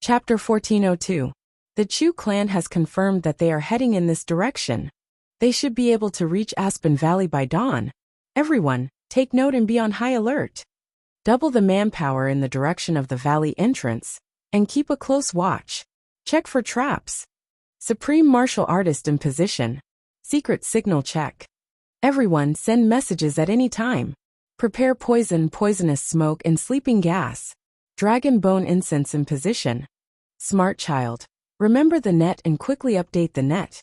Chapter 1402. The Chu clan has confirmed that they are heading in this direction. They should be able to reach Aspen Valley by dawn. Everyone, take note and be on high alert. Double the manpower in the direction of the valley entrance, and keep a close watch. Check for traps. Supreme Martial Artist in position. Secret signal check. Everyone send messages at any time. Prepare poison, poisonous smoke and sleeping gas. Dragon bone incense in position. Smart child. Remember the net and quickly update the net.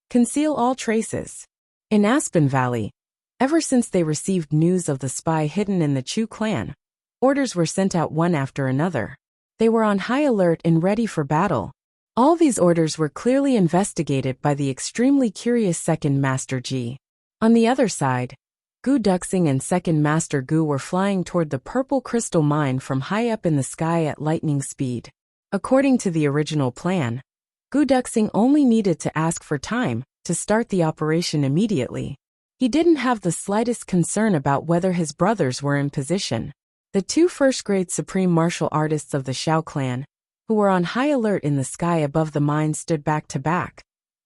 Conceal all traces. In Aspen Valley, ever since they received news of the spy hidden in the Chu clan, orders were sent out one after another. They were on high alert and ready for battle. All these orders were clearly investigated by the extremely curious Second Master Ji. On the other side, Gu Duxing and Second Master Gu were flying toward the purple crystal mine from high up in the sky at lightning speed. According to the original plan, Gu Duxing only needed to ask for time to start the operation immediately. He didn't have the slightest concern about whether his brothers were in position. The two first-grade supreme martial artists of the Shao clan, who were on high alert in the sky above the mine, stood back to back,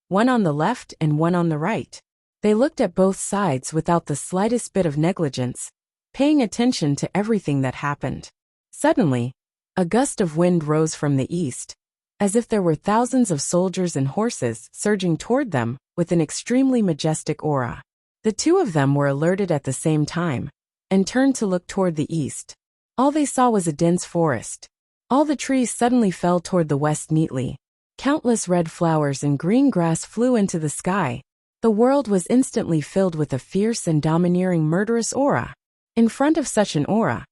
one on the left and one on the right. They looked at both sides without the slightest bit of negligence, paying attention to everything that happened. Suddenly, a gust of wind rose from the east, as if there were thousands of soldiers and horses surging toward them with an extremely majestic aura. The two of them were alerted at the same time, and turned to look toward the east. All they saw was a dense forest. All the trees suddenly fell toward the west neatly. Countless red flowers and green grass flew into the sky. The world was instantly filled with a fierce and domineering murderous aura. In front of such an aura,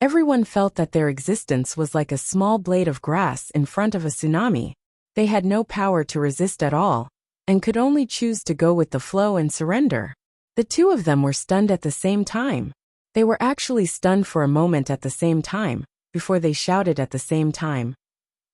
everyone felt that their existence was like a small blade of grass in front of a tsunami. They had no power to resist at all, and could only choose to go with the flow and surrender. The two of them were stunned at the same time. They were actually stunned for a moment at the same time, before they shouted at the same time.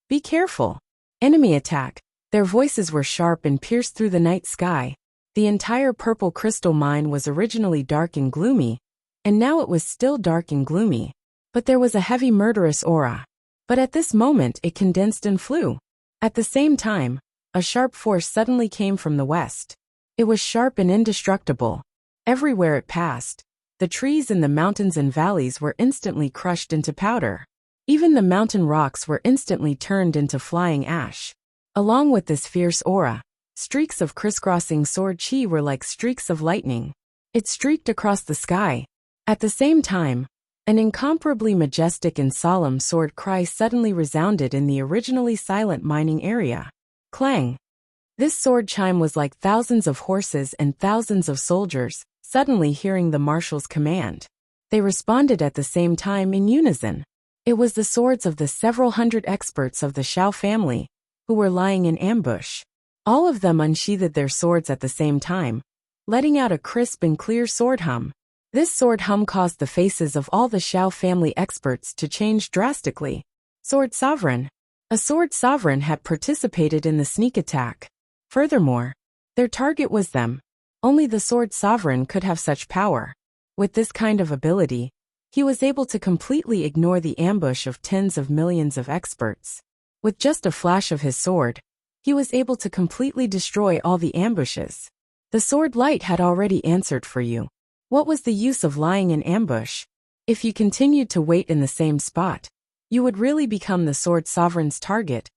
"Be careful! Enemy attack!" Their voices were sharp and pierced through the night sky. The entire purple crystal mine was originally dark and gloomy, and now it was still dark and gloomy. But there was a heavy murderous aura. But at this moment it condensed and flew. At the same time, a sharp force suddenly came from the west. It was sharp and indestructible. Everywhere it passed, the trees in the mountains and valleys were instantly crushed into powder. Even the mountain rocks were instantly turned into flying ash. Along with this fierce aura, streaks of crisscrossing sword chi were like streaks of lightning. It streaked across the sky. At the same time, an incomparably majestic and solemn sword cry suddenly resounded in the originally silent mining area. Clang! This sword chime was like thousands of horses and thousands of soldiers, suddenly hearing the marshal's command. They responded at the same time in unison. It was the swords of the several hundred experts of the Shao family, who were lying in ambush. All of them unsheathed their swords at the same time, letting out a crisp and clear sword hum. This sword hum caused the faces of all the Shao family experts to change drastically. Sword Sovereign. A Sword Sovereign had participated in the sneak attack. Furthermore, their target was them. Only the Sword Sovereign could have such power. With this kind of ability, he was able to completely ignore the ambush of tens of millions of experts. With just a flash of his sword, he was able to completely destroy all the ambushes. The sword light had already answered for you. What was the use of lying in ambush? If you continued to wait in the same spot, you would really become the Sword Sovereign's target.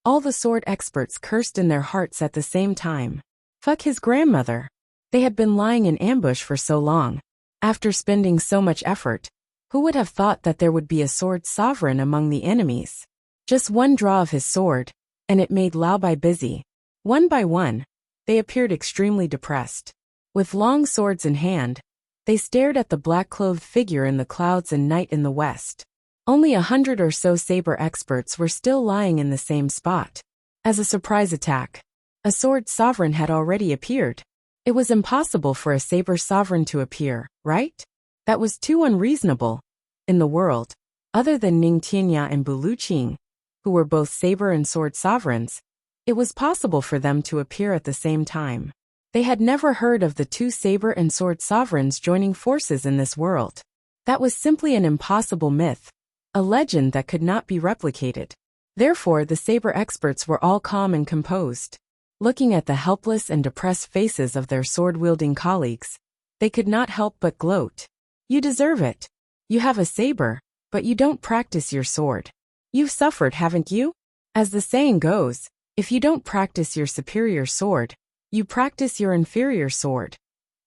All the sword experts cursed in their hearts at the same time. Fuck his grandmother. They had been lying in ambush for so long. After spending so much effort, who would have thought that there would be a Sword Sovereign among the enemies? Just one draw of his sword, and it made Lao Bai busy. One by one, they appeared extremely depressed. With long swords in hand, they stared at the black-clothed figure in the clouds and night in the west. Only 100 or so saber experts were still lying in the same spot. As a surprise attack, a Sword Sovereign had already appeared. It was impossible for a saber sovereign to appear, right? That was too unreasonable. In the world, other than Ning Tianya and Bu Luqing, who were both saber and sword sovereigns, it was possible for them to appear at the same time. They had never heard of the two saber and sword sovereigns joining forces in this world. That was simply an impossible myth, a legend that could not be replicated. Therefore, the saber experts were all calm and composed. Looking at the helpless and depressed faces of their sword-wielding colleagues, they could not help but gloat. You deserve it. You have a saber, but you don't practice your sword. You've suffered, haven't you? As the saying goes, if you don't practice your superior sword, you practice your inferior sword.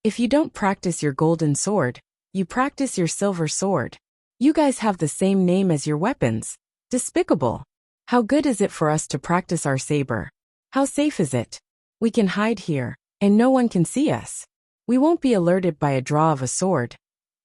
If you don't practice your golden sword, you practice your silver sword. You guys have the same name as your weapons. Despicable. How good is it for us to practice our saber? How safe is it? We can hide here, and no one can see us. We won't be alerted by a draw of a sword.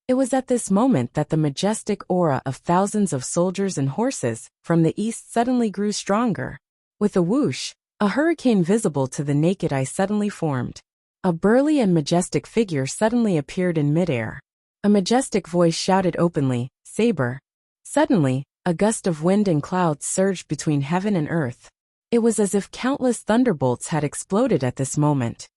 It was at this moment that the majestic aura of thousands of soldiers and horses from the east suddenly grew stronger. With a whoosh, a hurricane visible to the naked eye suddenly formed. A burly and majestic figure suddenly appeared in midair. A majestic voice shouted openly, "Saber." Suddenly, a gust of wind and clouds surged between heaven and earth. It was as if countless thunderbolts had exploded at this moment.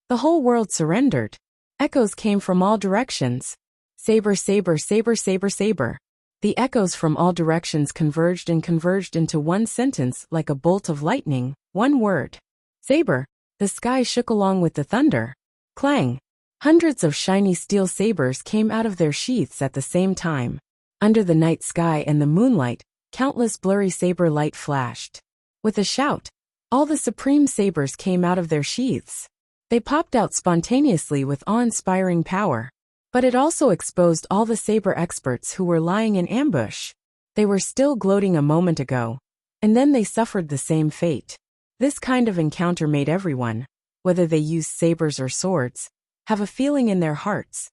The whole world surrendered. Echoes came from all directions. Saber, saber, saber, saber, saber. The echoes from all directions converged into one sentence like a bolt of lightning, one word. Saber. The sky shook along with the thunder. Clang. Hundreds of shiny steel sabers came out of their sheaths at the same time. Under the night sky and the moonlight, countless blurry saber light flashed. With a shout, all the supreme sabers came out of their sheaths. They popped out spontaneously with awe-inspiring power. But it also exposed all the saber experts who were lying in ambush. They were still gloating a moment ago, and then they suffered the same fate. This kind of encounter made everyone, whether they used sabers or swords, have a feeling in their hearts.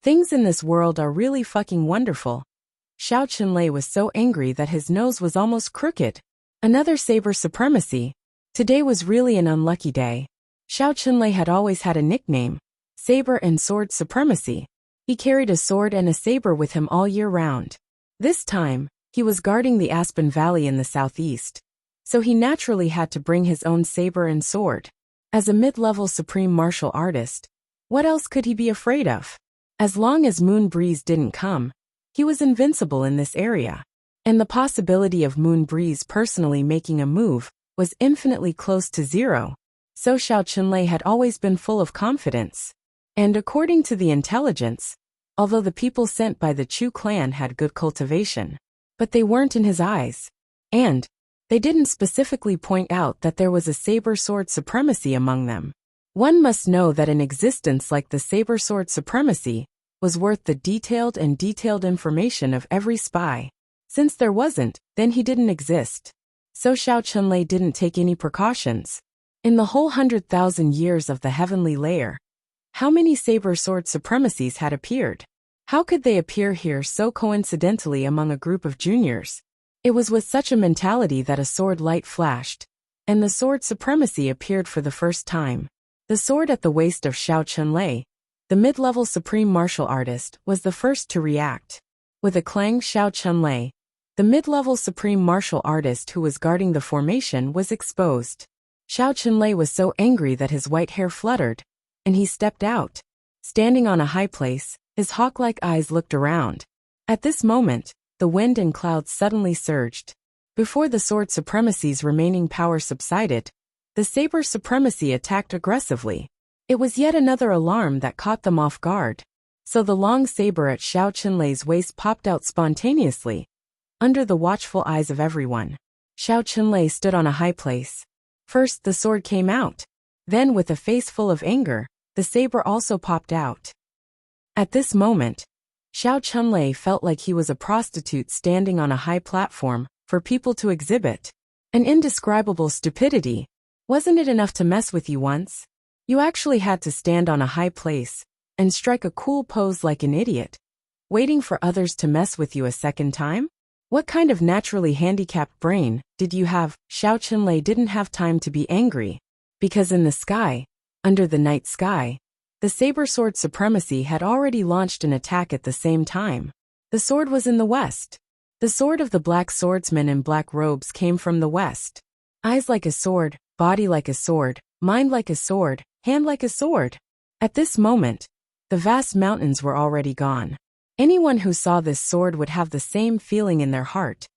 Things in this world are really fucking wonderful. Xiao Qinlei was so angry that his nose was almost crooked. Another saber supremacy. Today was really an unlucky day. Xiao Qinlei had always had a nickname, Saber and Sword Supremacy. He carried a sword and a saber with him all year round. This time, he was guarding the Aspen Valley in the southeast, so he naturally had to bring his own saber and sword. As a mid-level supreme martial artist, what else could he be afraid of? As long as Moon Breeze didn't come, he was invincible in this area. And the possibility of Moon Breeze personally making a move was infinitely close to zero. So Xiao Qinlei had always been full of confidence. And according to the intelligence, although the people sent by the Chu clan had good cultivation, but they weren't in his eyes. And they didn't specifically point out that there was a saber sword supremacy among them. One must know that an existence like the saber sword supremacy was worth the detailed information of every spy. Since there wasn't, then he didn't exist. So Xiao Qinlei didn't take any precautions. In the whole 100,000 years of the heavenly layer, how many saber sword supremacies had appeared? How could they appear here so coincidentally among a group of juniors? It was with such a mentality that a sword light flashed, and the sword supremacy appeared for the first time. The sword at the waist of Xiao Qinlei, the mid-level supreme martial artist, was the first to react. With a clang, Xiao Qinlei, the mid-level supreme martial artist who was guarding the formation, was exposed. Xiao Qinlei was so angry that his white hair fluttered, and he stepped out. Standing on a high place, his hawk-like eyes looked around. At this moment, the wind and clouds suddenly surged. Before the sword supremacy's remaining power subsided, the saber supremacy attacked aggressively. It was yet another alarm that caught them off guard. So the long saber at Xiao Qinlei's waist popped out spontaneously, under the watchful eyes of everyone. Xiao Qinlei stood on a high place. First the sword came out. Then with a face full of anger, the saber also popped out. At this moment, Xiao Qinlei felt like he was a prostitute standing on a high platform for people to exhibit. An indescribable stupidity. Wasn't it enough to mess with you once? You actually had to stand on a high place and strike a cool pose like an idiot, waiting for others to mess with you a second time? What kind of naturally handicapped brain did you have? Xiao Qinlei didn't have time to be angry, because in the sky, under the night sky, the saber sword supremacy had already launched an attack at the same time. The sword was in the west. The sword of the black swordsman in black robes came from the west. Eyes like a sword, body like a sword, mind like a sword, hand like a sword. At this moment, the vast mountains were already gone. Anyone who saw this sword would have the same feeling in their heart.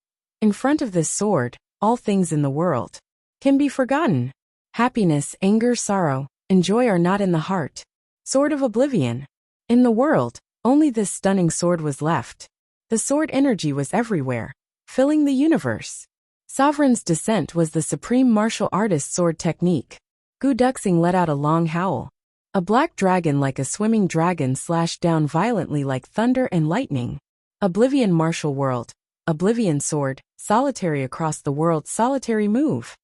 In front of this sword, all things in the world can be forgotten. Happiness, anger, sorrow, and joy are not in the heart. Sword of Oblivion. In the world, only this stunning sword was left. The sword energy was everywhere, filling the universe. Sovereign's Descent was the supreme martial artist's sword technique. Gu Duxing let out a long howl. A black dragon like a swimming dragon slashed down violently like thunder and lightning. Oblivion martial world. Oblivion sword, solitary across the world, solitary move.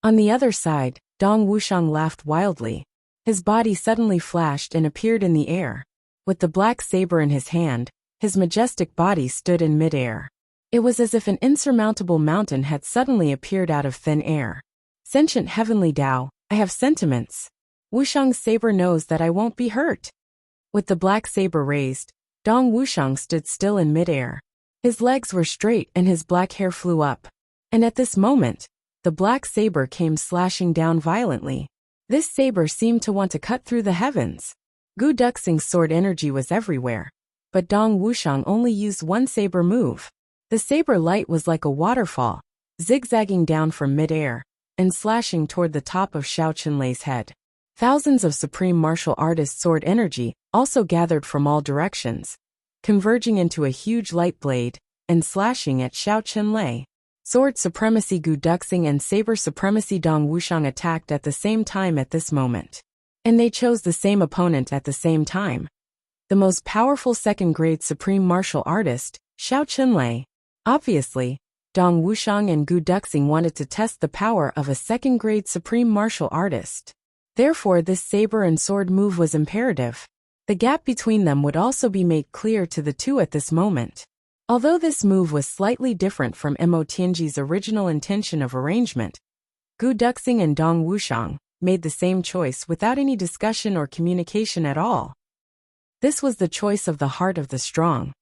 On the other side, Dong Wuxiang laughed wildly. His body suddenly flashed and appeared in the air. With the black saber in his hand, his majestic body stood in midair. It was as if an insurmountable mountain had suddenly appeared out of thin air. Sentient heavenly Tao, I have sentiments. Wuxiang's saber knows that I won't be hurt. With the black saber raised, Dong Wuxiang stood still in midair. His legs were straight and his black hair flew up. And at this moment, the black saber came slashing down violently. This saber seemed to want to cut through the heavens. Gu Duxing's sword energy was everywhere. But Dong Wuxiang only used one saber move. The saber light was like a waterfall, zigzagging down from midair, and slashing toward the top of Xiao Qinlei's head. Thousands of supreme martial artist sword energy also gathered from all directions, converging into a huge light blade, and slashing at Xiao Qinlei. Sword supremacy Gu Duxing and saber supremacy Dong Wuxiang attacked at the same time at this moment. And they chose the same opponent at the same time. The most powerful second-grade supreme martial artist, Xiao Qinlei. Obviously, Dong Wuxiang and Gu Duxing wanted to test the power of a second-grade supreme martial artist. Therefore, this saber and sword move was imperative. The gap between them would also be made clear to the two at this moment. Although this move was slightly different from Mo Tianji's original intention of arrangement, Gu Duxing and Dong Wuxiang made the same choice without any discussion or communication at all. This was the choice of the heart of the strong.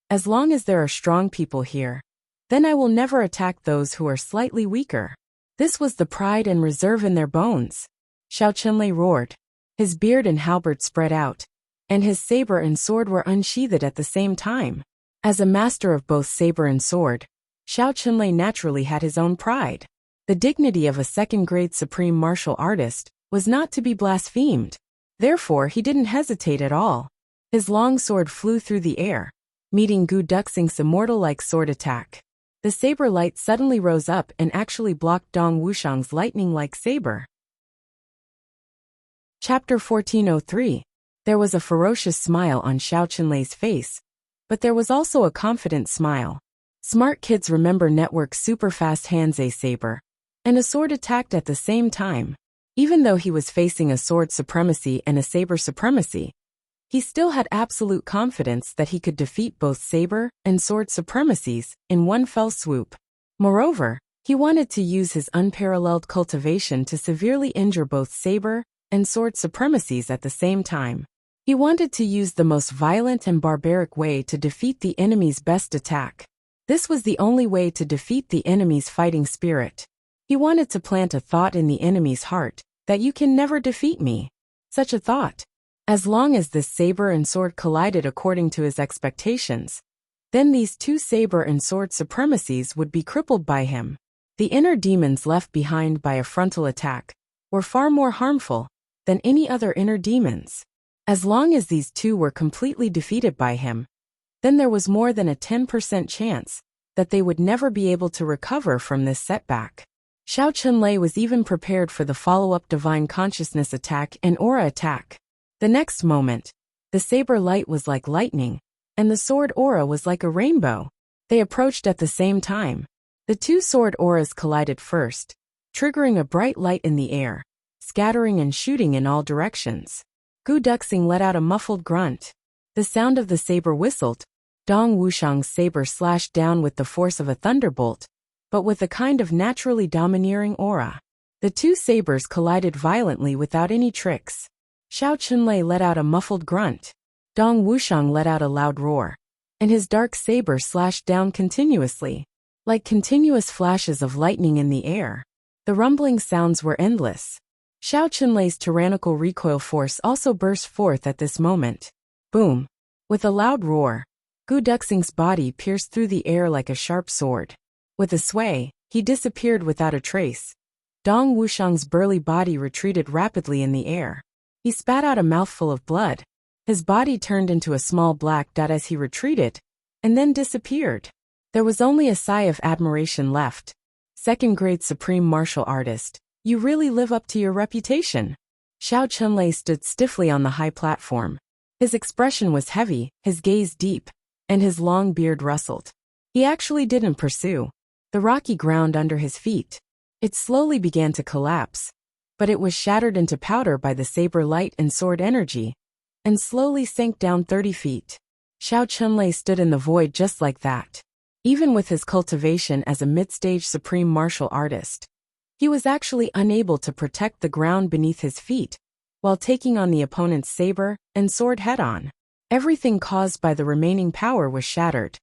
As long as there are strong people here, then I will never attack those who are slightly weaker. This was the pride and reserve in their bones. Xiao Qinlei roared. His beard and halberd spread out, and his saber and sword were unsheathed at the same time. As a master of both saber and sword, Xiao Qinlei naturally had his own pride. The dignity of a second-grade supreme martial artist was not to be blasphemed. Therefore, he didn't hesitate at all. His long sword flew through the air, meeting Gu Duxing's immortal-like sword attack. The saber light suddenly rose up and actually blocked Dong Wuxiang's lightning-like saber. Chapter 1403. There was a ferocious smile on Xiao Qinlei's face, but there was also a confident smile. Smart kids remember Network's super-fast Hanzei saber, and a sword attacked at the same time. Even though he was facing a sword supremacy and a saber supremacy, he still had absolute confidence that he could defeat both saber and sword supremacies in one fell swoop. Moreover, he wanted to use his unparalleled cultivation to severely injure both saber and sword supremacies at the same time. He wanted to use the most violent and barbaric way to defeat the enemy's best attack. This was the only way to defeat the enemy's fighting spirit. He wanted to plant a thought in the enemy's heart, that you can never defeat me. Such a thought. As long as this saber and sword collided according to his expectations, then these two saber and sword supremacies would be crippled by him. The inner demons left behind by a frontal attack were far more harmful than any other inner demons. As long as these two were completely defeated by him, then there was more than a 10% chance that they would never be able to recover from this setback. Xiao Qinlei was even prepared for the follow-up divine consciousness attack and aura attack. The next moment, the saber light was like lightning, and the sword aura was like a rainbow. They approached at the same time. The two sword auras collided first, triggering a bright light in the air, scattering and shooting in all directions. Gu Duxing let out a muffled grunt. The sound of the saber whistled. Dong Wuxiang's saber slashed down with the force of a thunderbolt, but with a kind of naturally domineering aura. The two sabers collided violently without any tricks. Xiao Qinlei let out a muffled grunt. Dong Wuxiang let out a loud roar, and his dark saber slashed down continuously, like continuous flashes of lightning in the air. The rumbling sounds were endless. Xiao Qinlei's tyrannical recoil force also burst forth at this moment. Boom! With a loud roar, Gu Duxing's body pierced through the air like a sharp sword. With a sway, he disappeared without a trace. Dong Wuxiang's burly body retreated rapidly in the air. He spat out a mouthful of blood. His body turned into a small black dot as he retreated, and then disappeared. There was only a sigh of admiration left. Second-grade supreme martial artist, you really live up to your reputation. Xiao Chunlei stood stiffly on the high platform. His expression was heavy, his gaze deep, and his long beard rustled. He actually didn't pursue the rocky ground under his feet. It slowly began to collapse, but it was shattered into powder by the saber light and sword energy, and slowly sank down 30 feet. Xiao Chunlei stood in the void just like that. Even with his cultivation as a mid-stage supreme martial artist, he was actually unable to protect the ground beneath his feet, while taking on the opponent's saber and sword head-on. Everything caused by the remaining power was shattered.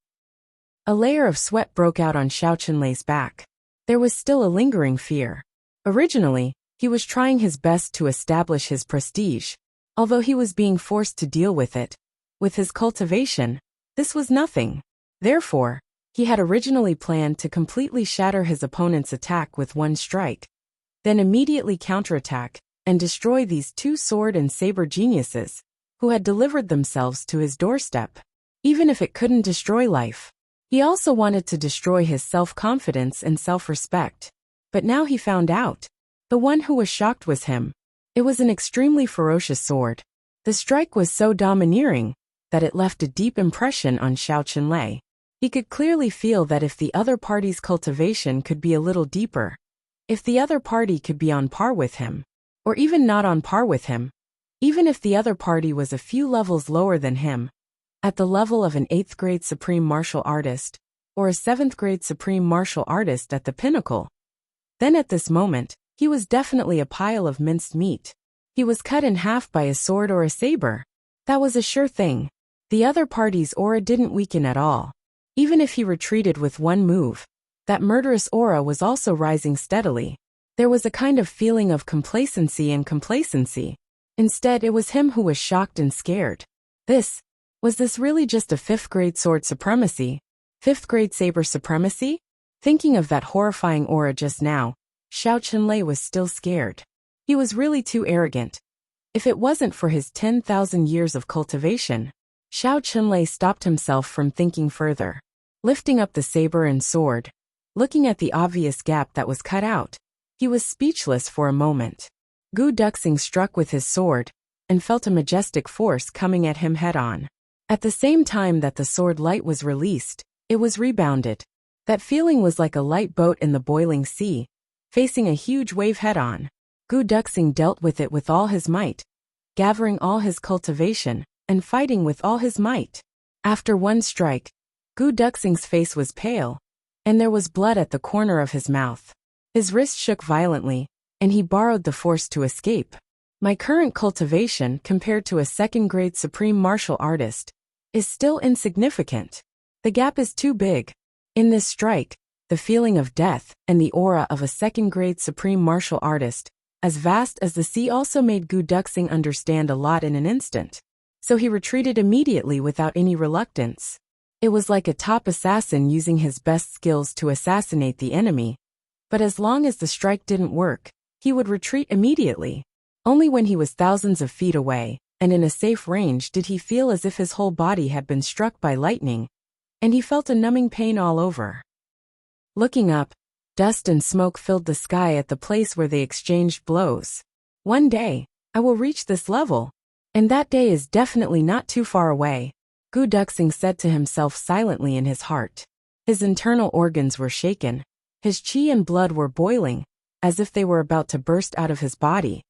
A layer of sweat broke out on Xiao Chunlei's back. There was still a lingering fear. Originally, he was trying his best to establish his prestige, although he was being forced to deal with it. With his cultivation, this was nothing. Therefore, he had originally planned to completely shatter his opponent's attack with one strike, then immediately counterattack and destroy these two sword and saber geniuses, who had delivered themselves to his doorstep. Even if it couldn't destroy life, he also wanted to destroy his self-confidence and self-respect. But now he found out. The one who was shocked was him. It was an extremely ferocious sword. The strike was so domineering that it left a deep impression on Xiao Chunlei. He could clearly feel that if the other party's cultivation could be a little deeper, if the other party could be on par with him, or even not on par with him, even if the other party was a few levels lower than him, at the level of an 8th-grade supreme martial artist, or a 7th-grade supreme martial artist at the pinnacle, then at this moment, he was definitely a pile of minced meat. He was cut in half by a sword or a saber. That was a sure thing. The other party's aura didn't weaken at all. Even if he retreated with one move, that murderous aura was also rising steadily. There was a kind of feeling of complacency and complacency. Instead, it was him who was shocked and scared. Was this really just a 5th-grade sword supremacy? 5th-grade saber supremacy? Thinking of that horrifying aura just now, Xiao Chunlei was still scared. He was really too arrogant. If it wasn't for his 10,000 years of cultivation, Xiao Chunlei stopped himself from thinking further. Lifting up the saber and sword, looking at the obvious gap that was cut out, he was speechless for a moment. Gu Duxing struck with his sword, and felt a majestic force coming at him head-on. At the same time that the sword light was released, it was rebounded. That feeling was like a light boat in the boiling sea, facing a huge wave head-on. Gu Duxing dealt with it with all his might, gathering all his cultivation, and fighting with all his might. After one strike, Gu Duxing's face was pale, and there was blood at the corner of his mouth. His wrist shook violently, and he borrowed the force to escape. My current cultivation compared to a 2nd-grade supreme martial artist is still insignificant. The gap is too big. In this strike, the feeling of death and the aura of a 2nd-grade supreme martial artist, as vast as the sea, also made Gu Duxing understand a lot in an instant. So he retreated immediately without any reluctance. It was like a top assassin using his best skills to assassinate the enemy. But as long as the strike didn't work, he would retreat immediately. Only when he was thousands of feet away, and in a safe range, did he feel as if his whole body had been struck by lightning, and he felt a numbing pain all over. Looking up, dust and smoke filled the sky at the place where they exchanged blows. One day, I will reach this level, and that day is definitely not too far away, Gu Duxing said to himself silently in his heart. His internal organs were shaken. His qi and blood were boiling, as if they were about to burst out of his body,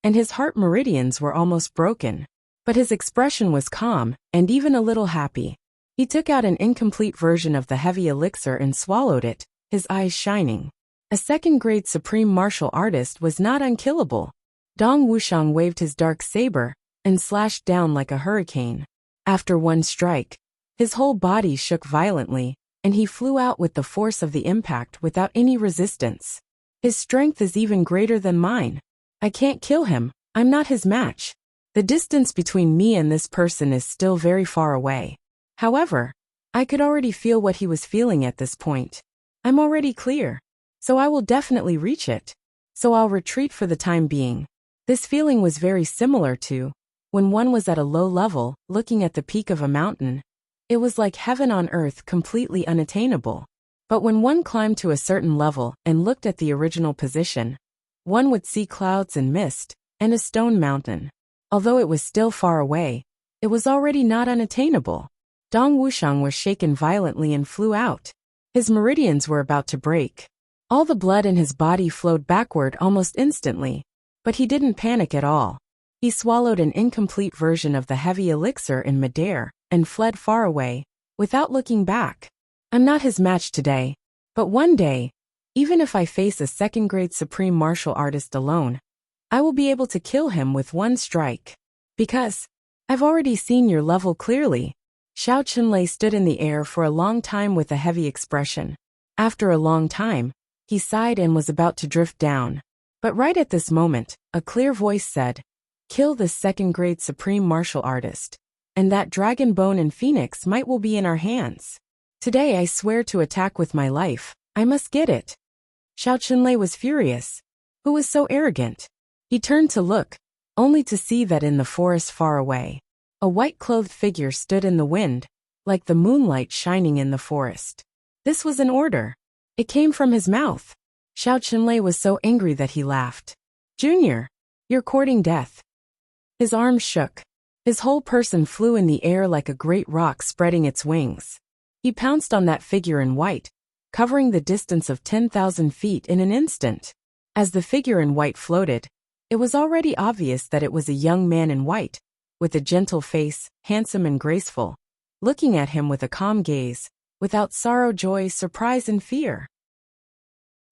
and his heart meridians were almost broken. But his expression was calm, and even a little happy. He took out an incomplete version of the heavy elixir and swallowed it, his eyes shining. A 2nd-grade supreme martial artist was not unkillable. Dong Wuxiang waved his dark saber, and slashed down like a hurricane. After one strike, his whole body shook violently, and he flew out with the force of the impact without any resistance. His strength is even greater than mine. I can't kill him, I'm not his match. The distance between me and this person is still very far away. However, I could already feel what he was feeling at this point. I'm already clear. so I will definitely reach it. So I'll retreat for the time being. This feeling was very similar to when one was at a low level, looking at the peak of a mountain. It was like heaven on earth, completely unattainable. But when one climbed to a certain level and looked at the original position, one would see clouds and mist, and a stone mountain. Although it was still far away, it was already not unattainable. Dong Wuxiang was shaken violently and flew out. His meridians were about to break. All the blood in his body flowed backward almost instantly. But he didn't panic at all. He swallowed an incomplete version of the heavy elixir in midair and fled far away, without looking back. I'm not his match today. But one day, even if I face a second-grade supreme martial artist alone, I will be able to kill him with one strike. Because I've already seen your level clearly. Xiao Chunlei stood in the air for a long time with a heavy expression. After a long time, he sighed and was about to drift down. But right at this moment, a clear voice said, "Kill this second-grade supreme martial artist, and that dragon bone and phoenix might will be in our hands. Today I swear to attack with my life. I must get it." Xiao Chunlei was furious. Who was so arrogant? He turned to look, only to see that in the forest far away, a white-clothed figure stood in the wind, like the moonlight shining in the forest. This was an order. It came from his mouth. Xiao Chunlei was so angry that he laughed. "Junior, you're courting death." His arms shook. His whole person flew in the air like a great rock spreading its wings. He pounced on that figure in white, covering the distance of 10,000 feet in an instant. As the figure in white floated, it was already obvious that it was a young man in white, with a gentle face, handsome and graceful, looking at him with a calm gaze, without sorrow, joy, surprise, and fear.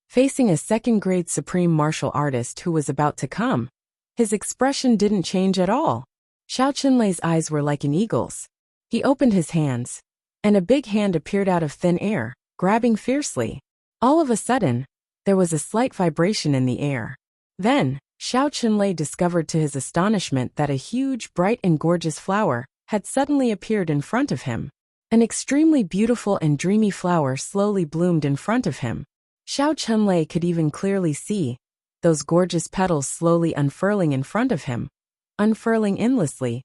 Facing a second-grade supreme martial artist who was about to come, his expression didn't change at all. Xiao Chunlei's eyes were like an eagle's. He opened his hands, and a big hand appeared out of thin air, grabbing fiercely. All of a sudden, there was a slight vibration in the air. Then, Xiao Chunlei discovered to his astonishment that a huge, bright and gorgeous flower had suddenly appeared in front of him. An extremely beautiful and dreamy flower slowly bloomed in front of him. Xiao Chunlei could even clearly see those gorgeous petals slowly unfurling in front of him, unfurling endlessly.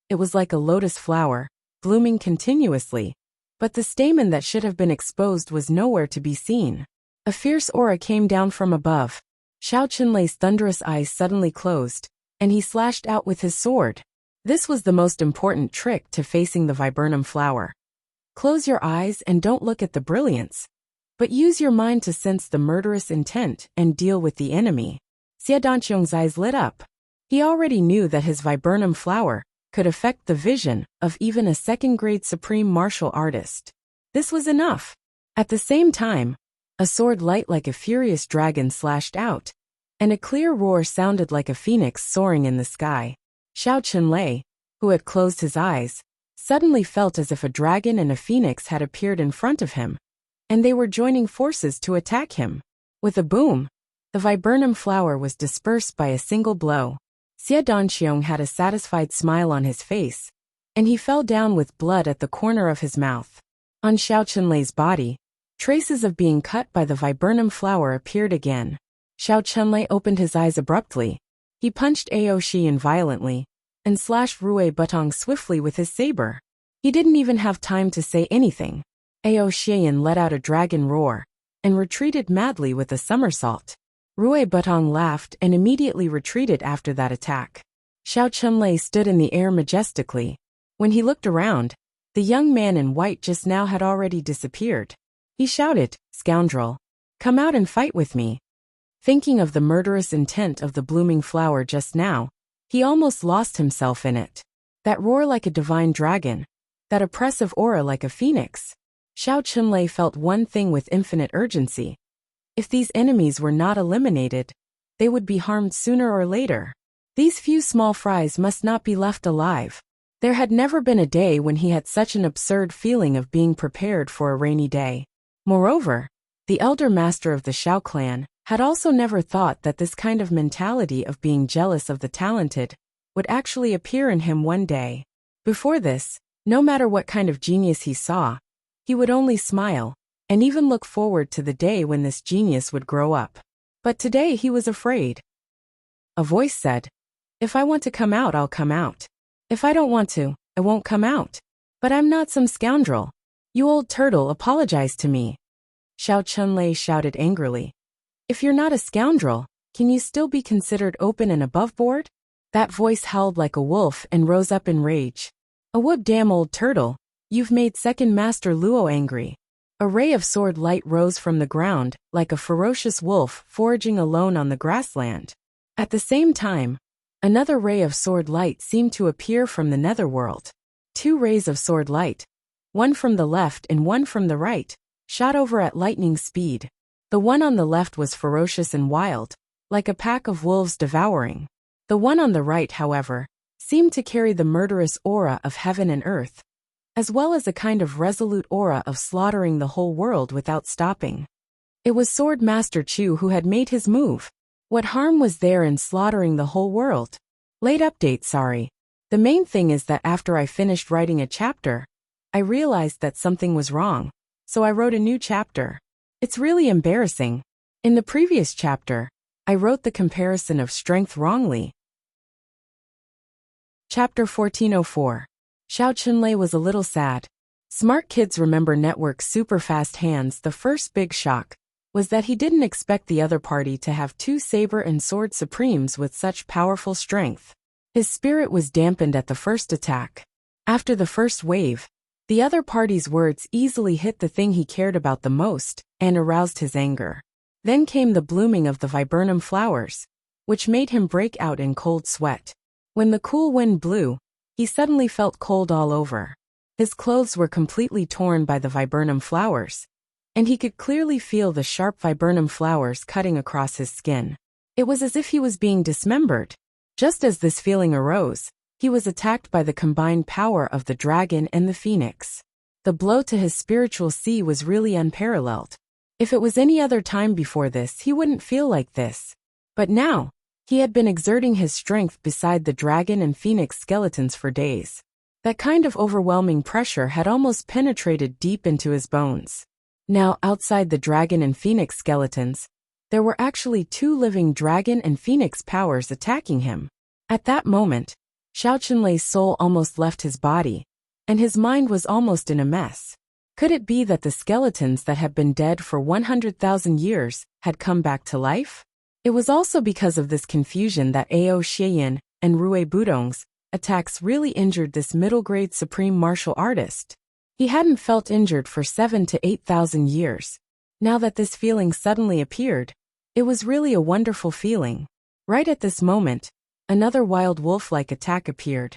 It was like a lotus flower, blooming continuously, but the stamen that should have been exposed was nowhere to be seen. A fierce aura came down from above. Xiao Chunlei's thunderous eyes suddenly closed, and he slashed out with his sword. This was the most important trick to facing the viburnum flower. Close your eyes and don't look at the brilliance, but use your mind to sense the murderous intent and deal with the enemy. Xie Danqiong's eyes lit up. He already knew that his viburnum flower could affect the vision of even a second-grade supreme martial artist. This was enough. At the same time, a sword light like a furious dragon slashed out, and a clear roar sounded like a phoenix soaring in the sky. Xiao Chunlei, who had closed his eyes, suddenly felt as if a dragon and a phoenix had appeared in front of him, and they were joining forces to attack him. With a boom, the viburnum flower was dispersed by a single blow. Xie Danqiong had a satisfied smile on his face, and he fell down with blood at the corner of his mouth. On Xiao Chunlei's body, traces of being cut by the viburnum flower appeared again. Xiao Chunlei opened his eyes abruptly. He punched Ao Xian violently, and slashed Rui Butong swiftly with his saber. He didn't even have time to say anything. Ao Xian let out a dragon roar, and retreated madly with a somersault. Rui Butong laughed and immediately retreated after that attack. Xiao Chunlei stood in the air majestically. When he looked around, the young man in white just now had already disappeared. He shouted, "Scoundrel! Come out and fight with me." Thinking of the murderous intent of the blooming flower just now, he almost lost himself in it. That roar like a divine dragon, that oppressive aura like a phoenix. Xiao Chunlei felt one thing with infinite urgency. If these enemies were not eliminated, they would be harmed sooner or later. These few small fries must not be left alive. There had never been a day when he had such an absurd feeling of being prepared for a rainy day. Moreover, the elder master of the Xiao clan had also never thought that this kind of mentality of being jealous of the talented would actually appear in him one day. Before this, no matter what kind of genius he saw, he would only smile, and even look forward to the day when this genius would grow up. But today he was afraid. A voice said, "If I want to come out, I'll come out. If I don't want to, I won't come out. But I'm not some scoundrel. You old turtle, apologize to me." Xiao Chunlei shouted angrily. "If you're not a scoundrel, can you still be considered open and above board?" That voice howled like a wolf and rose up in rage. "A whoop damn old turtle, you've made Second Master Luo angry." A ray of sword light rose from the ground, like a ferocious wolf foraging alone on the grassland. At the same time, another ray of sword light seemed to appear from the netherworld. 2 rays of sword light, one from the left and one from the right, shot over at lightning speed. The one on the left was ferocious and wild, like a pack of wolves devouring. The one on the right, however, seemed to carry the murderous aura of heaven and earth, as well as a kind of resolute aura of slaughtering the whole world without stopping. It was Sword Master Chu who had made his move. What harm was there in slaughtering the whole world? Late update, sorry. The main thing is that after I finished writing a chapter, I realized that something was wrong, so I wrote a new chapter. It's really embarrassing. In the previous chapter, I wrote the comparison of strength wrongly. Chapter 1404. Xiao Chunlei was a little sad. Smart kids remember Network's super-fast hands. The first big shock was that he didn't expect the other party to have 2 saber and sword supremes with such powerful strength. His spirit was dampened at the first attack. After the first wave, the other party's words easily hit the thing he cared about the most and aroused his anger. Then came the blooming of the viburnum flowers, which made him break out in cold sweat. When the cool wind blew, he suddenly felt cold all over. His clothes were completely torn by the viburnum flowers, and he could clearly feel the sharp viburnum flowers cutting across his skin. It was as if he was being dismembered. Just as this feeling arose, he was attacked by the combined power of the dragon and the phoenix. The blow to his spiritual sea was really unparalleled. If it was any other time before this, he wouldn't feel like this. But now, he had been exerting his strength beside the dragon and phoenix skeletons for days. That kind of overwhelming pressure had almost penetrated deep into his bones. Now, outside the dragon and phoenix skeletons, there were actually 2 living dragon and phoenix powers attacking him. At that moment, Xiao Chunlei's soul almost left his body, and his mind was almost in a mess. Could it be that the skeletons that had been dead for 100,000 years had come back to life? It was also because of this confusion that Ao Xiaoyan and Rui Budong's attacks really injured this middle-grade supreme martial artist. He hadn't felt injured for 7,000 to 8,000 years. Now that this feeling suddenly appeared, it was really a wonderful feeling. Right at this moment, another wild wolf-like attack appeared.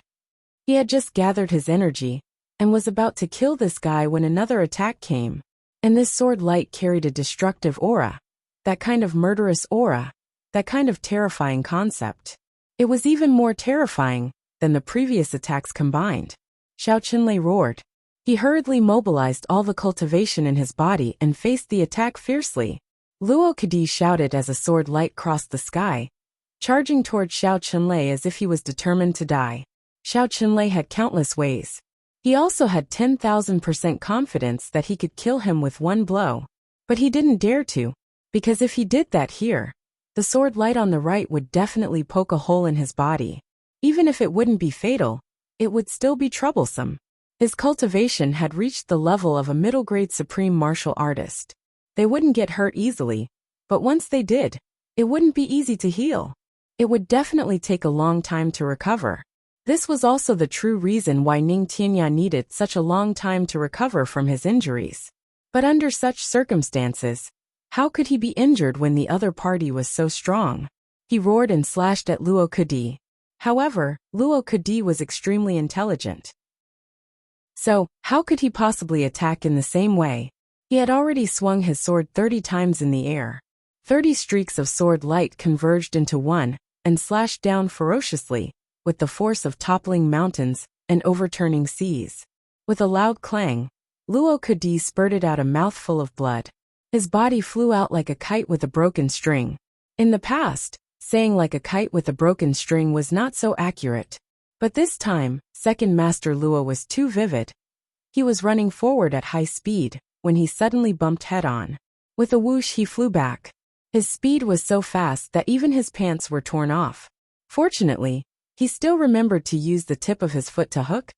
He had just gathered his energy and was about to kill this guy when another attack came. And this sword light carried a destructive aura. That kind of murderous aura. That kind of terrifying concept. It was even more terrifying than the previous attacks combined. Xiao Chunlei roared. He hurriedly mobilized all the cultivation in his body and faced the attack fiercely. Luo Kadi shouted as a sword light crossed the sky, charging toward Xiao Chunlei as if he was determined to die. Xiao Chunlei had countless ways. He also had 10,000% confidence that he could kill him with one blow. But he didn't dare to, because if he did that here, the sword light on the right would definitely poke a hole in his body. Even if it wouldn't be fatal, it would still be troublesome. His cultivation had reached the level of a middle-grade supreme martial artist. They wouldn't get hurt easily, but once they did, it wouldn't be easy to heal. It would definitely take a long time to recover. This was also the true reason why Ning Tianya needed such a long time to recover from his injuries. But under such circumstances, how could he be injured when the other party was so strong? He roared and slashed at Luo Kadi. However, Luo Kadi was extremely intelligent. So, how could he possibly attack in the same way? He had already swung his sword 30 times in the air. 30 streaks of sword light converged into one, and slashed down ferociously, with the force of toppling mountains and overturning seas. With a loud clang, Luo Kadi spurted out a mouthful of blood. His body flew out like a kite with a broken string. In the past, saying like a kite with a broken string was not so accurate. But this time, Second Master Luo was too vivid. He was running forward at high speed, when he suddenly bumped head-on. With a whoosh he flew back. His speed was so fast that even his pants were torn off. Fortunately, he still remembered to use the tip of his foot to hook.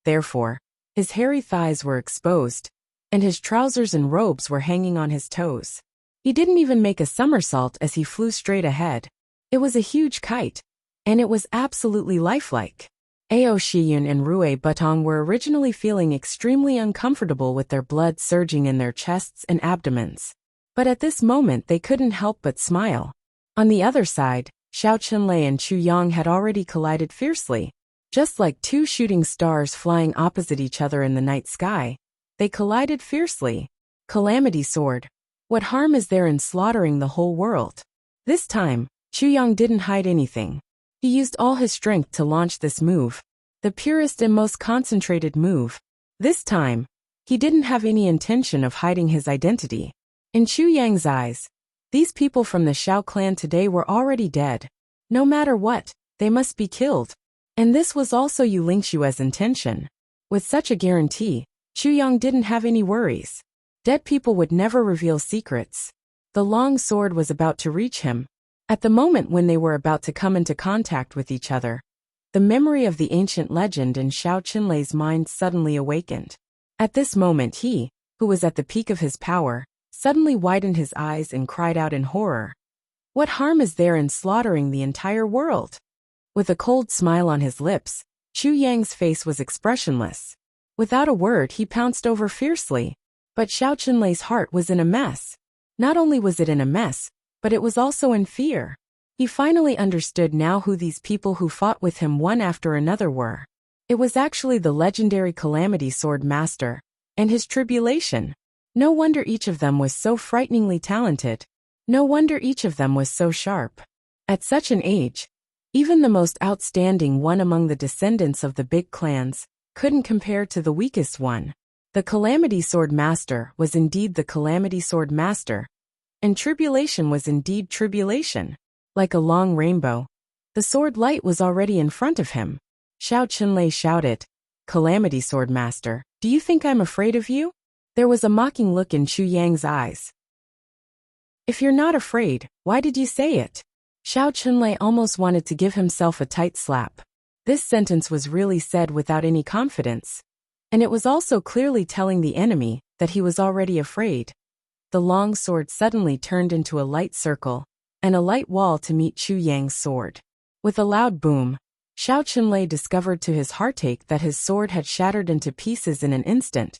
Therefore, his hairy thighs were exposed, and his trousers and robes were hanging on his toes. He didn't even make a somersault as he flew straight ahead. It was a huge kite, and it was absolutely lifelike. Ao Shiyun and Rui Butong were originally feeling extremely uncomfortable with their blood surging in their chests and abdomens. But at this moment they couldn't help but smile. On the other side, Xiao Qinlei and Chu Yang had already collided fiercely. Just like two shooting stars flying opposite each other in the night sky, they collided fiercely. Calamity Sword. What harm is there in slaughtering the whole world? This time, Chu Yang didn't hide anything. He used all his strength to launch this move, the purest and most concentrated move. This time, he didn't have any intention of hiding his identity. In Chu Yang's eyes, these people from the Xiao clan today were already dead. No matter what, they must be killed. And this was also Yu Lingshue's intention. With such a guarantee, Chu Yang didn't have any worries. Dead people would never reveal secrets. The long sword was about to reach him. At the moment when they were about to come into contact with each other, the memory of the ancient legend in Xiao Qinlei's mind suddenly awakened. At this moment he, who was at the peak of his power, suddenly widened his eyes and cried out in horror. What harm is there in slaughtering the entire world? With a cold smile on his lips, Chu Yang's face was expressionless. Without a word he pounced over fiercely. But Xiao Qinlei's heart was in a mess. Not only was it in a mess, but it was also in fear. He finally understood now who these people who fought with him one after another were. It was actually the legendary Calamity Sword Master, and his tribulation. No wonder each of them was so frighteningly talented. No wonder each of them was so sharp. At such an age, even the most outstanding one among the descendants of the big clans couldn't compare to the weakest one. The Calamity Sword Master was indeed the Calamity Sword Master, and tribulation was indeed tribulation. Like a long rainbow, the sword light was already in front of him. Xiao Qinlei shouted, "Calamity Sword Master, do you think I'm afraid of you?" There was a mocking look in Chu Yang's eyes. "If you're not afraid, why did you say it?" Xiao Qinlei almost wanted to give himself a tight slap. This sentence was really said without any confidence. And it was also clearly telling the enemy that he was already afraid. The long sword suddenly turned into a light circle, and a light wall to meet Chu Yang's sword. With a loud boom, Xiao Qinlei discovered to his heartache that his sword had shattered into pieces in an instant,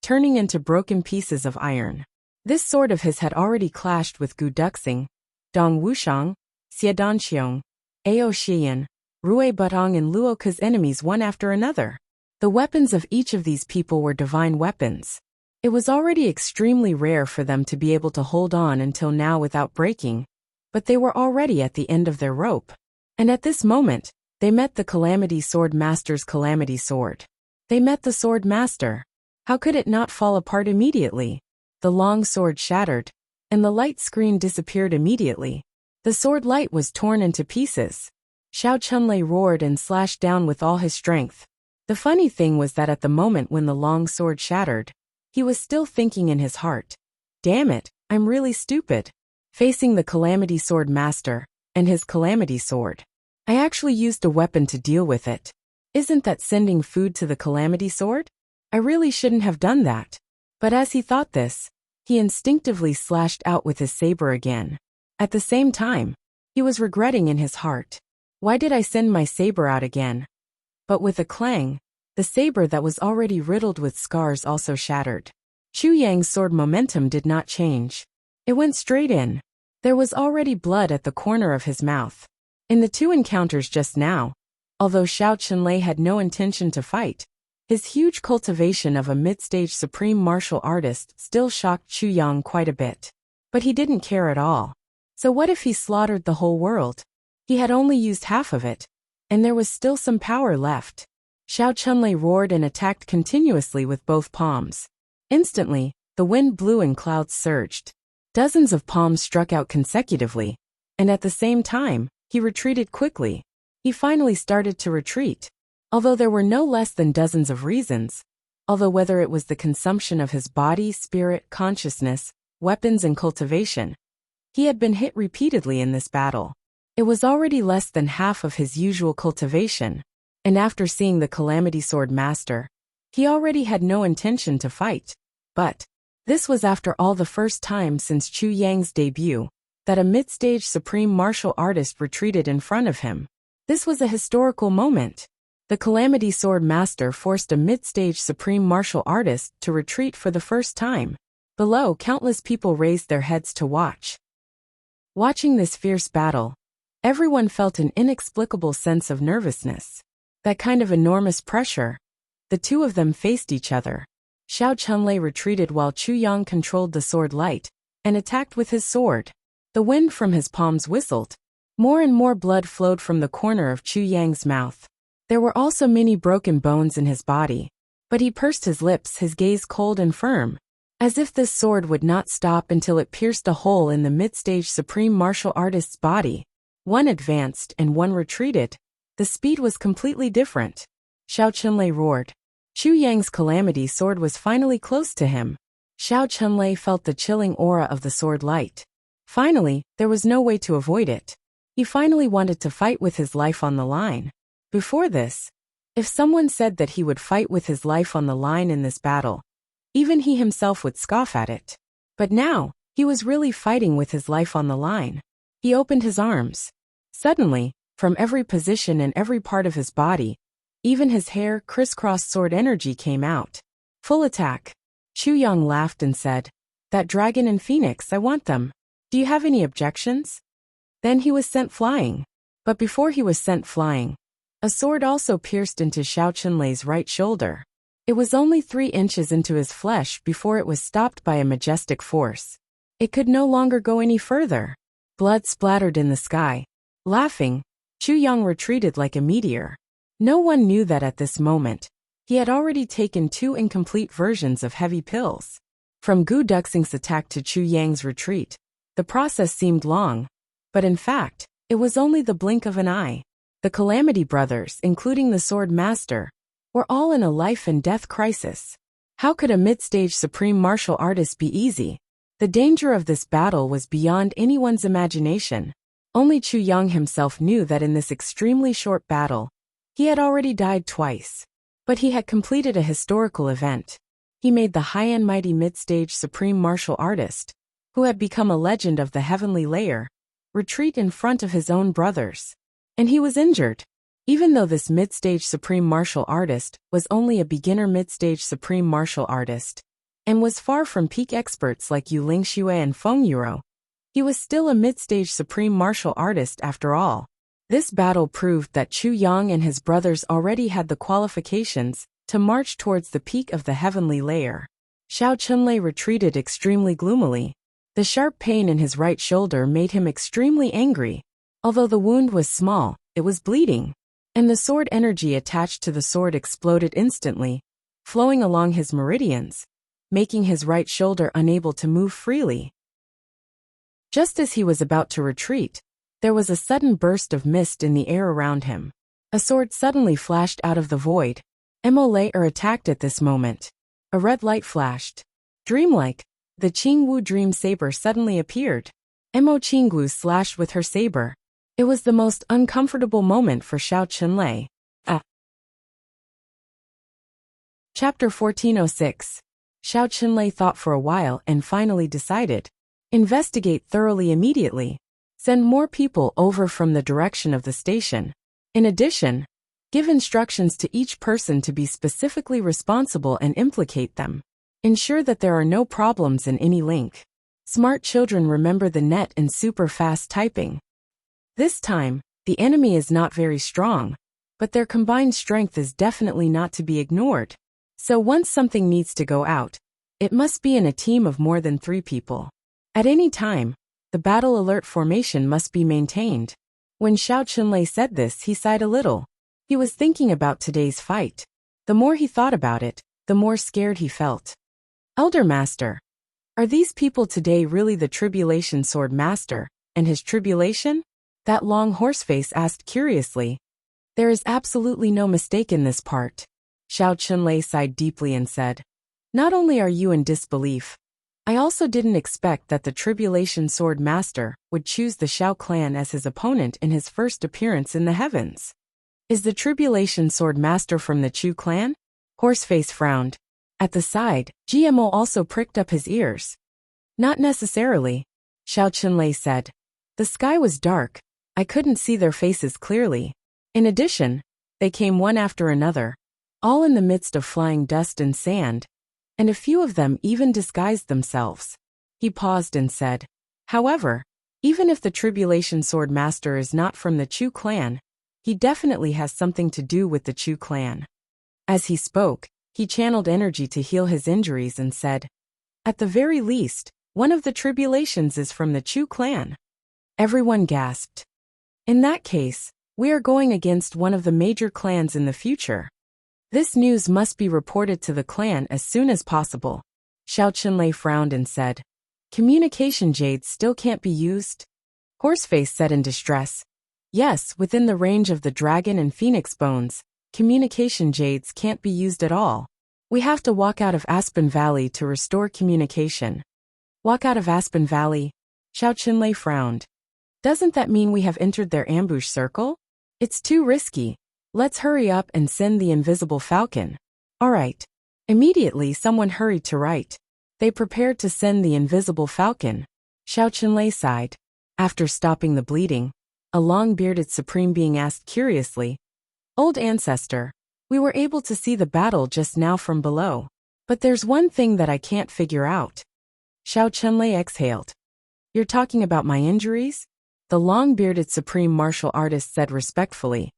turning into broken pieces of iron. This sword of his had already clashed with Gu Duxing, Dong Wushang, Xie Danxiong, Ao Shiyan, Rui Butong and Luoka's enemies one after another. The weapons of each of these people were divine weapons. It was already extremely rare for them to be able to hold on until now without breaking, but they were already at the end of their rope. And at this moment, they met the Calamity Sword Master's Calamity Sword. They met the Sword Master. How could it not fall apart immediately? The long sword shattered, and the light screen disappeared immediately. The sword light was torn into pieces. Xiao Qinlei roared and slashed down with all his strength. The funny thing was that at the moment when the long sword shattered, he was still thinking in his heart, "Damn it, I'm really stupid." Facing the Calamity Sword Master and his Calamity Sword, I actually used a weapon to deal with it. Isn't that sending food to the Calamity Sword? I really shouldn't have done that. But as he thought this, he instinctively slashed out with his saber again. At the same time, he was regretting in his heart, "Why did I send my saber out again?" But with a clang, the saber that was already riddled with scars also shattered. Chu Yang's sword momentum did not change. It went straight in. There was already blood at the corner of his mouth. In the two encounters just now, although Xiao Qinlei had no intention to fight, his huge cultivation of a mid-stage supreme martial artist still shocked Chu Yang quite a bit. But he didn't care at all. So what if he slaughtered the whole world? He had only used half of it, and there was still some power left. Xiao Qinlei roared and attacked continuously with both palms. Instantly, the wind blew and clouds surged. Dozens of palms struck out consecutively, and at the same time, he retreated quickly. He finally started to retreat. Although there were no less than dozens of reasons, although whether it was the consumption of his body, spirit, consciousness, weapons and cultivation, he had been hit repeatedly in this battle. It was already less than half of his usual cultivation, and after seeing the Calamity Sword Master, he already had no intention to fight. But this was after all the first time since Chu Yang's debut that a mid-stage supreme martial artist retreated in front of him. This was a historical moment. The Calamity Sword Master forced a mid-stage supreme martial artist to retreat for the first time. Below, countless people raised their heads to watch. Watching this fierce battle, everyone felt an inexplicable sense of nervousness. That kind of enormous pressure. The two of them faced each other. Xiao Chunlei retreated while Chu Yang controlled the sword light and attacked with his sword. The wind from his palms whistled. More and more blood flowed from the corner of Chu Yang's mouth. There were also many broken bones in his body, but he pursed his lips, his gaze cold and firm, as if this sword would not stop until it pierced a hole in the mid-stage supreme martial artist's body. One advanced and one retreated. The speed was completely different. Xiao Chunlei roared. Chu Yang's Calamity Sword was finally close to him. Xiao Chunlei felt the chilling aura of the sword light. Finally, there was no way to avoid it. He finally wanted to fight with his life on the line. Before this, if someone said that he would fight with his life on the line in this battle, even he himself would scoff at it. But now, he was really fighting with his life on the line. He opened his arms. Suddenly, from every position and every part of his body, even his hair, crisscross sword energy came out. Full attack. Chu Yang laughed and said, "That dragon and phoenix, I want them. Do you have any objections?" Then he was sent flying. But before he was sent flying, a sword also pierced into Xiao Chunlei's right shoulder. It was only 3 inches into his flesh before it was stopped by a majestic force. It could no longer go any further. Blood splattered in the sky. Laughing, Chu Yang retreated like a meteor. No one knew that at this moment, he had already taken 2 incomplete versions of heavy pills. From Gu Duxing's attack to Chu Yang's retreat, the process seemed long, but in fact, it was only the blink of an eye. The Calamity brothers, including the Sword Master, were all in a life and death crisis. How could a mid-stage supreme martial artist be easy? The danger of this battle was beyond anyone's imagination. Only Chu Yang himself knew that in this extremely short battle, he had already died twice. But he had completed a historical event. He made the high and mighty mid-stage supreme martial artist, who had become a legend of the heavenly layer, retreat in front of his own brothers. And he was injured. Even though this mid-stage supreme martial artist was only a beginner mid-stage supreme martial artist, and was far from peak experts like Yu Lingxue and Feng Yuro, he was still a mid-stage supreme martial artist after all. This battle proved that Chu Yang and his brothers already had the qualifications to march towards the peak of the heavenly layer. Xiao Chunlei retreated extremely gloomily. The sharp pain in his right shoulder made him extremely angry. Although the wound was small, it was bleeding, and the sword energy attached to the sword exploded instantly, flowing along his meridians, making his right shoulder unable to move freely. Just as he was about to retreat, there was a sudden burst of mist in the air around him. A sword suddenly flashed out of the void. Mo Lei attacked at this moment. A red light flashed. Dreamlike, the Qingwu Dream Saber suddenly appeared. Mo Qingwu slashed with her saber. It was the most uncomfortable moment for Xiao Chunlei. Chapter 1406. Xiao Chunlei thought for a while and finally decided. Investigate thoroughly immediately. Send more people over from the direction of the station. In addition, give instructions to each person to be specifically responsible and implicate them. Ensure that there are no problems in any link. Smart children remember the net and super fast typing. This time, the enemy is not very strong, but their combined strength is definitely not to be ignored. So once something needs to go out, it must be in a team of more than 3 people. At any time, the battle alert formation must be maintained. When Xiao Chunlei said this, he sighed a little. He was thinking about today's fight. The more he thought about it, the more scared he felt. Elder Master, are these people today really the Tribulation Sword Master, and his tribulation? That long horseface asked curiously. There is absolutely no mistake in this part. Xiao Chunlei sighed deeply and said, "Not only are you in disbelief, I also didn't expect that the Tribulation Sword Master would choose the Xiao clan as his opponent in his first appearance in the heavens. Is the Tribulation Sword Master from the Chu clan?" Horseface frowned. At the side, GMO also pricked up his ears. "Not necessarily," Xiao Chunlei said. "The sky was dark. I couldn't see their faces clearly. In addition, they came one after another, all in the midst of flying dust and sand, and a few of them even disguised themselves." He paused and said, "However, even if the Tribulation Sword Master is not from the Chu clan, he definitely has something to do with the Chu clan." As he spoke, he channeled energy to heal his injuries and said, "At the very least, one of the tribulations is from the Chu clan." Everyone gasped. "In that case, we are going against one of the major clans in the future. This news must be reported to the clan as soon as possible." Xiao Chunlei frowned and said, "Communication jades still can't be used?" Horseface said in distress, "Yes, within the range of the dragon and phoenix bones, communication jades can't be used at all. We have to walk out of Aspen Valley to restore communication." "Walk out of Aspen Valley?" Xiao Chunlei frowned. "Doesn't that mean we have entered their ambush circle? It's too risky. Let's hurry up and send the invisible falcon." "All right." Immediately someone hurried to write. They prepared to send the invisible falcon. Xiao Chunlei sighed. After stopping the bleeding, a long-bearded supreme being asked curiously, "Old ancestor, we were able to see the battle just now from below. But there's one thing that I can't figure out." Xiao Chunlei exhaled. "You're talking about my injuries?" The long-bearded supreme martial artist said respectfully.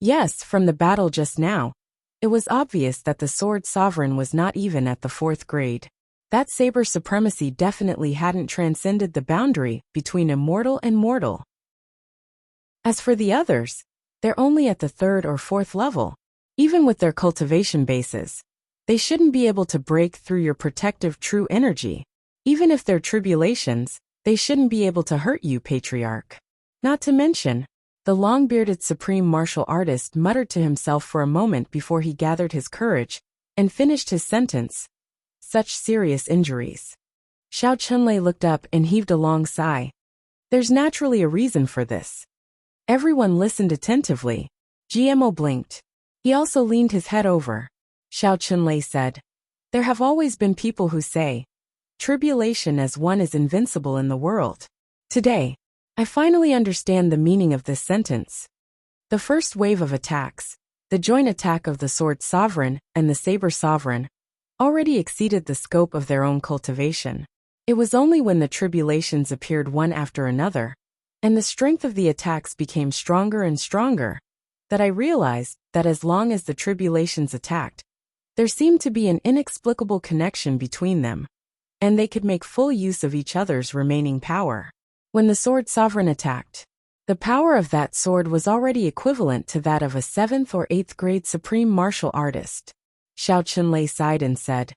"Yes, from the battle just now. It was obvious that the Sword Sovereign was not even at the 4th grade. That saber supremacy definitely hadn't transcended the boundary between immortal and mortal. As for the others, they're only at the 3rd or 4th level. Even with their cultivation bases, they shouldn't be able to break through your protective true energy. Even if they're tribulations, they shouldn't be able to hurt you, Patriarch. Not to mention," the long-bearded supreme martial artist muttered to himself for a moment before he gathered his courage and finished his sentence, "such serious injuries." Xiao Chunlei looked up and heaved a long sigh. "There's naturally a reason for this." Everyone listened attentively. GMO blinked. He also leaned his head over. Xiao Chunlei said, "There have always been people who say, tribulation as one is invincible in the world. Today, I finally understand the meaning of this sentence. The first wave of attacks, the joint attack of the Sword Sovereign and the Saber Sovereign, already exceeded the scope of their own cultivation. It was only when the tribulations appeared one after another, and the strength of the attacks became stronger and stronger, that I realized that as long as the tribulations attacked, there seemed to be an inexplicable connection between them, and they could make full use of each other's remaining power. When the Sword Sovereign attacked, the power of that sword was already equivalent to that of a 7th or 8th grade supreme martial artist." Xiao Chunlei sighed and said,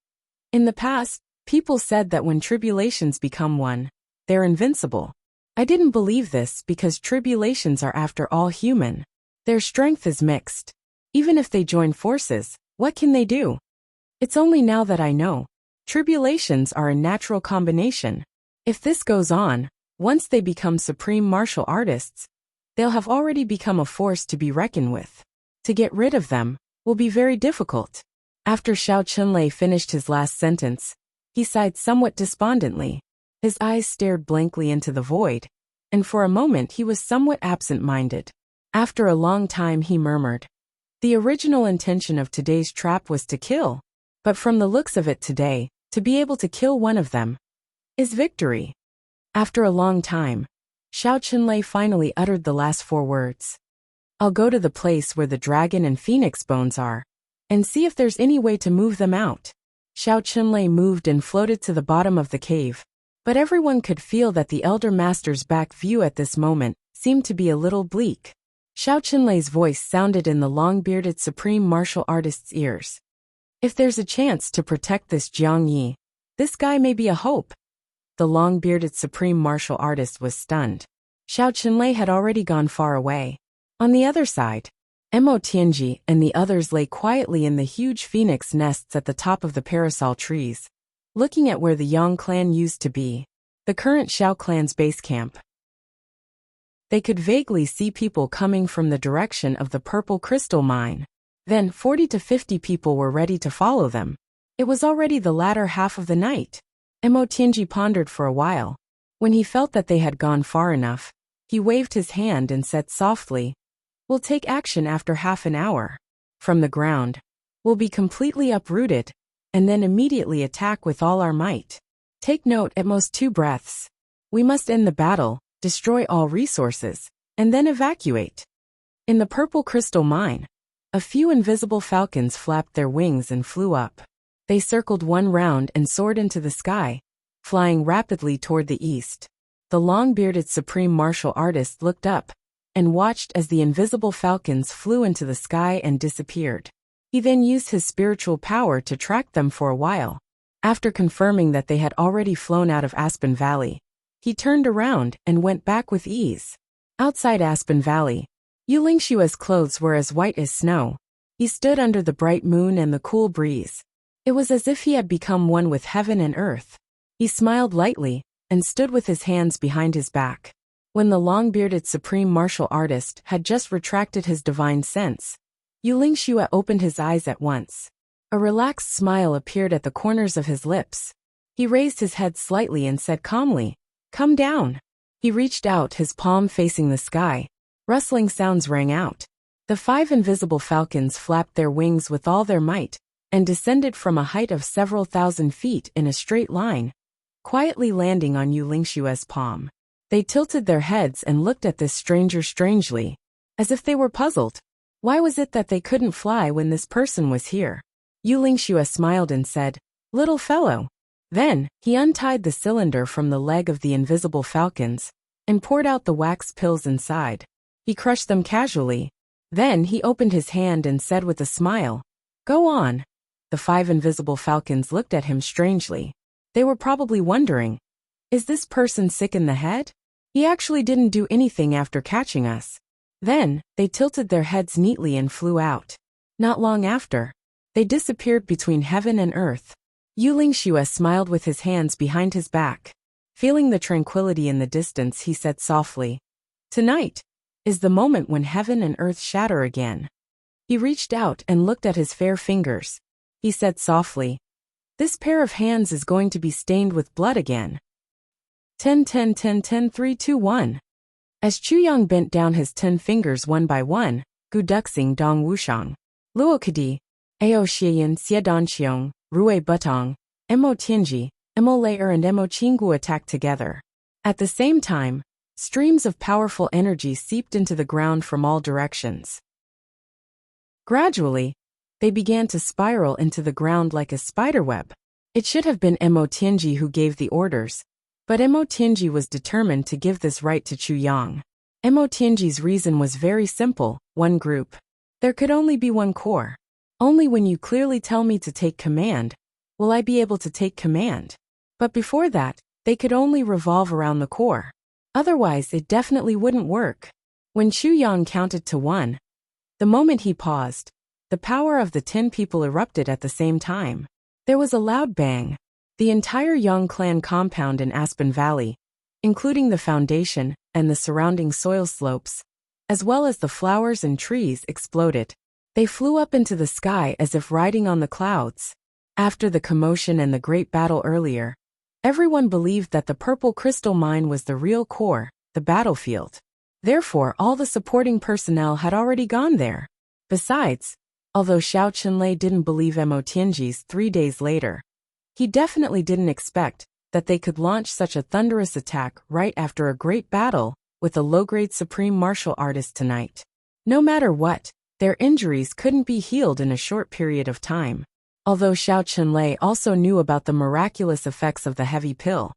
"In the past, people said that when tribulations become one, they're invincible. I didn't believe this because tribulations are after all human. Their strength is mixed. Even if they join forces, what can they do? It's only now that I know. Tribulations are a natural combination. If this goes on, once they become supreme martial artists, they'll have already become a force to be reckoned with. To get rid of them will be very difficult." After Xiao Chunlei finished his last sentence, he sighed somewhat despondently. His eyes stared blankly into the void, and for a moment he was somewhat absent-minded. After a long time he murmured, "The original intention of today's trap was to kill, but from the looks of it today, to be able to kill one of them is victory." After a long time, Xiao Chunlei finally uttered the last 4 words. "I'll go to the place where the dragon and phoenix bones are, and see if there's any way to move them out." Xiao Chunlei moved and floated to the bottom of the cave, but everyone could feel that the Elder Master's back view at this moment seemed to be a little bleak. Xiao Chunlei's voice sounded in the long-bearded supreme martial artist's ears. "If there's a chance to protect this Jiang Yi, this guy may be a hope." The long-bearded supreme martial artist was stunned. Xiao Chunlei had already gone far away. On the other side, Mo Tianji and the others lay quietly in the huge phoenix nests at the top of the parasol trees, looking at where the Yang clan used to be, the current Xiao clan's base camp. They could vaguely see people coming from the direction of the purple crystal mine. Then 40 to 50 people were ready to follow them. It was already the latter half of the night. Mo Tianji pondered for a while. When he felt that they had gone far enough, he waved his hand and said softly, "We'll take action after half an hour. From the ground, we'll be completely uprooted, and then immediately attack with all our might. Take note, at most 2 breaths. We must end the battle, destroy all resources, and then evacuate." In the purple crystal mine, a few invisible falcons flapped their wings and flew up. They circled one round and soared into the sky, flying rapidly toward the east. The long-bearded supreme martial artist looked up and watched as the invisible falcons flew into the sky and disappeared. He then used his spiritual power to track them for a while. After confirming that they had already flown out of Aspen Valley, he turned around and went back with ease. Outside Aspen Valley, Yu Lingshua's clothes were as white as snow. He stood under the bright moon and the cool breeze. It was as if he had become one with heaven and earth. He smiled lightly and stood with his hands behind his back. When the long-bearded supreme martial artist had just retracted his divine sense, Yu Lingxue opened his eyes at once. A relaxed smile appeared at the corners of his lips. He raised his head slightly and said calmly, "Come down." He reached out, his palm facing the sky. Rustling sounds rang out. The 5 invisible falcons flapped their wings with all their might and descended from a height of several thousand feet in a straight line, quietly landing on Yu Lingshue's palm. They tilted their heads and looked at this stranger strangely, as if they were puzzled. Why was it that they couldn't fly when this person was here? Yu Lingxue smiled and said, "Little fellow." Then, he untied the cylinder from the leg of the invisible falcons and poured out the wax pills inside. He crushed them casually. Then he opened his hand and said with a smile, "Go on." The 5 invisible falcons looked at him strangely. They were probably wondering, is this person sick in the head? He actually didn't do anything after catching us. Then, they tilted their heads neatly and flew out. Not long after, they disappeared between heaven and earth. Yu Lingxue smiled with his hands behind his back. Feeling the tranquility in the distance, he said softly, "Tonight is the moment when heaven and earth shatter again." He reached out and looked at his fair fingers. He said softly, "This pair of hands is going to be stained with blood again." 10 10 10 10 3 2 1. As Chu Yang bent down his 10 fingers one by one, Gu Duxing Dong Wushang, Luo Kadi, Ao Xian Xie Danqiong, Rui Butong, Mo Tianji, Mo Laer and Mo Qinggu attacked together. At the same time, streams of powerful energy seeped into the ground from all directions. Gradually, they began to spiral into the ground like a spiderweb. It should have been Mo Tianji who gave the orders, but Mo Tianji was determined to give this right to Chu Yang. Mo Tianji's reason was very simple: one group. There could only be one core. Only when you clearly tell me to take command, will I be able to take command. But before that, they could only revolve around the core. Otherwise, it definitely wouldn't work. When Chu Yang counted to 1, the moment he paused, the power of the 10 people erupted at the same time. There was a loud bang. The entire Yang clan compound in Aspen Valley, including the foundation and the surrounding soil slopes, as well as the flowers and trees, exploded. They flew up into the sky as if riding on the clouds. After the commotion and the great battle earlier, everyone believed that the purple crystal mine was the real core, the battlefield. Therefore, all the supporting personnel had already gone there. Besides, although Xiao Qinlei didn't believe Mo Tianji's 3 days later, he definitely didn't expect that they could launch such a thunderous attack right after a great battle with a low-grade supreme martial artist tonight. No matter what, their injuries couldn't be healed in a short period of time. Although Xiao Qinlei also knew about the miraculous effects of the heavy pill,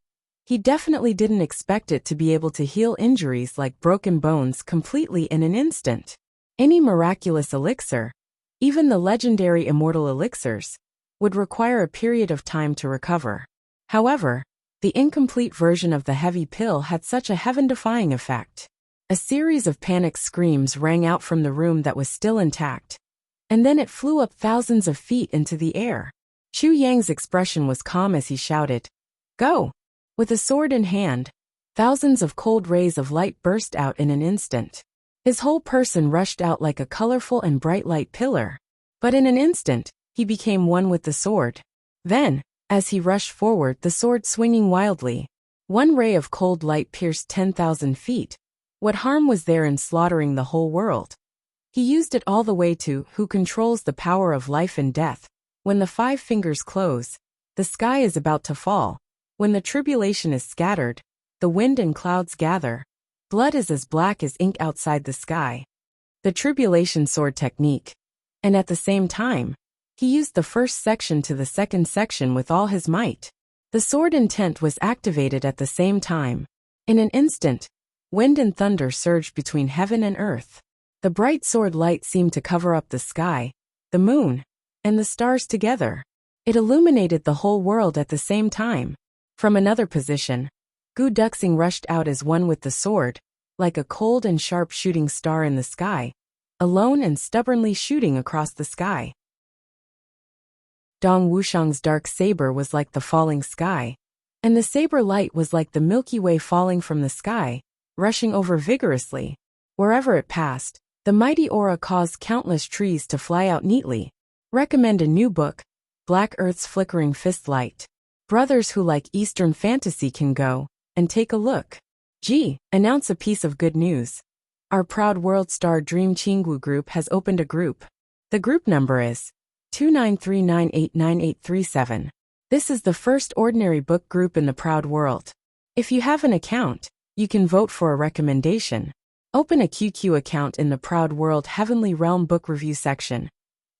he definitely didn't expect it to be able to heal injuries like broken bones completely in an instant. Any miraculous elixir, even the legendary immortal elixirs, would require a period of time to recover. However, the incomplete version of the heavy pill had such a heaven-defying effect. A series of panicked screams rang out from the room that was still intact. And then it flew up thousands of feet into the air. Chu Yang's expression was calm as he shouted, "Go!" With a sword in hand, thousands of cold rays of light burst out in an instant. His whole person rushed out like a colorful and bright light pillar. But in an instant, he became one with the sword. Then, as he rushed forward, the sword swinging wildly, one ray of cold light pierced 10,000 feet. What harm was there in slaughtering the whole world? He used it all the way to who controls the power of life and death. When the 5 fingers close, the sky is about to fall. When the tribulation is scattered, the wind and clouds gather. Blood is as black as ink outside the sky. The tribulation sword technique. And at the same time, he used the first section to the second section with all his might. The sword intent was activated at the same time. In an instant, wind and thunder surged between heaven and earth. The bright sword light seemed to cover up the sky, the moon, and the stars together. It illuminated the whole world at the same time. From another position, Gu Duxing rushed out as one with the sword, like a cold and sharp shooting star in the sky, alone and stubbornly shooting across the sky. Dong Wuxiang's dark saber was like the falling sky, and the saber light was like the Milky Way falling from the sky, rushing over vigorously. Wherever it passed, the mighty aura caused countless trees to fly out neatly. Recommend a new book, Black Earth's Flickering Fist Light. Brothers who like Eastern fantasy can go and take a look. Announce a piece of good news. Our proud World Star Dream Qinggu group has opened a group. The group number is 293989837. This is the first ordinary book group in the proud world. If you have an account, you can vote for a recommendation. Open a QQ account in the Proud World Heavenly Realm Book Review section,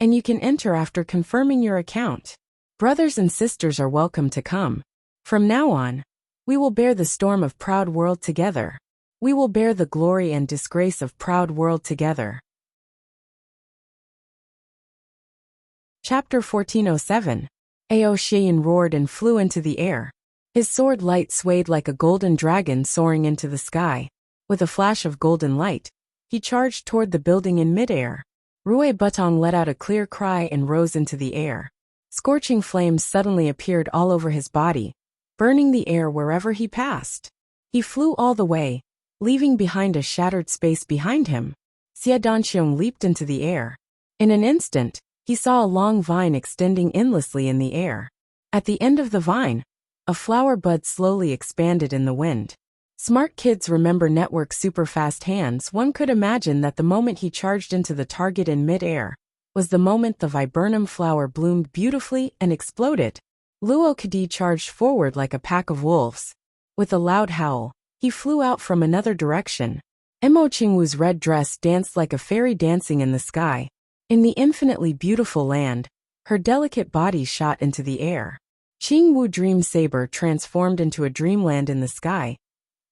and you can enter after confirming your account. Brothers and sisters are welcome to come. From now on, we will bear the storm of Proud World together. We will bear the glory and disgrace of Proud World together. Chapter 1407. Ao Shiyin roared and flew into the air. His sword light swayed like a golden dragon soaring into the sky. With a flash of golden light, he charged toward the building in midair. Rui Butong let out a clear cry and rose into the air. Scorching flames suddenly appeared all over his body, burning the air wherever he passed. He flew all the way, leaving behind a shattered space behind him. Xie Danqiong leaped into the air. In an instant, he saw a long vine extending endlessly in the air. At the end of the vine, a flower bud slowly expanded in the wind. Smart kids remember Network super-fast hands. One could imagine that the moment he charged into the target in mid-air was the moment the viburnum flower bloomed beautifully and exploded. Luo Kadi charged forward like a pack of wolves. With a loud howl, he flew out from another direction. Mo Qingwu's red dress danced like a fairy dancing in the sky. In the infinitely beautiful land, her delicate body shot into the air. Qingwu dream saber transformed into a dreamland in the sky.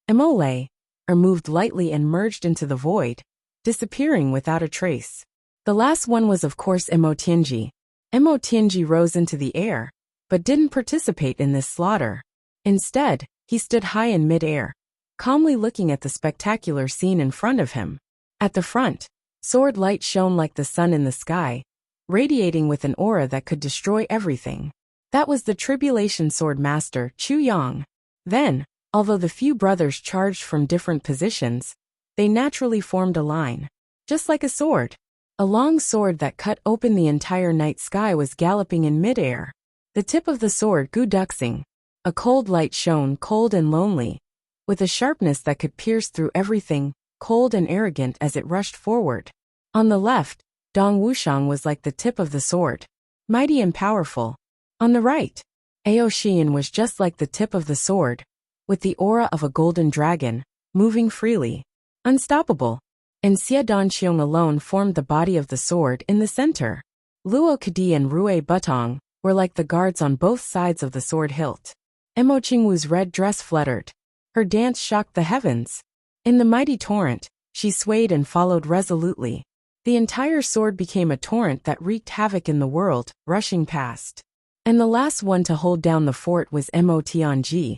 Mo lay, or moved lightly and merged into the void, disappearing without a trace. The last one was of course Mo Tianji. Mo Tianji rose into the air, but didn't participate in this slaughter. Instead, he stood high in mid-air, calmly looking at the spectacular scene in front of him. At the front, sword light shone like the sun in the sky, radiating with an aura that could destroy everything. That was the Tribulation Sword Master, Chu Yang. Then, although the few brothers charged from different positions, they naturally formed a line. Just like a sword. A long sword that cut open the entire night sky was galloping in mid-air. The tip of the sword Gu Duxing. A cold light shone cold and lonely, with a sharpness that could pierce through everything, cold and arrogant as it rushed forward. On the left, Dong Wuxiang was like the tip of the sword, mighty and powerful. On the right, Ao Shiyin was just like the tip of the sword, with the aura of a golden dragon, moving freely, unstoppable. And Xie Danqiong alone formed the body of the sword in the center. Luo Kadi and Rui Butong were like the guards on both sides of the sword hilt. Mo Qingwu's red dress fluttered. Her dance shocked the heavens. In the mighty torrent, she swayed and followed resolutely. The entire sword became a torrent that wreaked havoc in the world, rushing past. And the last one to hold down the fort was Mo Tianji,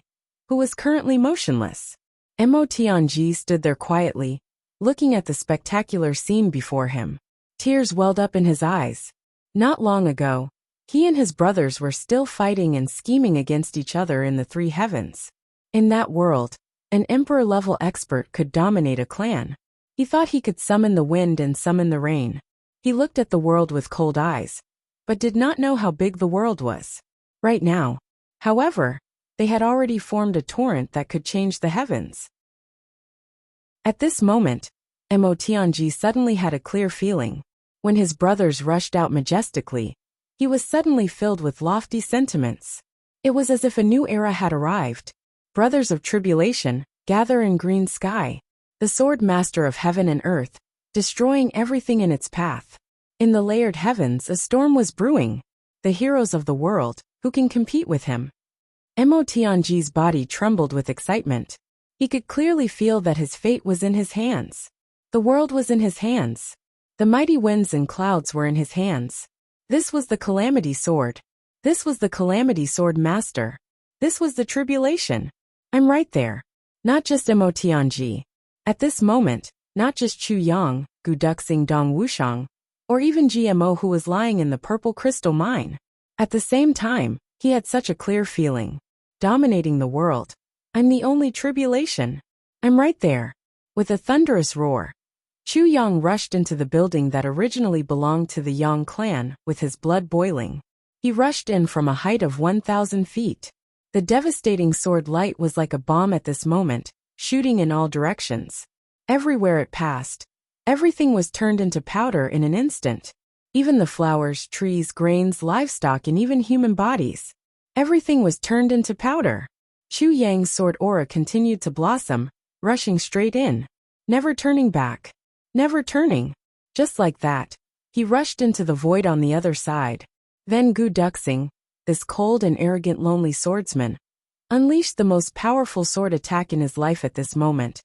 who was currently motionless. Mo Tianji stood there quietly, looking at the spectacular scene before him. Tears welled up in his eyes. Not long ago, he and his brothers were still fighting and scheming against each other in the three heavens. In that world, an emperor-level expert could dominate a clan. He thought he could summon the wind and summon the rain. He looked at the world with cold eyes, but did not know how big the world was. Right now, however, they had already formed a torrent that could change the heavens. At this moment, Mo Tianji suddenly had a clear feeling. When his brothers rushed out majestically, he was suddenly filled with lofty sentiments. It was as if a new era had arrived. Brothers of tribulation, gather in green sky. The sword master of heaven and earth, destroying everything in its path. In the layered heavens a storm was brewing. The heroes of the world, who can compete with him? Mo Tianji's body trembled with excitement. He could clearly feel that his fate was in his hands. The world was in his hands. The mighty winds and clouds were in his hands. This was the calamity sword. This was the calamity sword master. This was the tribulation. I'm right there. Not just Mo Tianji. At this moment, not just Chu Yang, Gu Duxing Dong Wushang, or even GMO who was lying in the purple crystal mine. At the same time, he had such a clear feeling. Dominating the world. I'm the only tribulation. I'm right there. With a thunderous roar, Chu Yang rushed into the building that originally belonged to the Yang clan, with his blood boiling. He rushed in from a height of 1,000 feet. The devastating sword light was like a bomb at this moment, shooting in all directions. Everywhere it passed, everything was turned into powder in an instant. Even the flowers, trees, grains, livestock, and even human bodies. Everything was turned into powder. Chu Yang's sword aura continued to blossom, rushing straight in. Never turning back. Never turning. Just like that, he rushed into the void on the other side. Then Gu Duxing, this cold and arrogant lonely swordsman, unleashed the most powerful sword attack in his life at this moment,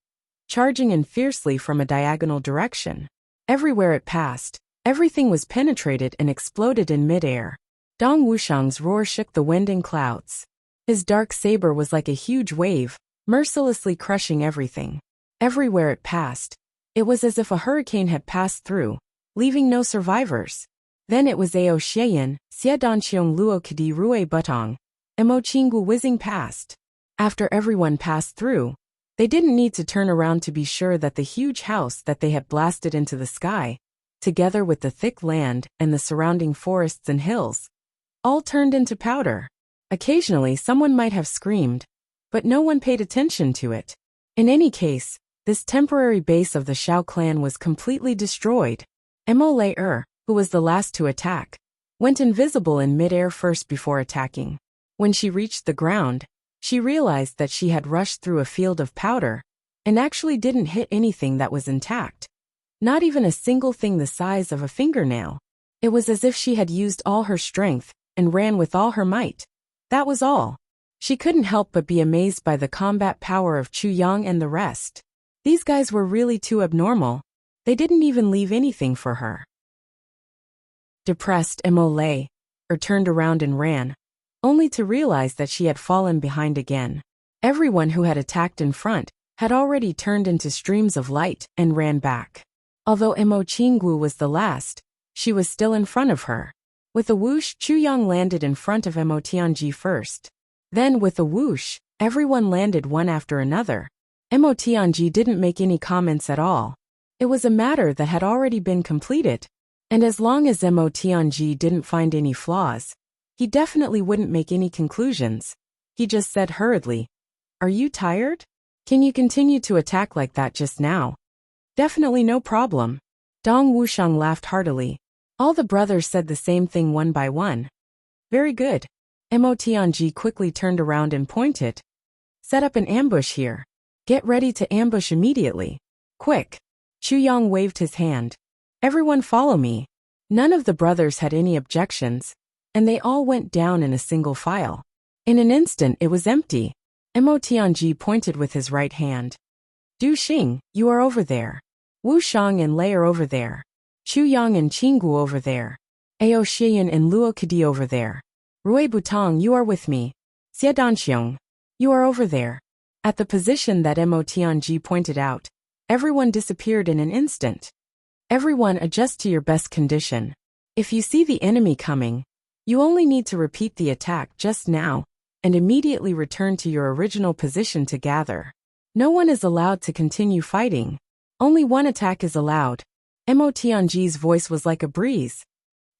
charging in fiercely from a diagonal direction. Everywhere it passed, everything was penetrated and exploded in midair. Dong Wushang's roar shook the wind and clouds. His dark saber was like a huge wave, mercilessly crushing everything. Everywhere it passed, it was as if a hurricane had passed through, leaving no survivors. Then it was Ao Xiayan, Xie Danqiong Luo Kadi Rue Butong, Mo Qinggu whizzing past. After everyone passed through, they didn't need to turn around to be sure that the huge house that they had blasted into the sky, together with the thick land and the surrounding forests and hills, all turned into powder. Occasionally someone might have screamed, but no one paid attention to it. In any case, this temporary base of the Shao clan was completely destroyed. Mo Lei, who was the last to attack, went invisible in midair first before attacking. When she reached the ground, she realized that she had rushed through a field of powder and actually didn't hit anything that was intact. Not even a single thing the size of a fingernail. It was as if she had used all her strength and ran with all her might. That was all. She couldn't help but be amazed by the combat power of Chu Yang and the rest. These guys were really too abnormal. They didn't even leave anything for her. Depressed, Mo Lei turned around and ran, only to realize that she had fallen behind again. Everyone who had attacked in front had already turned into streams of light and ran back. Although Mo Qinggu was the last, she was still in front of her. With a whoosh, Chu Yang landed in front of Mo Tianji first. Then with a whoosh, everyone landed one after another. Mo Tianji didn't make any comments at all. It was a matter that had already been completed. And as long as Mo Tianji didn't find any flaws, he definitely wouldn't make any conclusions. He just said hurriedly, "Are you tired? Can you continue to attack like that just now?" "Definitely no problem." Dong Wushang laughed heartily. All the brothers said the same thing one by one. "Very good." Mo Tianji quickly turned around and pointed. "Set up an ambush here. Get ready to ambush immediately. Quick." Chu Yang waved his hand. "Everyone follow me." None of the brothers had any objections, and they all went down in a single file. In an instant it was empty. Mo Tianji pointed with his right hand. "Du Xing, you are over there. Wu Shang and Lei are over there. Chu Yang and Qinggu over there. Ao Xian and Luo Kadi over there. Rui Butong, you are with me. Xie Danqiong, you are over there." At the position that Mo Tianji pointed out, Everyone disappeared in an instant. Everyone adjust to your best condition. If you see the enemy coming, you only need to repeat the attack just now, and immediately return to your original position to gather. No one is allowed to continue fighting. Only one attack is allowed. Mo Tianji's voice was like a breeze.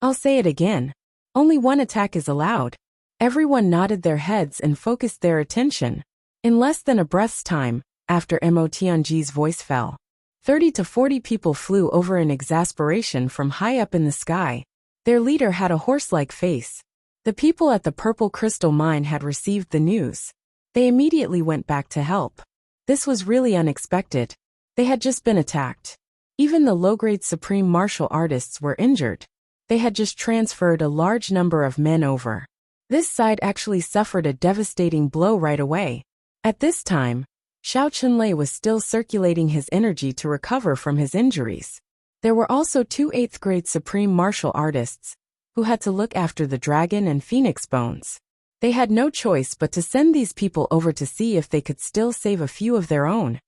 I'll say it again. Only one attack is allowed. Everyone nodded their heads and focused their attention. In less than a breath's time, after Mo Tianji's voice fell, 30 to 40 people flew over in exasperation from high up in the sky. Their leader had a horse-like face. The people at the Purple Crystal Mine had received the news. They immediately went back to help. This was really unexpected. They had just been attacked. Even the low-grade supreme martial artists were injured. They had just transferred a large number of men over. This side actually suffered a devastating blow right away. At this time, Xiao Chunlei was still circulating his energy to recover from his injuries. There were also 2 8th-grade supreme martial artists, who had to look after the dragon and phoenix bones. They had no choice but to send these people over to see if they could still save a few of their own.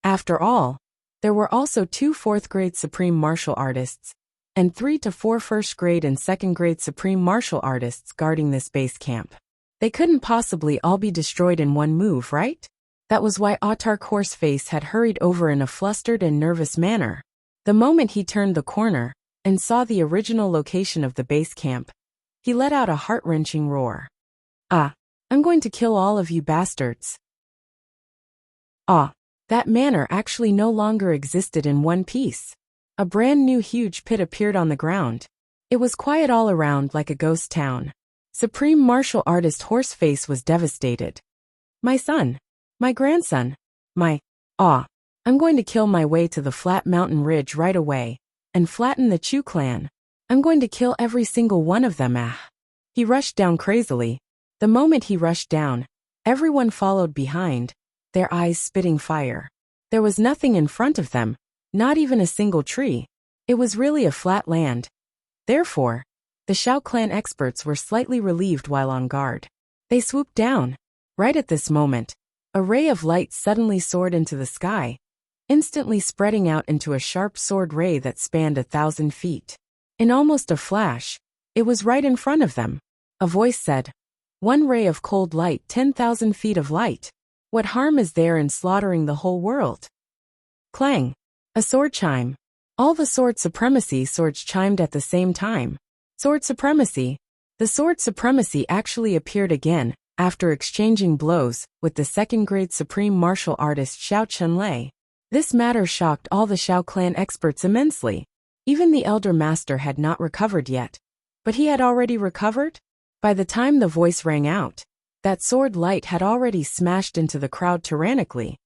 After all, there were also 2 4th-grade supreme martial artists, and 3 to 4 1st-grade and 2nd-grade supreme martial artists guarding this base camp. They couldn't possibly all be destroyed in one move, right? That was why Autark Horseface had hurried over in a flustered and nervous manner. The moment he turned the corner and saw the original location of the base camp, he let out a heart-wrenching roar. "Ah, I'm going to kill all of you bastards." Ah, that manor actually no longer existed in one piece. A brand new huge pit appeared on the ground. It was quiet all around like a ghost town. Supreme martial artist Horseface was devastated. "My son. My grandson. I'm going to kill my way to the flat mountain ridge right away, and flatten the Chu clan. I'm going to kill every single one of them, ah." He rushed down crazily. The moment he rushed down, everyone followed behind, their eyes spitting fire. There was nothing in front of them, not even a single tree. It was really a flat land. Therefore, the Xiao clan experts were slightly relieved while on guard. They swooped down. Right at this moment, a ray of light suddenly soared into the sky, instantly spreading out into a sharp sword ray that spanned 1,000 feet. In almost a flash, it was right in front of them. A voice said, "One ray of cold light, 10,000 feet of light. What harm is there in slaughtering the whole world?" Clang! A sword chime. All the sword supremacy swords chimed at the same time. Sword supremacy. The sword supremacy actually appeared again, after exchanging blows with the 2nd-grade supreme martial artist Xiao Chunlei. This matter shocked all the Xiao clan experts immensely. Even the elder master had not recovered yet. But he had already recovered? By the time the voice rang out, that sword light had already smashed into the crowd tyrannically,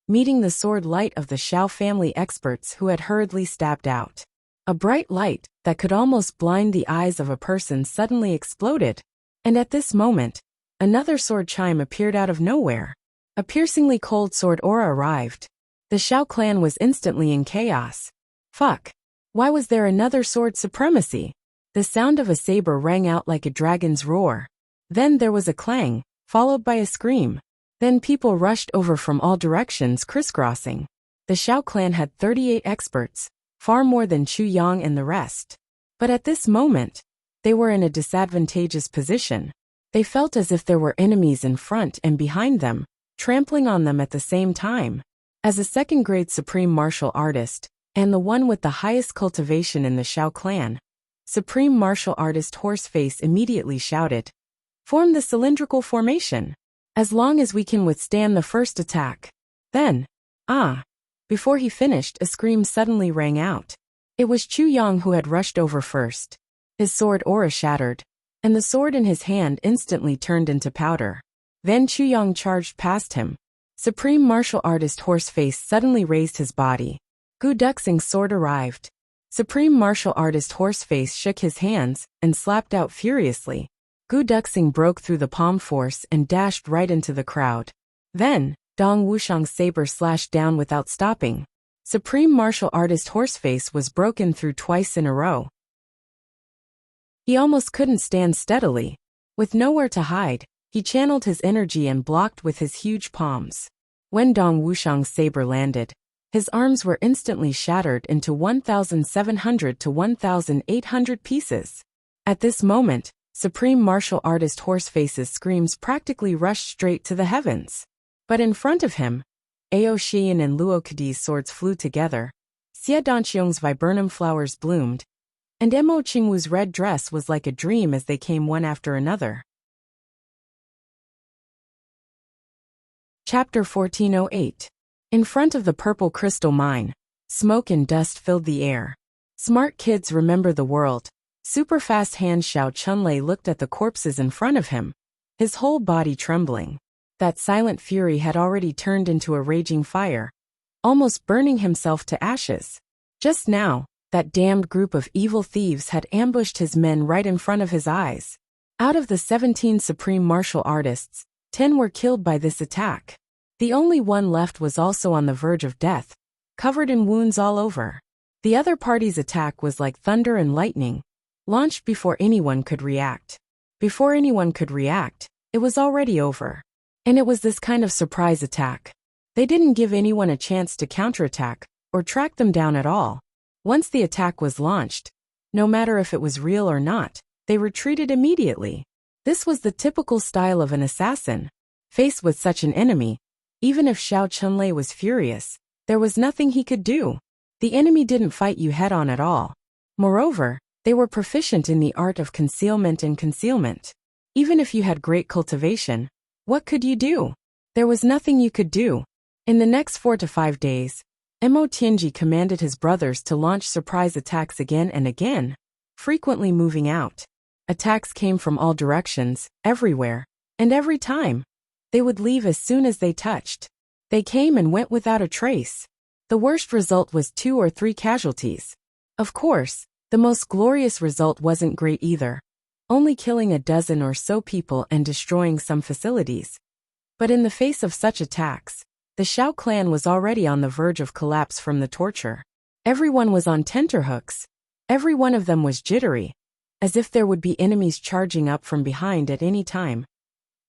meeting the sword light of the Xiao family experts who had hurriedly stabbed out. A bright light that could almost blind the eyes of a person suddenly exploded. And at this moment, another sword chime appeared out of nowhere. A piercingly cold sword aura arrived. The Xiao clan was instantly in chaos. Fuck! Why was there another sword supremacy? The sound of a saber rang out like a dragon's roar. Then there was a clang, followed by a scream. Then people rushed over from all directions, crisscrossing. The Xiao clan had 38 experts, far more than Chu Yang and the rest. But at this moment, they were in a disadvantageous position. They felt as if there were enemies in front and behind them, trampling on them at the same time. As a 2nd-grade supreme martial artist, and the one with the highest cultivation in the Xiao clan, Supreme Martial Artist Horseface immediately shouted, "Form the cylindrical formation. As long as we can withstand the first attack." Then, before he finished, a scream suddenly rang out. It was Chu Yang who had rushed over first. His sword aura shattered, and the sword in his hand instantly turned into powder. Then Chu Yang charged past him. Supreme Martial Artist Horseface suddenly raised his body. Gu Duxing's sword arrived. Supreme Martial Artist Horseface shook his hands and slapped out furiously. Gu Duxing broke through the palm force and dashed right into the crowd. Then, Dong Wuxiang's saber slashed down without stopping. Supreme Martial Artist Horseface was broken through twice in a row. He almost couldn't stand steadily. With nowhere to hide, he channeled his energy and blocked with his huge palms. When Dong Wuxiang's saber landed, His arms were instantly shattered into 1,700 to 1,800 pieces. At this moment, Supreme Martial Artist Horseface's screams practically rushed straight to the heavens. But in front of him, Ao Xian and Luo Kadi's swords flew together, Xie Danqiong's viburnum flowers bloomed, and Mo Qingwu's red dress was like a dream as they came one after another. Chapter 1408. In front of the purple crystal mine, smoke and dust filled the air. Smart kids remember the world. Super-fast hand Xiao Chunlei looked at the corpses in front of him, his whole body trembling. That silent fury had already turned into a raging fire, almost burning himself to ashes. Just now, that damned group of evil thieves had ambushed his men right in front of his eyes. Out of the 17 supreme martial artists, 10 were killed by this attack. The only one left was also on the verge of death, covered in wounds all over. The other party's attack was like thunder and lightning, launched before anyone could react. Before anyone could react, it was already over. And it was this kind of surprise attack. They didn't give anyone a chance to counterattack, or track them down at all. Once the attack was launched, no matter if it was real or not, they retreated immediately. This was the typical style of an assassin. Faced with such an enemy, even if Xiao Chunlei was furious, there was nothing he could do. The enemy didn't fight you head-on at all. Moreover, they were proficient in the art of concealment and concealment. Even if you had great cultivation, what could you do? There was nothing you could do. In the next 4 to 5 days, Mo Tianji commanded his brothers to launch surprise attacks again and again, frequently moving out. Attacks came from all directions, everywhere, and every time. They would leave as soon as they touched. They came and went without a trace. The worst result was 2 or 3 casualties. Of course, the most glorious result wasn't great either, only killing a dozen or so people and destroying some facilities. But in the face of such attacks, the Xiao clan was already on the verge of collapse from the torture. Everyone was on tenterhooks. Every one of them was jittery, as if there would be enemies charging up from behind at any time.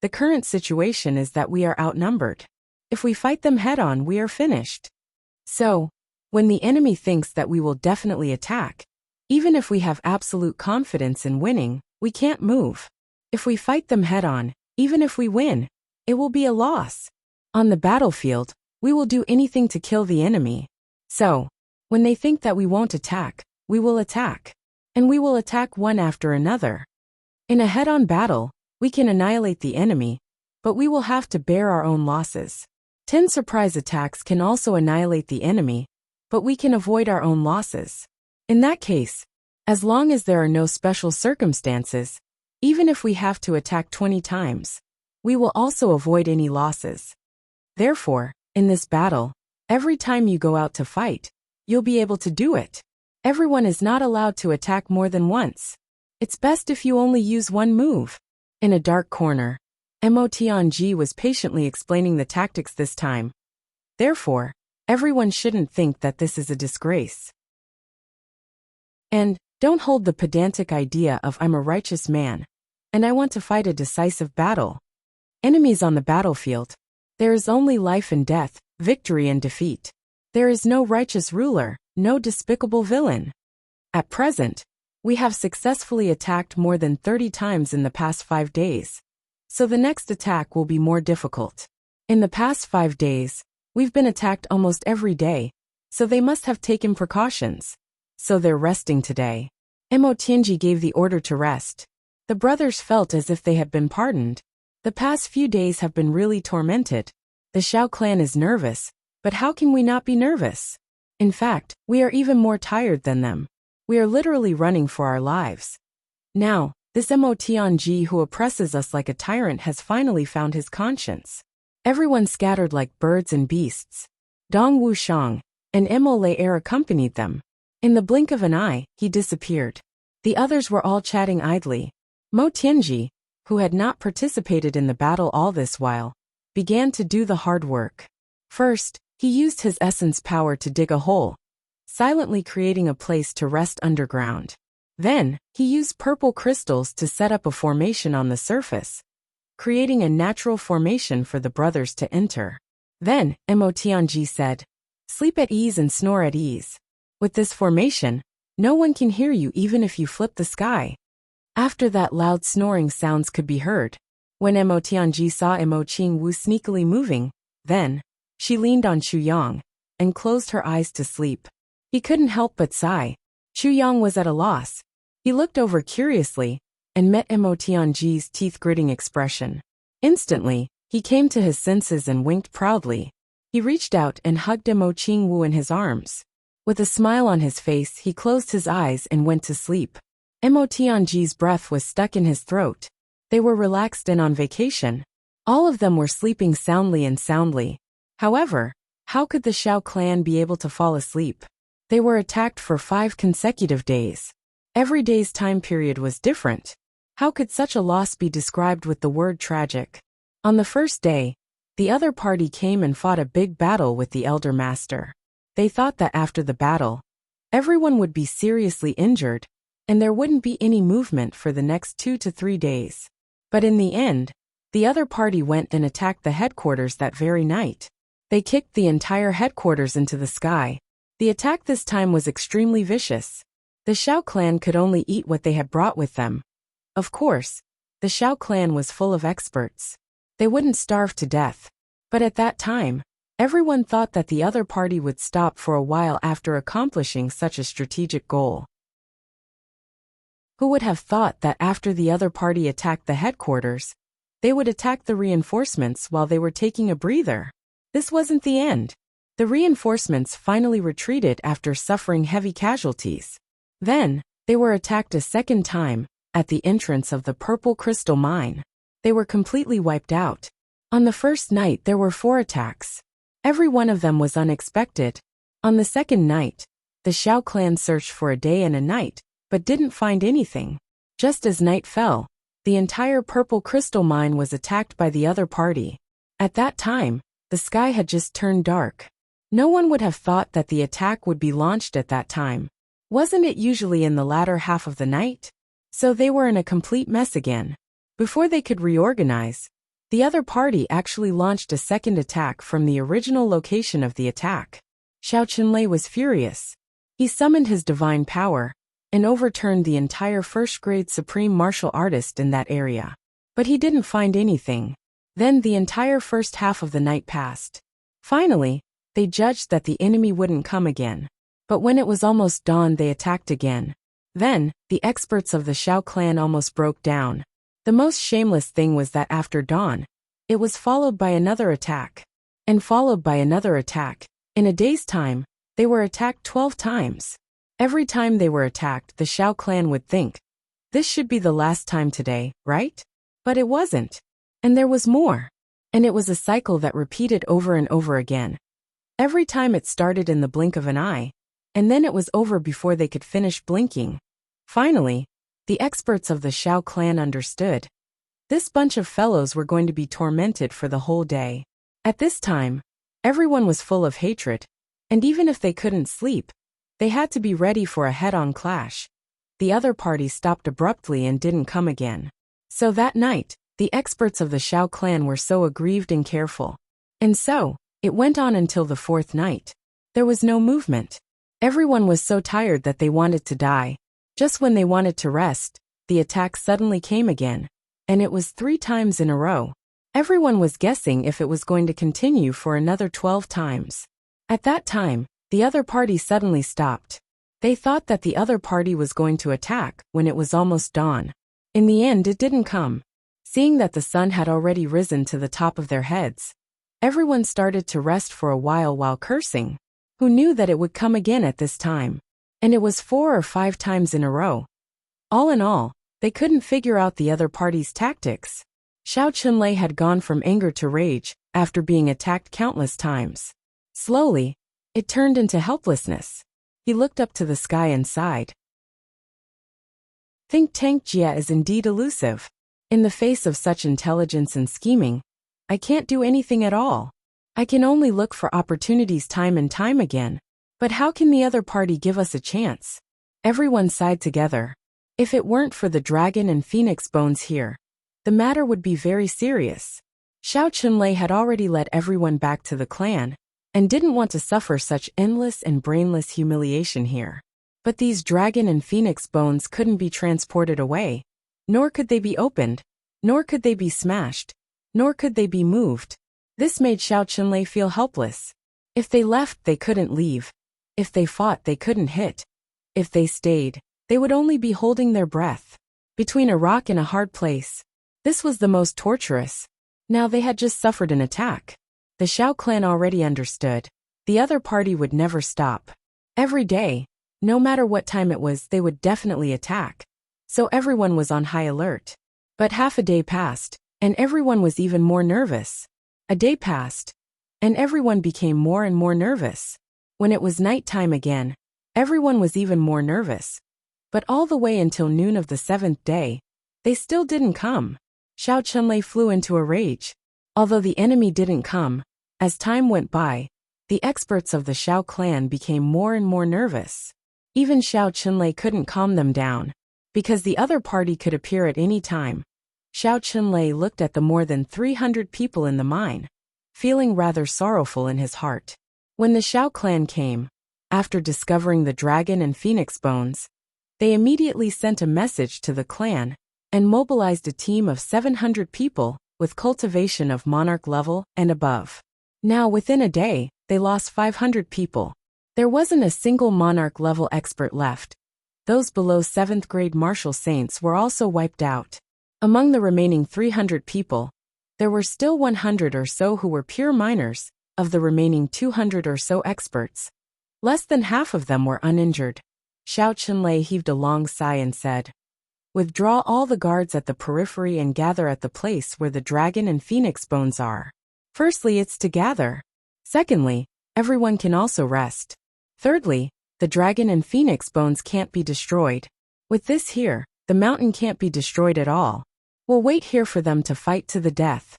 The current situation is that we are outnumbered. If we fight them head-on, we are finished. So, when the enemy thinks that we will definitely attack, even if we have absolute confidence in winning, we can't move. If we fight them head-on, even if we win, it will be a loss. On the battlefield, we will do anything to kill the enemy. So, when they think that we won't attack, we will attack. And we will attack one after another. In a head-on battle, we can annihilate the enemy, but we will have to bear our own losses. 10 surprise attacks can also annihilate the enemy, but we can avoid our own losses. In that case, as long as there are no special circumstances, even if we have to attack 20 times, we will also avoid any losses. Therefore, in this battle, every time you go out to fight, you'll be able to do it. Everyone is not allowed to attack more than once. It's best if you only use one move. In a dark corner, Mo Tianji was patiently explaining the tactics this time. Therefore, everyone shouldn't think that this is a disgrace. And, don't hold the pedantic idea of I'm a righteous man, and I want to fight a decisive battle. Enemies on the battlefield. There is only life and death, victory and defeat. There is no righteous ruler, no despicable villain. At present, we have successfully attacked more than 30 times in the past 5 days. So the next attack will be more difficult. In the past 5 days, we've been attacked almost every day, so they must have taken precautions. So they're resting today. Mo Tianji gave the order to rest. The brothers felt as if they had been pardoned. The past few days have been really tormented. The Xiao clan is nervous, but how can we not be nervous? In fact, we are even more tired than them. We are literally running for our lives. Now, this Mo Tianji who oppresses us like a tyrant has finally found his conscience. Everyone scattered like birds and beasts. Dong Wushang and Mo Lei accompanied them. In the blink of an eye, he disappeared. The others were all chatting idly. Mo Tianji, who had not participated in the battle all this while, began to do the hard work. First, he used his essence power to dig a hole, silently creating a place to rest underground. Then, he used purple crystals to set up a formation on the surface, creating a natural formation for the brothers to enter. Then, Mo Tianji said, Sleep at ease and snore at ease. With this formation, no one can hear you even if you flip the sky. After that, loud snoring sounds could be heard. When Mo Tianji saw Mo Qingwu sneakily moving, then she leaned on Chu Yang and closed her eyes to sleep. He couldn't help but sigh. Chu Yang was at a loss. He looked over curiously and met Mo Tianji's teeth-gritting expression. Instantly, he came to his senses and winked proudly. He reached out and hugged Mo Qingwu in his arms. With a smile on his face, he closed his eyes and went to sleep. Mo Tianji's breath was stuck in his throat. They were relaxed and on vacation. All of them were sleeping soundly. However, how could the Shao clan be able to fall asleep? They were attacked for 5 consecutive days. Every day's time period was different. How could such a loss be described with the word tragic? On the first day, the other party came and fought a big battle with the Elder Master. They thought that after the battle, everyone would be seriously injured, and there wouldn't be any movement for the next 2 to 3 days. But in the end, the other party went and attacked the headquarters that very night. They kicked the entire headquarters into the sky. The attack this time was extremely vicious. The Shao clan could only eat what they had brought with them. Of course, the Shao clan was full of experts. They wouldn't starve to death. But at that time, everyone thought that the other party would stop for a while after accomplishing such a strategic goal. Who would have thought that after the other party attacked the headquarters, they would attack the reinforcements while they were taking a breather? This wasn't the end. The reinforcements finally retreated after suffering heavy casualties. Then, they were attacked a second time, at the entrance of the Purple Crystal Mine. They were completely wiped out. On the first night there were 4 attacks. Every one of them was unexpected. On the second night, the Shao clan searched for a day and a night, but didn't find anything. Just as night fell, the entire Purple Crystal Mine was attacked by the other party. At that time, the sky had just turned dark. No one would have thought that the attack would be launched at that time. Wasn't it usually in the latter half of the night? So they were in a complete mess again. Before they could reorganize, the other party actually launched a second attack from the original location of the attack. Xiao Qinlei was furious. He summoned his divine power and overturned the entire first-grade supreme martial artist in that area. But he didn't find anything. Then the entire first half of the night passed. Finally, they judged that the enemy wouldn't come again. But when it was almost dawn, they attacked again. Then, the experts of the Shao clan almost broke down. The most shameless thing was that after dawn, it was followed by another attack. And followed by another attack. In a day's time, they were attacked 12 times. Every time they were attacked, the Shao clan would think, this should be the last time today, right? But it wasn't. And there was more. And it was a cycle that repeated over and over again. Every time it started in the blink of an eye, and then it was over before they could finish blinking. Finally, the experts of the Shao clan understood. This bunch of fellows were going to be tormented for the whole day. At this time, everyone was full of hatred, and even if they couldn't sleep, they had to be ready for a head-on clash. The other party stopped abruptly and didn't come again. So that night, the experts of the Shao clan were so aggrieved and careful. And so, it went on until the 4th night. There was no movement. Everyone was so tired that they wanted to die. Just when they wanted to rest, the attack suddenly came again. And it was 3 times in a row. Everyone was guessing if it was going to continue for another 12 times. At that time, the other party suddenly stopped. They thought that the other party was going to attack when it was almost dawn. In the end, it didn't come. Seeing that the sun had already risen to the top of their heads, everyone started to rest for a while cursing. Who knew that it would come again at this time? And it was 4 or 5 times in a row. All in all, they couldn't figure out the other party's tactics. Xiao Qinlei had gone from anger to rage after being attacked countless times. Slowly, it turned into helplessness. He looked up to the sky and sighed. Think Tank Jia is indeed elusive. In the face of such intelligence and scheming, I can't do anything at all. I can only look for opportunities time and time again. But how can the other party give us a chance? Everyone sighed together. If it weren't for the dragon and phoenix bones here, the matter would be very serious. Xiao Qinlei had already led everyone back to the clan, and didn't want to suffer such endless and brainless humiliation here. But these dragon and phoenix bones couldn't be transported away, nor could they be opened, nor could they be smashed, nor could they be moved. This made Xiao Qinlei feel helpless. If they left, they couldn't leave. If they fought, they couldn't hit. If they stayed, they would only be holding their breath between a rock and a hard place. This was the most torturous. Now they had just suffered an attack. The Xiao clan already understood. The other party would never stop. Every day, no matter what time it was, they would definitely attack. So everyone was on high alert. But half a day passed, and everyone was even more nervous. A day passed, and everyone became more and more nervous. When it was nighttime again, everyone was even more nervous. But all the way until noon of the 7th day, they still didn't come. Xiao Qinlei flew into a rage. Although the enemy didn't come, as time went by, the experts of the Xiao clan became more and more nervous. Even Xiao Qinlei couldn't calm them down, because the other party could appear at any time. Xiao Qinlei looked at the more than 300 people in the mine, feeling rather sorrowful in his heart. When the Xiao clan came, after discovering the dragon and phoenix bones, they immediately sent a message to the clan and mobilized a team of 700 people with cultivation of monarch level and above. Now within a day, they lost 500 people. There wasn't a single monarch level expert left. Those below 7th grade martial saints were also wiped out. Among the remaining 300 people, there were still 100 or so who were pure minors. Of the remaining 200 or so experts, less than half of them were uninjured. Xiao Qinlei heaved a long sigh and said, "Withdraw all the guards at the periphery and gather at the place where the dragon and phoenix bones are. Firstly, it's to gather. Secondly, everyone can also rest. Thirdly, the dragon and phoenix bones can't be destroyed. With this here, the mountain can't be destroyed at all. We'll wait here for them to fight to the death."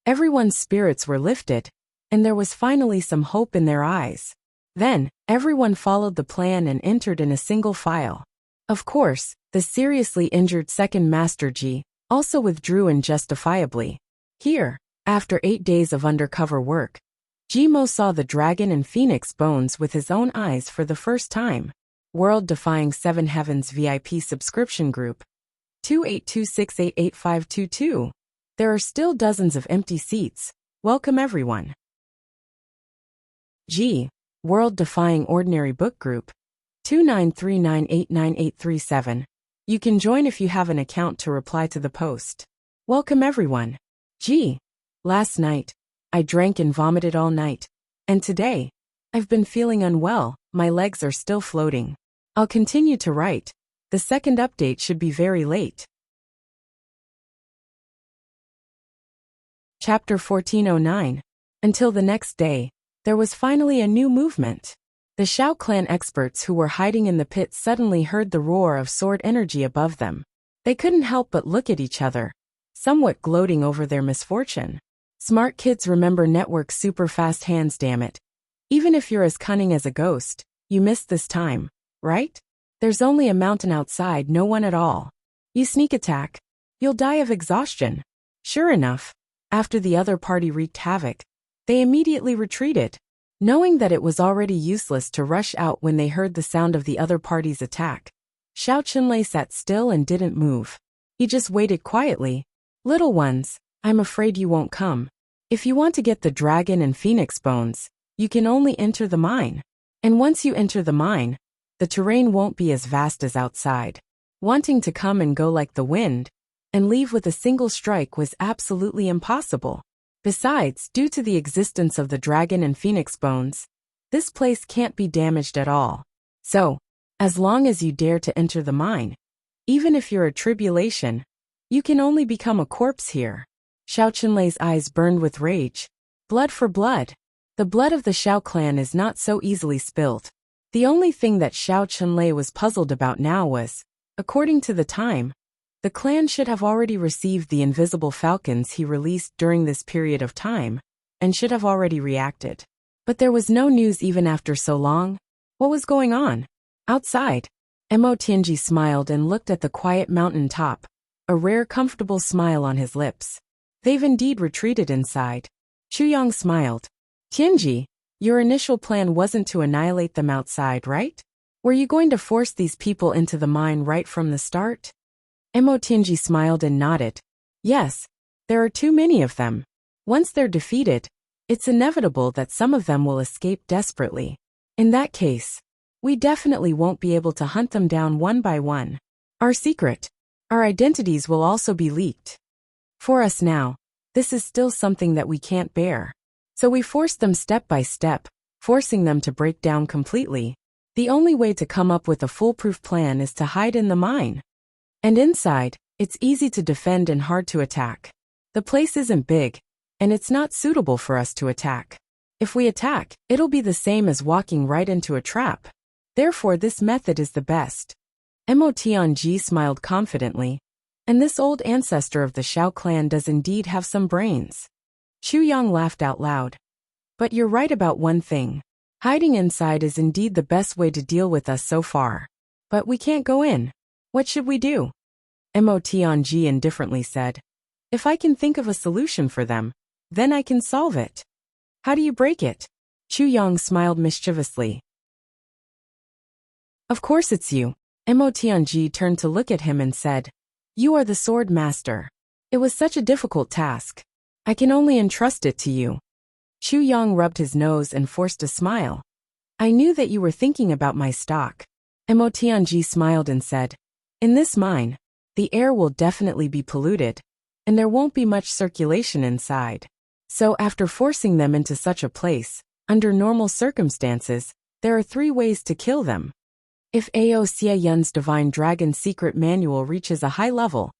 Everyone's spirits were lifted, and there was finally some hope in their eyes. Then, everyone followed the plan and entered in a single file. Of course, the seriously injured second Master Ji also withdrew unjustifiably. Here, after 8 days of undercover work, Jimo saw the dragon and phoenix bones with his own eyes for the first time. World-defying 7 Heavens VIP subscription group. 2826888522. There are still dozens of empty seats. Welcome everyone. G. World-defying ordinary book group. 2939898837. You can join if you have an account to reply to the post. Welcome everyone. G. Last night, I drank and vomited all night. And today, I've been feeling unwell, my legs are still floating. I'll continue to write. The second update should be very late. Chapter 1409. Until the next day, there was finally a new movement. The Xiao clan experts who were hiding in the pit suddenly heard the roar of sword energy above them. They couldn't help but look at each other, somewhat gloating over their misfortune. Smart kids remember network super fast hands, damn it. Even if you're as cunning as a ghost, you missed this time, right? There's only a mountain outside, no one at all. You sneak attack, you'll die of exhaustion. Sure enough, after the other party wreaked havoc, they immediately retreated, knowing that it was already useless to rush out when they heard the sound of the other party's attack. Xiao Qinlei sat still and didn't move. He just waited quietly. Little ones, I'm afraid you won't come. If you want to get the dragon and phoenix bones, you can only enter the mine. And once you enter the mine, the terrain won't be as vast as outside. Wanting to come and go like the wind, and leave with a single strike was absolutely impossible. Besides, due to the existence of the dragon and phoenix bones, this place can't be damaged at all. So, as long as you dare to enter the mine, even if you're a tribulation, you can only become a corpse here. Xiao Qinlei's eyes burned with rage. Blood for blood. The blood of the Xiao clan is not so easily spilled. The only thing that Xiao Qinlei was puzzled about now was, according to the time, the clan should have already received the invisible falcons he released during this period of time, and should have already reacted. But there was no news even after so long. What was going on? Outside. Mo Tianji smiled and looked at the quiet mountain top, a rare comfortable smile on his lips. They've indeed retreated inside. Chu Yang smiled. Tianji, Your initial plan wasn't to annihilate them outside, right? Were you going to force these people into the mine right from the start? Emotinji smiled and nodded. Yes, there are too many of them. Once they're defeated, it's inevitable that some of them will escape desperately. In that case, we definitely won't be able to hunt them down one by one. Our secret, our identities will also be leaked. For us now, this is still something that we can't bear. So we forced them step by step, forcing them to break down completely. The only way to come up with a foolproof plan is to hide in the mine. And inside, it's easy to defend and hard to attack. The place isn't big, and it's not suitable for us to attack. If we attack, it'll be the same as walking right into a trap. Therefore, this method is the best. Emotionji smiled confidently. And this old ancestor of the Shao clan does indeed have some brains. Chu Yang laughed out loud. But you're right about one thing. Hiding inside is indeed the best way to deal with us so far. But we can't go in. What should we do? Emotionji indifferently said. If I can think of a solution for them, then I can solve it. How do you break it? Chu Yang smiled mischievously. Of course it's you. Emotionji turned to look at him and said, You are the sword master. It was such a difficult task. I can only entrust it to you. Chu Yang rubbed his nose and forced a smile. I knew that you were thinking about my stock. Emotionji smiled and said, In this mine, the air will definitely be polluted, and there won't be much circulation inside. So after forcing them into such a place, under normal circumstances, there are 3 ways to kill them. If Ao Xia Yun's Divine Dragon Secret Manual reaches a high level,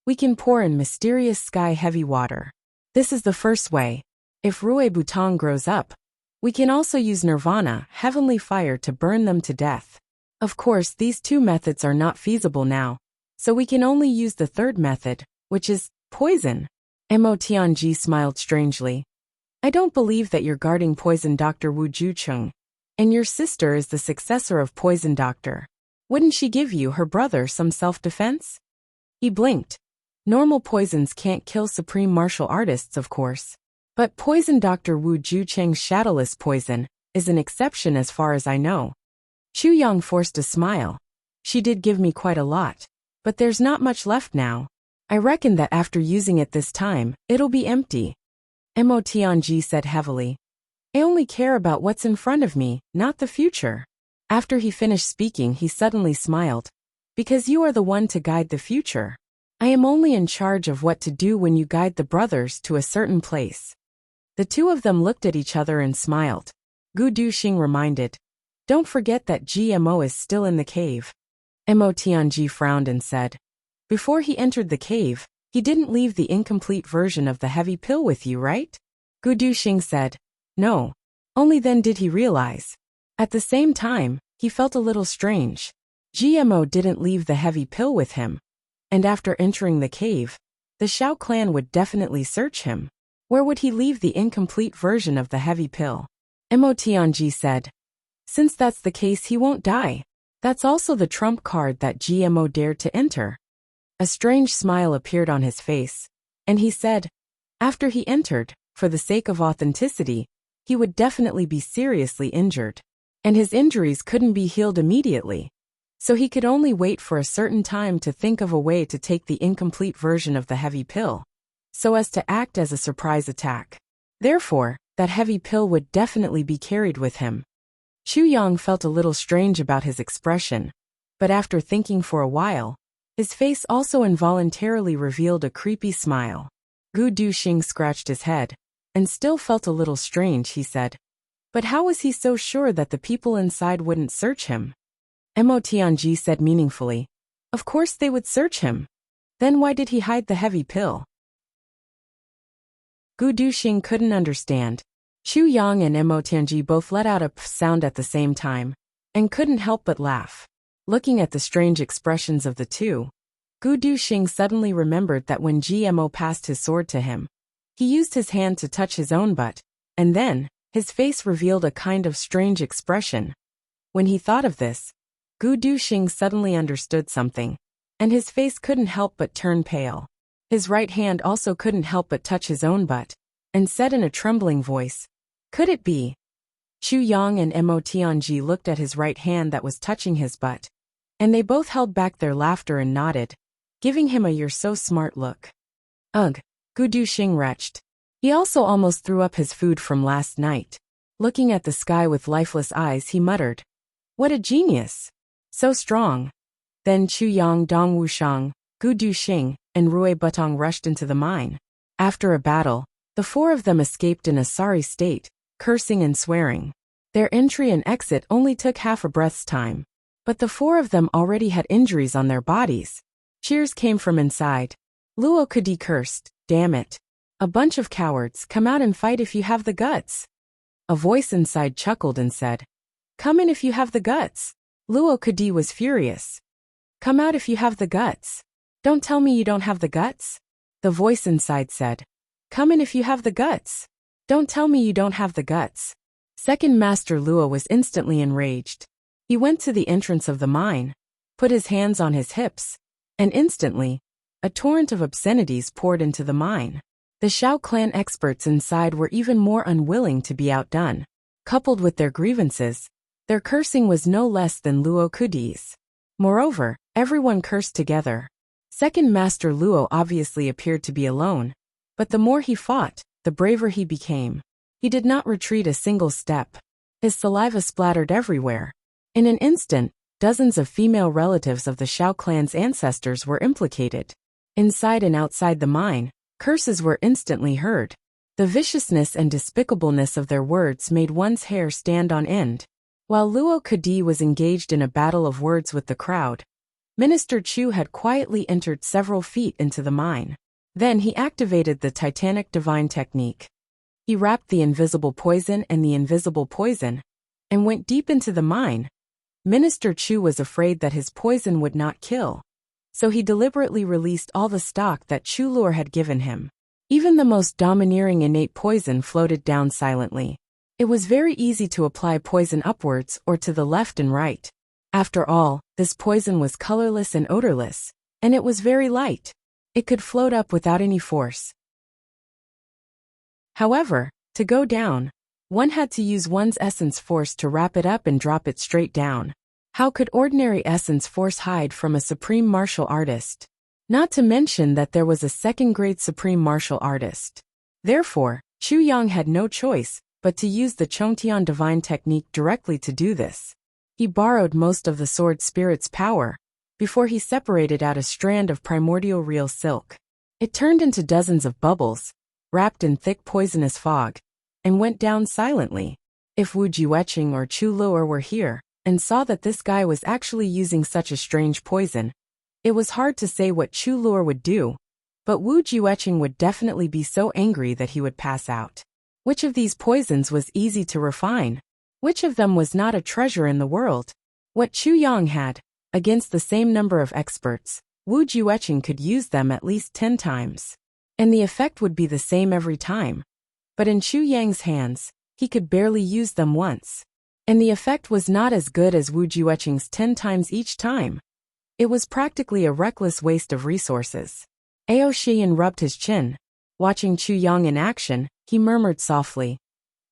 we can pour in mysterious sky-heavy water. This is the first way. If Rui Butong grows up, we can also use Nirvana, heavenly fire, to burn them to death. Of course, these 2 methods are not feasible now, so we can only use the 3rd method, which is poison. Emotionji smiled strangely. I don't believe that you're guarding Poison Dr. Wu Jucheng, and your sister is the successor of Poison Doctor. Wouldn't she give you, her brother, some self-defense? He blinked. Normal poisons can't kill supreme martial artists, of course. But Poison Dr. Wu Jucheng's shadowless poison is an exception as far as I know. Chu Yang forced a smile. She did give me quite a lot. But there's not much left now. I reckon that after using it this time, it'll be empty. Emotionji said heavily. I only care about what's in front of me, not the future. After he finished speaking, he suddenly smiled. Because you are the one to guide the future. I am only in charge of what to do when you guide the brothers to a certain place. The 2 of them looked at each other and smiled. Gu Duxing reminded. Don't forget that GMO is still in the cave. Emotionji frowned and said. Before he entered the cave, he didn't leave the incomplete version of the heavy pill with you, right? Gu Duxing said. No. Only then did he realize. At the same time, he felt a little strange. GMO didn't leave the heavy pill with him. And after entering the cave, the Shao clan would definitely search him. Where would he leave the incomplete version of the heavy pill? Emotionji said. Since that's the case, he won't die. That's also the trump card that GMO dared to enter. A strange smile appeared on his face, and he said, after he entered, for the sake of authenticity, he would definitely be seriously injured. And his injuries couldn't be healed immediately. So he could only wait for a certain time to think of a way to take the incomplete version of the heavy pill, so as to act as a surprise attack. Therefore, that heavy pill would definitely be carried with him. Chu Yang felt a little strange about his expression, but after thinking for a while, his face also involuntarily revealed a creepy smile. Gu Duxing scratched his head, and still felt a little strange, he said. But how was he so sure that the people inside wouldn't search him? Emotionji said meaningfully. Of course they would search him. Then why did he hide the heavy pill? Gu Duxing couldn't understand. Chu Yang and Emotionji both let out a p sound at the same time, and couldn't help but laugh. Looking at the strange expressions of the 2, Gu Duxing suddenly remembered that when GMO passed his sword to him, he used his hand to touch his own butt, and then, his face revealed a kind of strange expression. When he thought of this, Gu Duxing suddenly understood something, and his face couldn't help but turn pale. His right hand also couldn't help but touch his own butt, and said in a trembling voice, "Could it be?" Chu Yang and Mo Tianji looked at his right hand that was touching his butt, and they both held back their laughter and nodded, giving him a "you're so smart" look. Ugh, Gu Duxing retched. He also almost threw up his food from last night. Looking at the sky with lifeless eyes, he muttered, "What a genius! So strong." Then Chu Yang, Dong Wushang, Gu Duxing, and Rui Butong rushed into the mine. After a battle, the four of them escaped in a sorry state, cursing and swearing. Their entry and exit only took half a breath's time. But the four of them already had injuries on their bodies. Cheers came from inside. Luo Kudi cursed, "Damn it. A bunch of cowards, come out and fight if you have the guts." A voice inside chuckled and said, "Come in if you have the guts." Luo Kudi was furious. "Come out if you have the guts. Don't tell me you don't have the guts." The voice inside said, "Come in if you have the guts. Don't tell me you don't have the guts." Second Master Luo was instantly enraged. He went to the entrance of the mine, put his hands on his hips, and instantly, a torrent of obscenities poured into the mine. The Shao clan experts inside were even more unwilling to be outdone. Coupled with their grievances, their cursing was no less than Luo Kudi's. Moreover, everyone cursed together. Second Master Luo obviously appeared to be alone, but the more he fought, the braver he became. He did not retreat a single step. His saliva splattered everywhere. In an instant, dozens of female relatives of the Shao clan's ancestors were implicated. Inside and outside the mine, curses were instantly heard. The viciousness and despicableness of their words made one's hair stand on end. While Luo Kudi was engaged in a battle of words with the crowd, Minister Chu had quietly entered several feet into the mine. Then he activated the Titanic Divine Technique. He wrapped the invisible poison and the invisible poison, and went deep into the mine. Minister Chu was afraid that his poison would not kill, so he deliberately released all the stock that Chu Lure had given him. Even the most domineering innate poison floated down silently. It was very easy to apply poison upwards or to the left and right. After all, this poison was colorless and odorless, and it was very light. It could float up without any force. However, to go down, one had to use one's essence force to wrap it up and drop it straight down. How could ordinary essence force hide from a supreme martial artist? Not to mention that there was a second-grade supreme martial artist. Therefore, Chu Yang had no choice but to use the Chongtian divine technique directly to do this. He borrowed most of the sword spirit's power before he separated out a strand of primordial real silk. It turned into dozens of bubbles, wrapped in thick poisonous fog, and went down silently. If Wu Jiuqing or Chu Luo were here and saw that this guy was actually using such a strange poison, it was hard to say what Chu Luo would do, but Wu Jiuqing would definitely be so angry that he would pass out. Which of these poisons was easy to refine? Which of them was not a treasure in the world? What Chu Yang had, against the same number of experts, Wu Jiuqing could use them at least 10 times. And the effect would be the same every time. But in Chu Yang's hands, he could barely use them once. And the effect was not as good as Wu Jiuqing's 10 times each time. It was practically a reckless waste of resources. Ao Shiyan rubbed his chin. Watching Chu Yang in action, he murmured softly,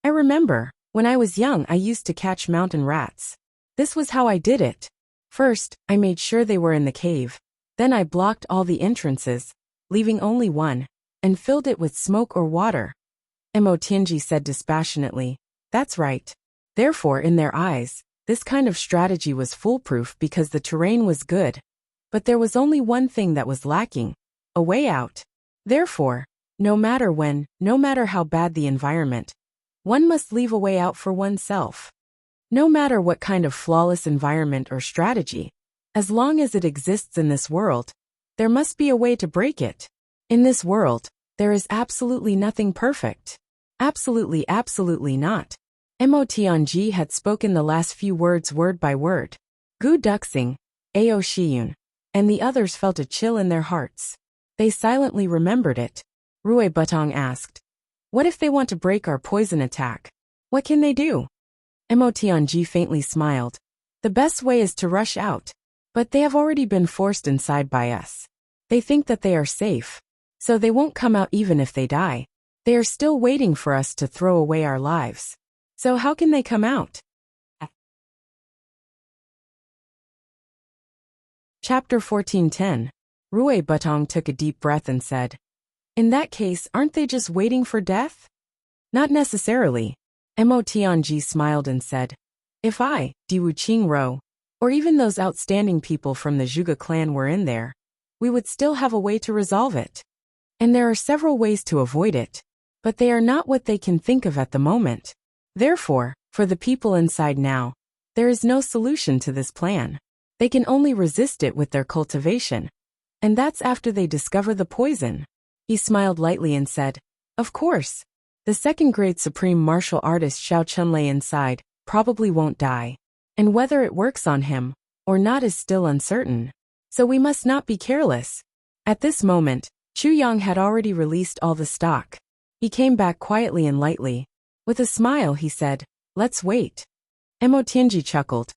"I remember, when I was young I used to catch mountain rats. This was how I did it. First, I made sure they were in the cave. Then I blocked all the entrances, leaving only one, and filled it with smoke or water." Mo Tianji said dispassionately, "That's right." Therefore, in their eyes, this kind of strategy was foolproof because the terrain was good. But there was only one thing that was lacking: a way out. Therefore, no matter when, no matter how bad the environment, one must leave a way out for oneself. No matter what kind of flawless environment or strategy, as long as it exists in this world, there must be a way to break it. In this world, there is absolutely nothing perfect. Absolutely, absolutely not. Mo Tianji had spoken the last few words word by word. Gu Duxing, Ao Shiyun, and the others felt a chill in their hearts. They silently remembered it. Rui Butong asked, "What if they want to break our poison attack? What can they do?" Mo Tianji faintly smiled. "The best way is to rush out. But they have already been forced inside by us. They think that they are safe, so they won't come out even if they die. They are still waiting for us to throw away our lives. So how can they come out? Chapter 14:10. Rui Butong took a deep breath and said, "In that case, aren't they just waiting for death?" "Not necessarily." Mo Tianji smiled and said, "If I, Diwu Qingro, or even those outstanding people from the Zhuge clan were in there, we would still have a way to resolve it. And there are several ways to avoid it, but they are not what they can think of at the moment. Therefore, for the people inside now, there is no solution to this plan. They can only resist it with their cultivation. And that's after they discover the poison." He smiled lightly and said, "Of course. The second-grade supreme martial artist Xiao Chunlei inside probably won't die. And whether it works on him or not is still uncertain. So we must not be careless." At this moment, Chu Yang had already released all the stock. He came back quietly and lightly. With a smile, he said, "Let's wait." Mo Tianji chuckled.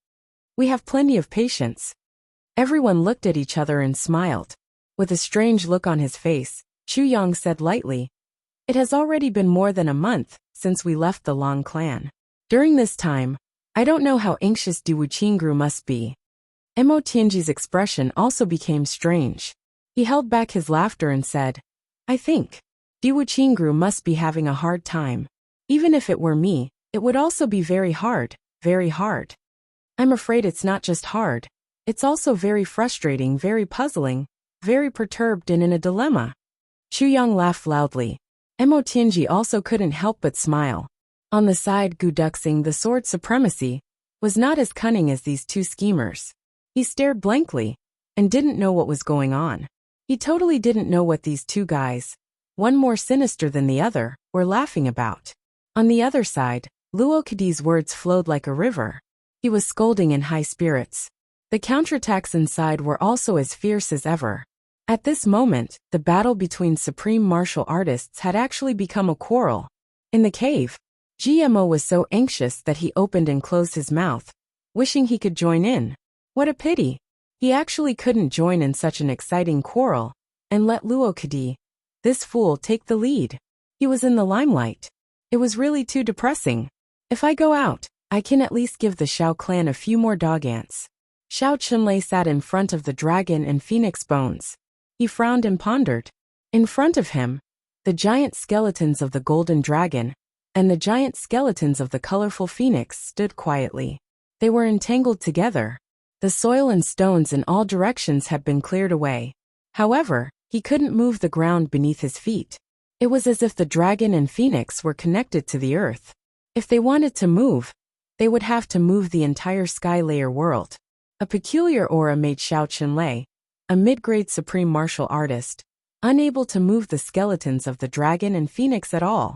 "We have plenty of patience." Everyone looked at each other and smiled. With a strange look on his face, Chu Yang said lightly, "It has already been more than a month since we left the Long clan. During this time, I don't know how anxious Diwu Qingru must be." Mo Tianji's expression also became strange. He held back his laughter and said, "I think Diwu Qingru must be having a hard time. Even if it were me, it would also be very hard, very hard. I'm afraid it's not just hard, it's also very frustrating, very puzzling, very perturbed and in a dilemma." Chu Yang laughed loudly. Mo Tianji also couldn't help but smile. On the side, Gu Duxing, the sword supremacy, was not as cunning as these two schemers. He stared blankly and didn't know what was going on. He totally didn't know what these two guys, one more sinister than the other, were laughing about. On the other side, Luo Kadi's words flowed like a river. He was scolding in high spirits. The counterattacks inside were also as fierce as ever. At this moment, the battle between supreme martial artists had actually become a quarrel. In the cave, GMO was so anxious that he opened and closed his mouth, wishing he could join in. What a pity. He actually couldn't join in such an exciting quarrel, and let Luo Kadi, this fool, take the lead. He was in the limelight. It was really too depressing. If I go out, I can at least give the Xiao clan a few more dog ants. Xiao Chunlei sat in front of the dragon and phoenix bones. He frowned and pondered. In front of him, the giant skeletons of the golden dragon and the giant skeletons of the colorful phoenix stood quietly. They were entangled together. The soil and stones in all directions had been cleared away. However, he couldn't move the ground beneath his feet. It was as if the dragon and phoenix were connected to the earth. If they wanted to move, they would have to move the entire sky layer world. A peculiar aura made Xiao Chunlei, a mid-grade supreme martial artist, unable to move the skeletons of the dragon and phoenix at all.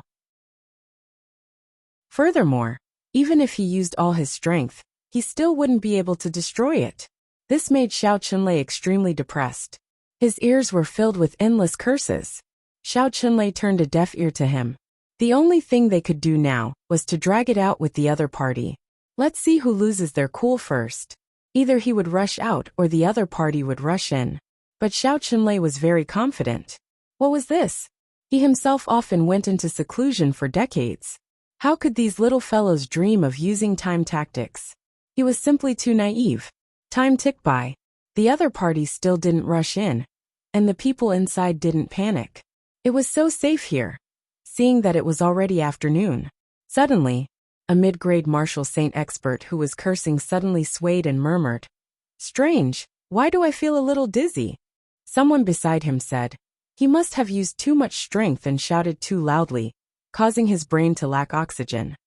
Furthermore, even if he used all his strength, he still wouldn't be able to destroy it. This made Xiao Chunlei extremely depressed. His ears were filled with endless curses. Xiao Chunlei turned a deaf ear to him. The only thing they could do now was to drag it out with the other party. Let's see who loses their cool first. Either he would rush out or the other party would rush in. But Xiao Chunlei was very confident. What was this? He himself often went into seclusion for decades. How could these little fellows dream of using time tactics? He was simply too naive. Time ticked by. The other party still didn't rush in, and the people inside didn't panic. It was so safe here, seeing that it was already afternoon. Suddenly, a mid-grade martial saint expert who was cursing suddenly swayed and murmured, "Strange, why do I feel a little dizzy?" Someone beside him said, "He must have used too much strength and shouted too loudly, causing his brain to lack oxygen."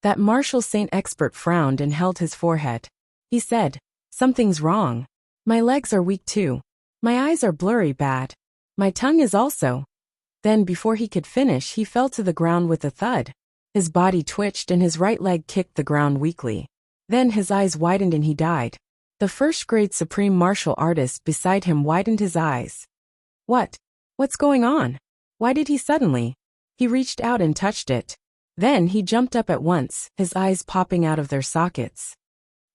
That martial saint expert frowned and held his forehead. He said, "Something's wrong. My legs are weak too. My eyes are blurry bad. My tongue is also." Then before he could finish, he fell to the ground with a thud. His body twitched and his right leg kicked the ground weakly. Then his eyes widened and he died. The first-grade supreme martial artist beside him widened his eyes. What's going on? Why did he suddenly? He reached out and touched it. Then he jumped up at once, his eyes popping out of their sockets.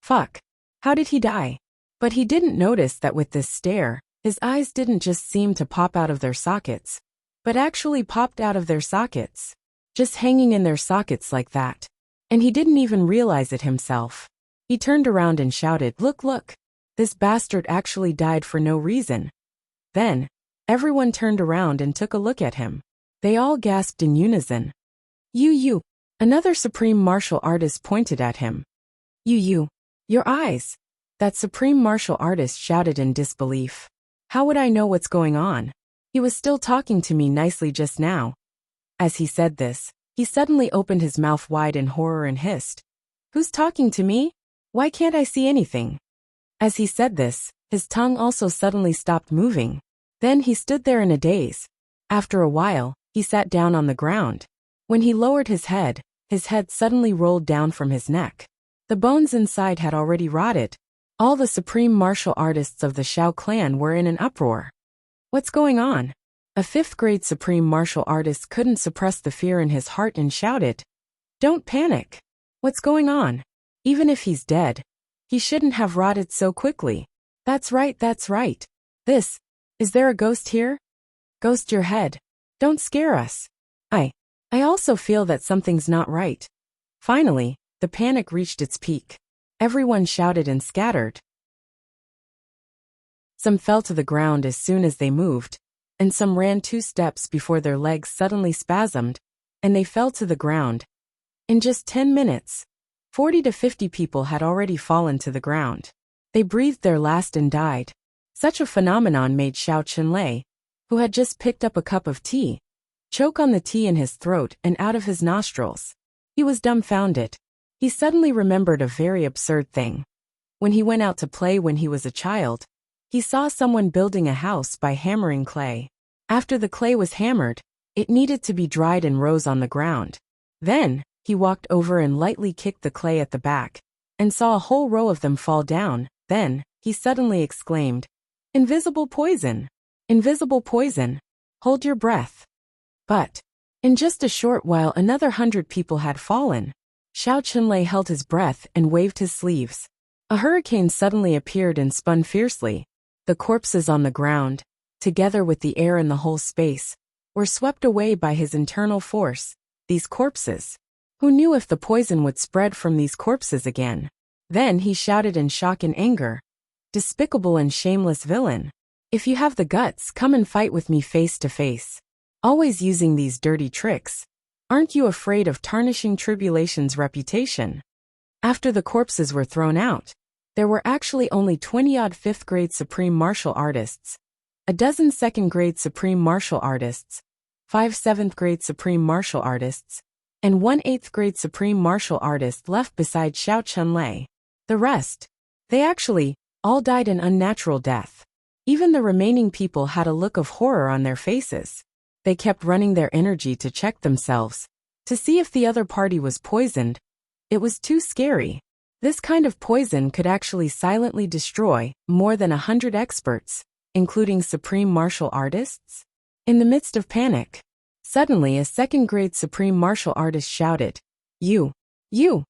Fuck. How did he die? But he didn't notice that with this stare, his eyes didn't just seem to pop out of their sockets, but actually popped out of their sockets. Just hanging in their sockets like that. And he didn't even realize it himself. He turned around and shouted, "Look, look! This bastard actually died for no reason." Then, everyone turned around and took a look at him. They all gasped in unison. You. Another supreme martial artist pointed at him. You. Your eyes. That supreme martial artist shouted in disbelief. How would I know what's going on? He was still talking to me nicely just now. As he said this, he suddenly opened his mouth wide in horror and hissed. Who's talking to me? Why can't I see anything? As he said this, his tongue also suddenly stopped moving. Then he stood there in a daze. After a while, he sat down on the ground. When he lowered his head suddenly rolled down from his neck. The bones inside had already rotted. All the supreme martial artists of the Shao clan were in an uproar. What's going on? A 5th grade supreme martial artist couldn't suppress the fear in his heart and shouted, "Don't panic. What's going on? Even if he's dead, he shouldn't have rotted so quickly. That's right. Is there a ghost here? Ghost your head. Don't scare us. I also feel that something's not right." Finally, the panic reached its peak. Everyone shouted and scattered. Some fell to the ground as soon as they moved, and some ran 2 steps before their legs suddenly spasmed, and they fell to the ground. In just 10 minutes, 40 to 50 people had already fallen to the ground. They breathed their last and died. Such a phenomenon made Xiao Qinlei, who had just picked up a cup of tea, choke on the tea in his throat and out of his nostrils. He was dumbfounded. He suddenly remembered a very absurd thing. When he went out to play when he was a child, he saw someone building a house by hammering clay. After the clay was hammered, it needed to be dried and rose on the ground. Then, he walked over and lightly kicked the clay at the back, and saw a whole row of them fall down. Then, he suddenly exclaimed, "Invisible poison! Invisible poison! Hold your breath." But, in just a short while another 100 people had fallen. Xiao Qinlei held his breath and waved his sleeves. A hurricane suddenly appeared and spun fiercely. The corpses on the ground, together with the air in the whole space, were swept away by his internal force. These corpses. Who knew if the poison would spread from these corpses again? Then he shouted in shock and anger. "Despicable and shameless villain! If you have the guts, come and fight with me face to face. Always using these dirty tricks. Aren't you afraid of tarnishing Tribulation's reputation?" After the corpses were thrown out, there were actually only 20-odd 5th grade supreme martial artists, a dozen 2nd grade supreme martial artists, 5 7th grade supreme martial artists, and 1 8th grade supreme martial artist left beside Xiao Qinlei. The rest, they actually all died an unnatural death. Even the remaining people had a look of horror on their faces. They kept running their energy to check themselves, to see if the other party was poisoned. It was too scary. This kind of poison could actually silently destroy more than 100 experts, including supreme martial artists. In the midst of panic, suddenly a 2nd grade supreme martial artist shouted, You!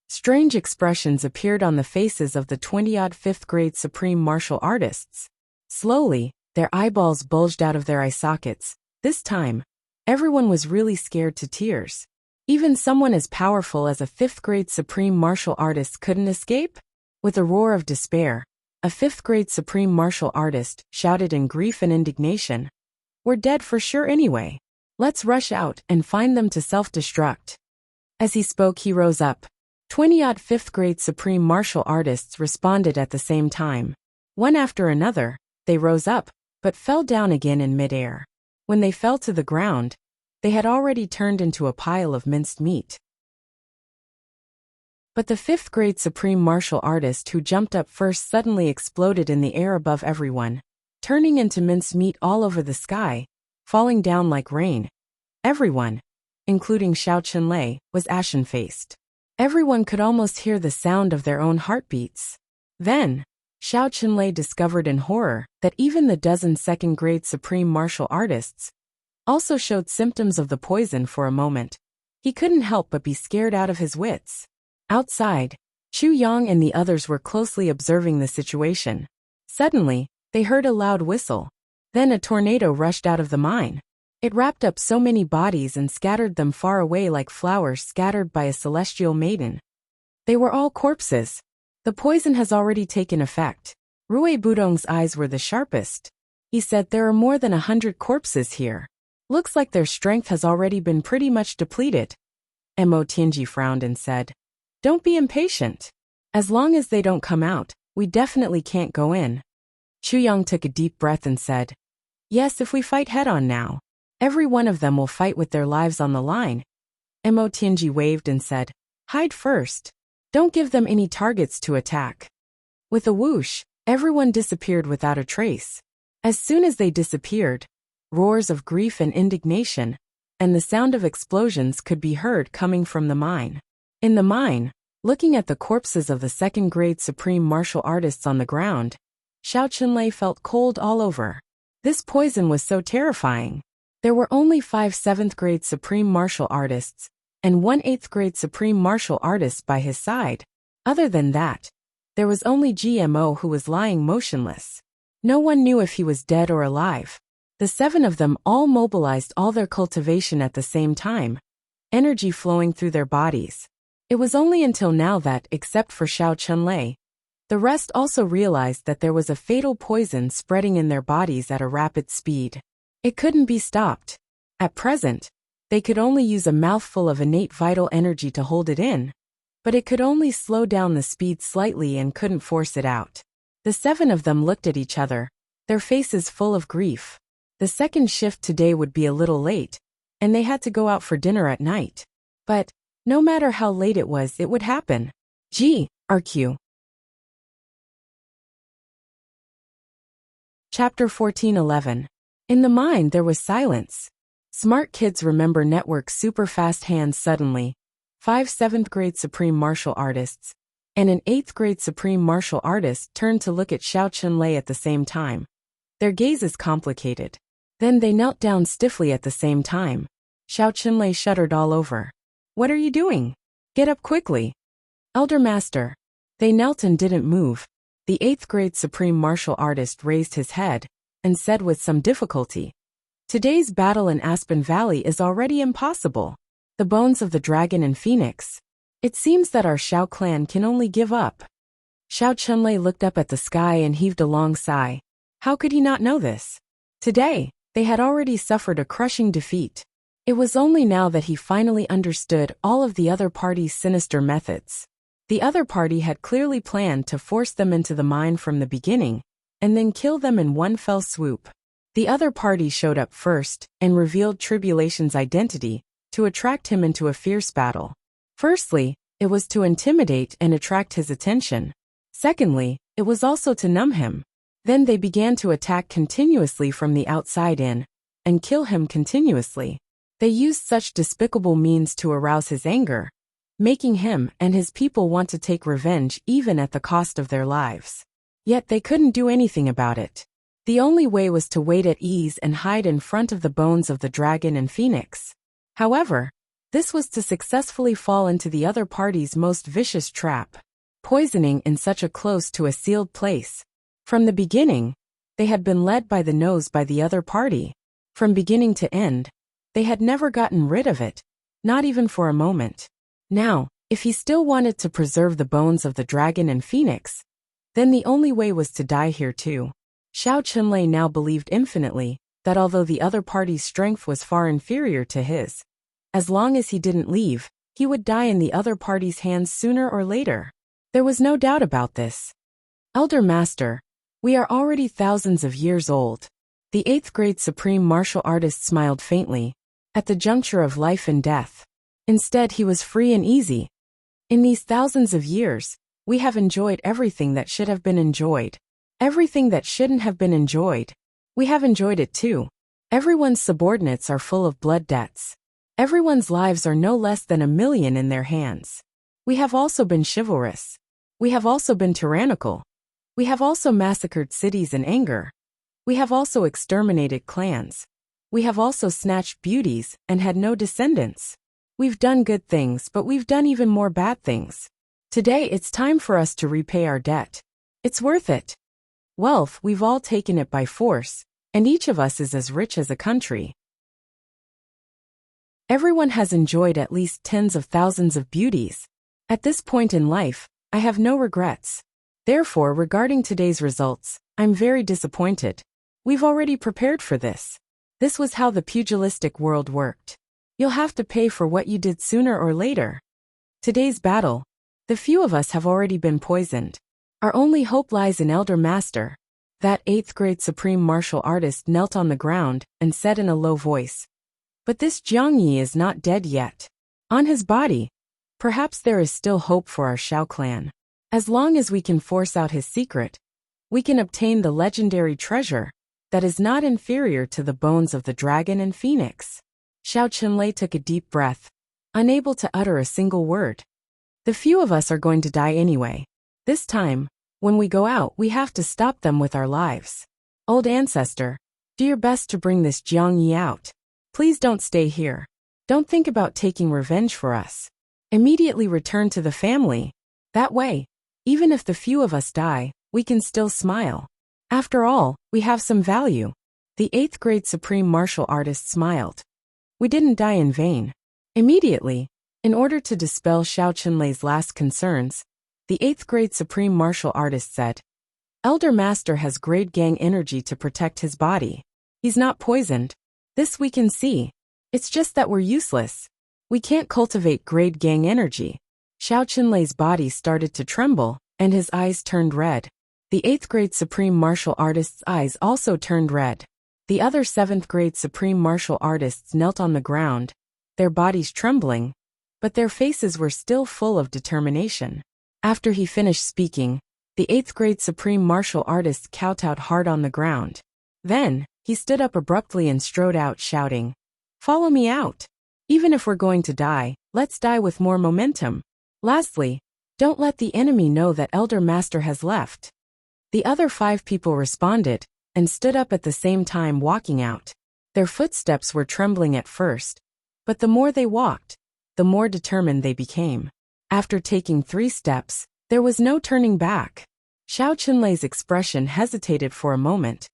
Strange expressions appeared on the faces of the 20-odd 5th grade supreme martial artists. Slowly, their eyeballs bulged out of their eye sockets. This time, everyone was really scared to tears. Even someone as powerful as a 5th grade supreme martial artist couldn't escape? With a roar of despair, a 5th grade supreme martial artist shouted in grief and indignation, "We're dead for sure anyway. Let's rush out and find them to self-destruct." As he spoke, he rose up. 20-odd 5th grade supreme martial artists responded at the same time. One after another, they rose up, but fell down again in midair. When they fell to the ground, they had already turned into a pile of minced meat. But the 5th grade supreme martial artist who jumped up first suddenly exploded in the air above everyone, turning into minced meat all over the sky, falling down like rain. Everyone, including Xiao Qinlei, was ashen-faced. Everyone could almost hear the sound of their own heartbeats. Then, Xiao Qinlei discovered in horror that even the dozen 2nd grade supreme martial artists also showed symptoms of the poison for a moment. He couldn't help but be scared out of his wits. Outside, Chu Yang and the others were closely observing the situation. Suddenly, they heard a loud whistle. Then a tornado rushed out of the mine. It wrapped up so many bodies and scattered them far away like flowers scattered by a celestial maiden. They were all corpses. The poison has already taken effect. Rui Budong's eyes were the sharpest. He said there are more than 100 corpses here. Looks like their strength has already been pretty much depleted. Mo Tianji frowned and said, "Don't be impatient. As long as they don't come out, we definitely can't go in." Chu Yang took a deep breath and said, "Yes, if we fight head-on now. Every one of them will fight with their lives on the line." Mo Tianji waved and said, "Hide first. Don't give them any targets to attack." With a whoosh, everyone disappeared without a trace. As soon as they disappeared, roars of grief and indignation, and the sound of explosions could be heard coming from the mine. In the mine, looking at the corpses of the second-grade supreme martial artists on the ground, Xiao Chunlei felt cold all over. This poison was so terrifying. There were only 5 7th-grade supreme martial artists, and 1 8th-grade supreme martial artist by his side. Other than that, there was only GMO who was lying motionless. No one knew if he was dead or alive. The 7 of them all mobilized all their cultivation at the same time, energy flowing through their bodies. It was only until now that, except for Xiao Chunlei, the rest also realized that there was a fatal poison spreading in their bodies at a rapid speed. It couldn't be stopped. At present, they could only use a mouthful of innate vital energy to hold it in, but it could only slow down the speed slightly and couldn't force it out. The 7 of them looked at each other, their faces full of grief. The second shift today would be a little late, and they had to go out for dinner at night. But, no matter how late it was, it would happen. RQ. Chapter 14:11. In the mine there was silence. Smart kids remember network super fast hands suddenly. 5 7th-grade supreme martial artists and an 8th-grade supreme martial artist turned to look at Xiao Chunlei at the same time. Their gazes complicated. Then they knelt down stiffly at the same time. Xiao Chunlei shuddered all over. "What are you doing? Get up quickly." "Elder Master." They knelt and didn't move. The 8th-grade supreme martial artist raised his head and said with some difficulty, "Today's battle in Aspen Valley is already impossible. The bones of the dragon and phoenix. It seems that our Xiao clan can only give up." Xiao Chunlei looked up at the sky and heaved a long sigh. How could he not know this? Today, they had already suffered a crushing defeat. It was only now that he finally understood all of the other party's sinister methods. The other party had clearly planned to force them into the mine from the beginning, and then kill them in one fell swoop. The other party showed up first and revealed Tribulation's identity to attract him into a fierce battle. Firstly, it was to intimidate and attract his attention. Secondly, it was also to numb him. Then they began to attack continuously from the outside in, and kill him continuously. They used such despicable means to arouse his anger, making him and his people want to take revenge even at the cost of their lives. Yet they couldn't do anything about it. The only way was to wait at ease and hide in front of the bones of the dragon and phoenix. However, this was to successfully fall into the other party's most vicious trap, poisoning in such a close to a sealed place. From the beginning, they had been led by the nose by the other party. From beginning to end, they had never gotten rid of it, not even for a moment. Now, if he still wanted to preserve the bones of the dragon and phoenix, then the only way was to die here too. Xiao Chunlei now believed infinitely that although the other party's strength was far inferior to his, as long as he didn't leave, he would die in the other party's hands sooner or later. There was no doubt about this. "Elder Master, we are already thousands of years old." The 8th-grade supreme martial artist smiled faintly, at the juncture of life and death. Instead, he was free and easy. "In these thousands of years, we have enjoyed everything that should have been enjoyed. Everything that shouldn't have been enjoyed. We have enjoyed it too. Everyone's subordinates are full of blood debts. Everyone's lives are no less than 1,000,000 in their hands. We have also been chivalrous. We have also been tyrannical. We have also massacred cities in anger. We have also exterminated clans. We have also snatched beauties and had no descendants. We've done good things, but we've done even more bad things. Today it's time for us to repay our debt. It's worth it. Wealth, we've all taken it by force, and each of us is as rich as a country. Everyone has enjoyed at least tens of thousands of beauties, At this point in life, I have no regrets. Therefore, regarding today's results, I'm very disappointed. We've already prepared for this. This was how the pugilistic world worked. You'll have to pay for what you did sooner or later. Today's battle, the few of us have already been poisoned. Our only hope lies in Elder Master. That 8th grade supreme martial artist knelt on the ground and said in a low voice. But this Jiang Yi is not dead yet. On his body, perhaps there is still hope for our Shao clan. As long as we can force out his secret, we can obtain the legendary treasure that is not inferior to the bones of the dragon and phoenix. Xiao Qinlei took a deep breath, unable to utter a single word. The few of us are going to die anyway. This time, when we go out, we have to stop them with our lives. Old ancestor, do your best to bring this Jiang Yi out. Please don't stay here. Don't think about taking revenge for us. Immediately return to the family. That way, even if the few of us die, we can still smile. After all, we have some value. The 8th grade supreme martial artist smiled. We didn't die in vain. Immediately, in order to dispel Xiao Qinlei's last concerns, the 8th grade supreme martial artist said, Elder Master has grade gang energy to protect his body. He's not poisoned. This we can see. It's just that we're useless. We can't cultivate grade gang energy. Xiao Qinlei's body started to tremble, and his eyes turned red. The 8th grade supreme martial artist's eyes also turned red. The other 7th grade supreme martial artists knelt on the ground, their bodies trembling, but their faces were still full of determination. After he finished speaking, the 8th grade supreme martial artist kowtowed hard on the ground. Then, he stood up abruptly and strode out shouting, Follow me out. Even if we're going to die, let's die with more momentum. Lastly, don't let the enemy know that Elder Master has left. The other 5 people responded, and stood up at the same time walking out. Their footsteps were trembling at first, but the more they walked, the more determined they became. After taking 3 steps, there was no turning back. Xiao Qinlei's expression hesitated for a moment,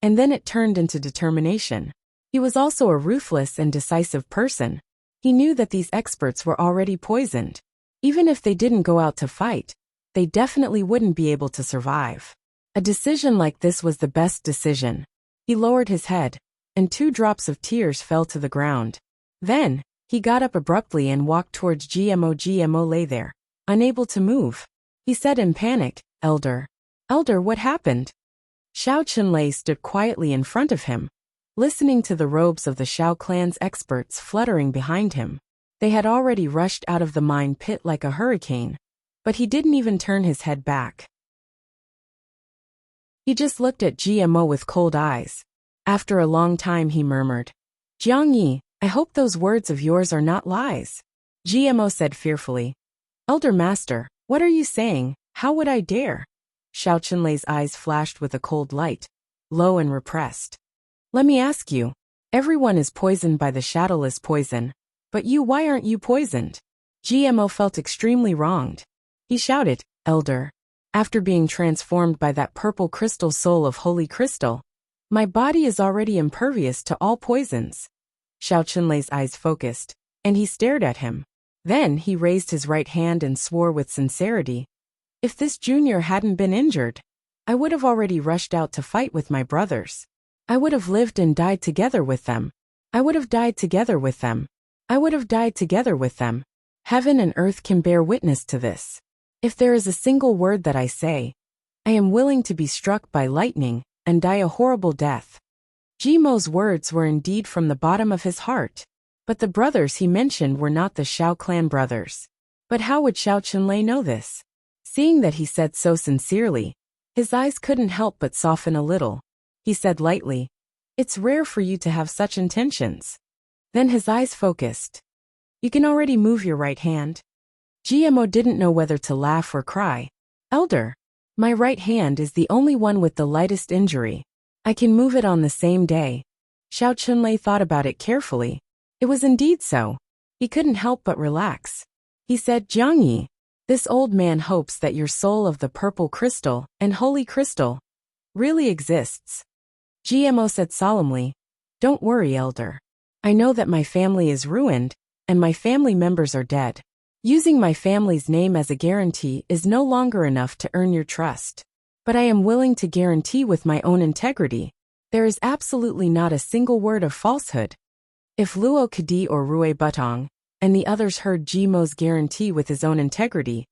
and then it turned into determination. He was also a ruthless and decisive person. He knew that these experts were already poisoned. Even if they didn't go out to fight, they definitely wouldn't be able to survive. A decision like this was the best decision. He lowered his head, and 2 drops of tears fell to the ground. Then, he got up abruptly and walked towards GMO. GMO lay there, unable to move. He said in panic, Elder, what happened? Xiao Qinlei stood quietly in front of him, listening to the robes of the Shao clan's experts fluttering behind him. They had already rushed out of the mine pit like a hurricane, but he didn't even turn his head back. He just looked at GMO with cold eyes. After a long time he murmured, Jiang Yi, I hope those words of yours are not lies. GMO said fearfully, Elder Master, what are you saying? How would I dare? Xiao Qinlei's eyes flashed with a cold light, low and repressed. Let me ask you, everyone is poisoned by the shadowless poison, but why aren't you poisoned? GMO felt extremely wronged. He shouted, Elder, after being transformed by that purple crystal soul of holy crystal, my body is already impervious to all poisons. Xiao Qinlei's eyes focused, and he stared at him. Then he raised his right hand and swore with sincerity, if this junior hadn't been injured, I would have already rushed out to fight with my brothers. I would have lived and died together with them. I would have died together with them. I would have died together with them. Heaven and earth can bear witness to this. If there is a single word that I say, I am willing to be struck by lightning and die a horrible death. Jimo's words were indeed from the bottom of his heart. But the brothers he mentioned were not the Shao clan brothers. But how would Xiao Qinlei know this? Seeing that he said so sincerely, his eyes couldn't help but soften a little. He said lightly, It's rare for you to have such intentions. Then his eyes focused. You can already move your right hand. GMO didn't know whether to laugh or cry. Elder, my right hand is the only one with the lightest injury. I can move it on the same day. Xiao Qinlei thought about it carefully. It was indeed so. He couldn't help but relax. He said, Jiang Yi, this old man hopes that your soul of the purple crystal and holy crystal really exists. GMO said solemnly, Don't worry, Elder. I know that my family is ruined, and my family members are dead. Using my family's name as a guarantee is no longer enough to earn your trust. But I am willing to guarantee with my own integrity. There is absolutely not a single word of falsehood. If Luo Kadi or Rui Butong and the others heard Jimo's guarantee with his own integrity,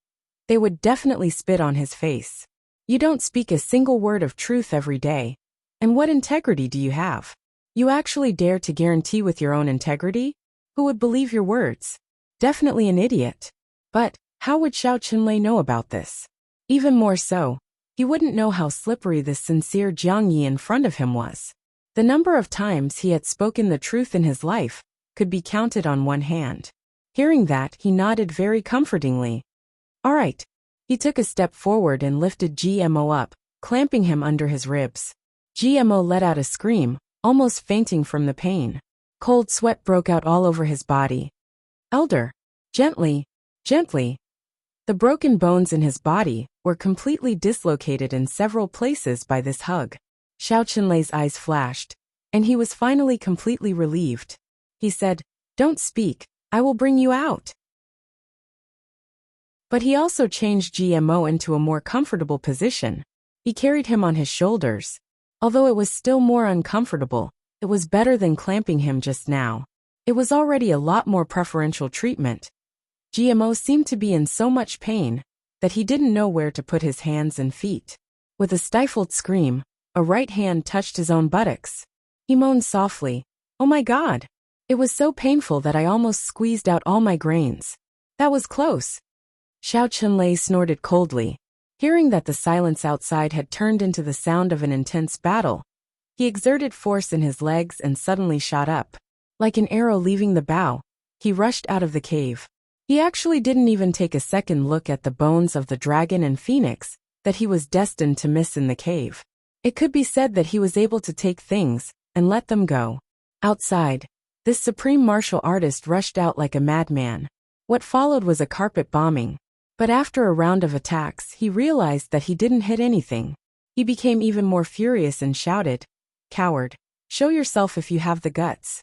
they would definitely spit on his face. You don't speak a single word of truth every day. And what integrity do you have? You actually dare to guarantee with your own integrity? Who would believe your words? Definitely an idiot. But how would Xiao Qinlei know about this? Even more so, he wouldn't know how slippery this sincere Jiang Yi in front of him was. The number of times he had spoken the truth in his life could be counted on one hand. Hearing that, he nodded very comfortingly. All right. He took a step forward and lifted GMO up, clamping him under his ribs. GMO let out a scream, almost fainting from the pain. Cold sweat broke out all over his body. Elder, gently, gently. The broken bones in his body were completely dislocated in several places by this hug. Xiao Qinlei's eyes flashed, and he was finally completely relieved. He said, "Don't speak, I will bring you out." But he also changed GMO into a more comfortable position. He carried him on his shoulders. Although it was still more uncomfortable, it was better than clamping him just now. It was already a lot more preferential treatment. GMO seemed to be in so much pain that he didn't know where to put his hands and feet. With a stifled scream, a right hand touched his own buttocks. He moaned softly, "Oh my God! It was so painful that I almost squeezed out all my grains. That was close." Xiao Qinlei snorted coldly. Hearing that the silence outside had turned into the sound of an intense battle, he exerted force in his legs and suddenly shot up. Like an arrow leaving the bow, he rushed out of the cave. He actually didn't even take a second look at the bones of the dragon and phoenix that he was destined to miss in the cave. It could be said that he was able to take things and let them go. Outside, this supreme martial artist rushed out like a madman. What followed was a carpet bombing. But after a round of attacks, he realized that he didn't hit anything. He became even more furious and shouted, "Coward, show yourself if you have the guts."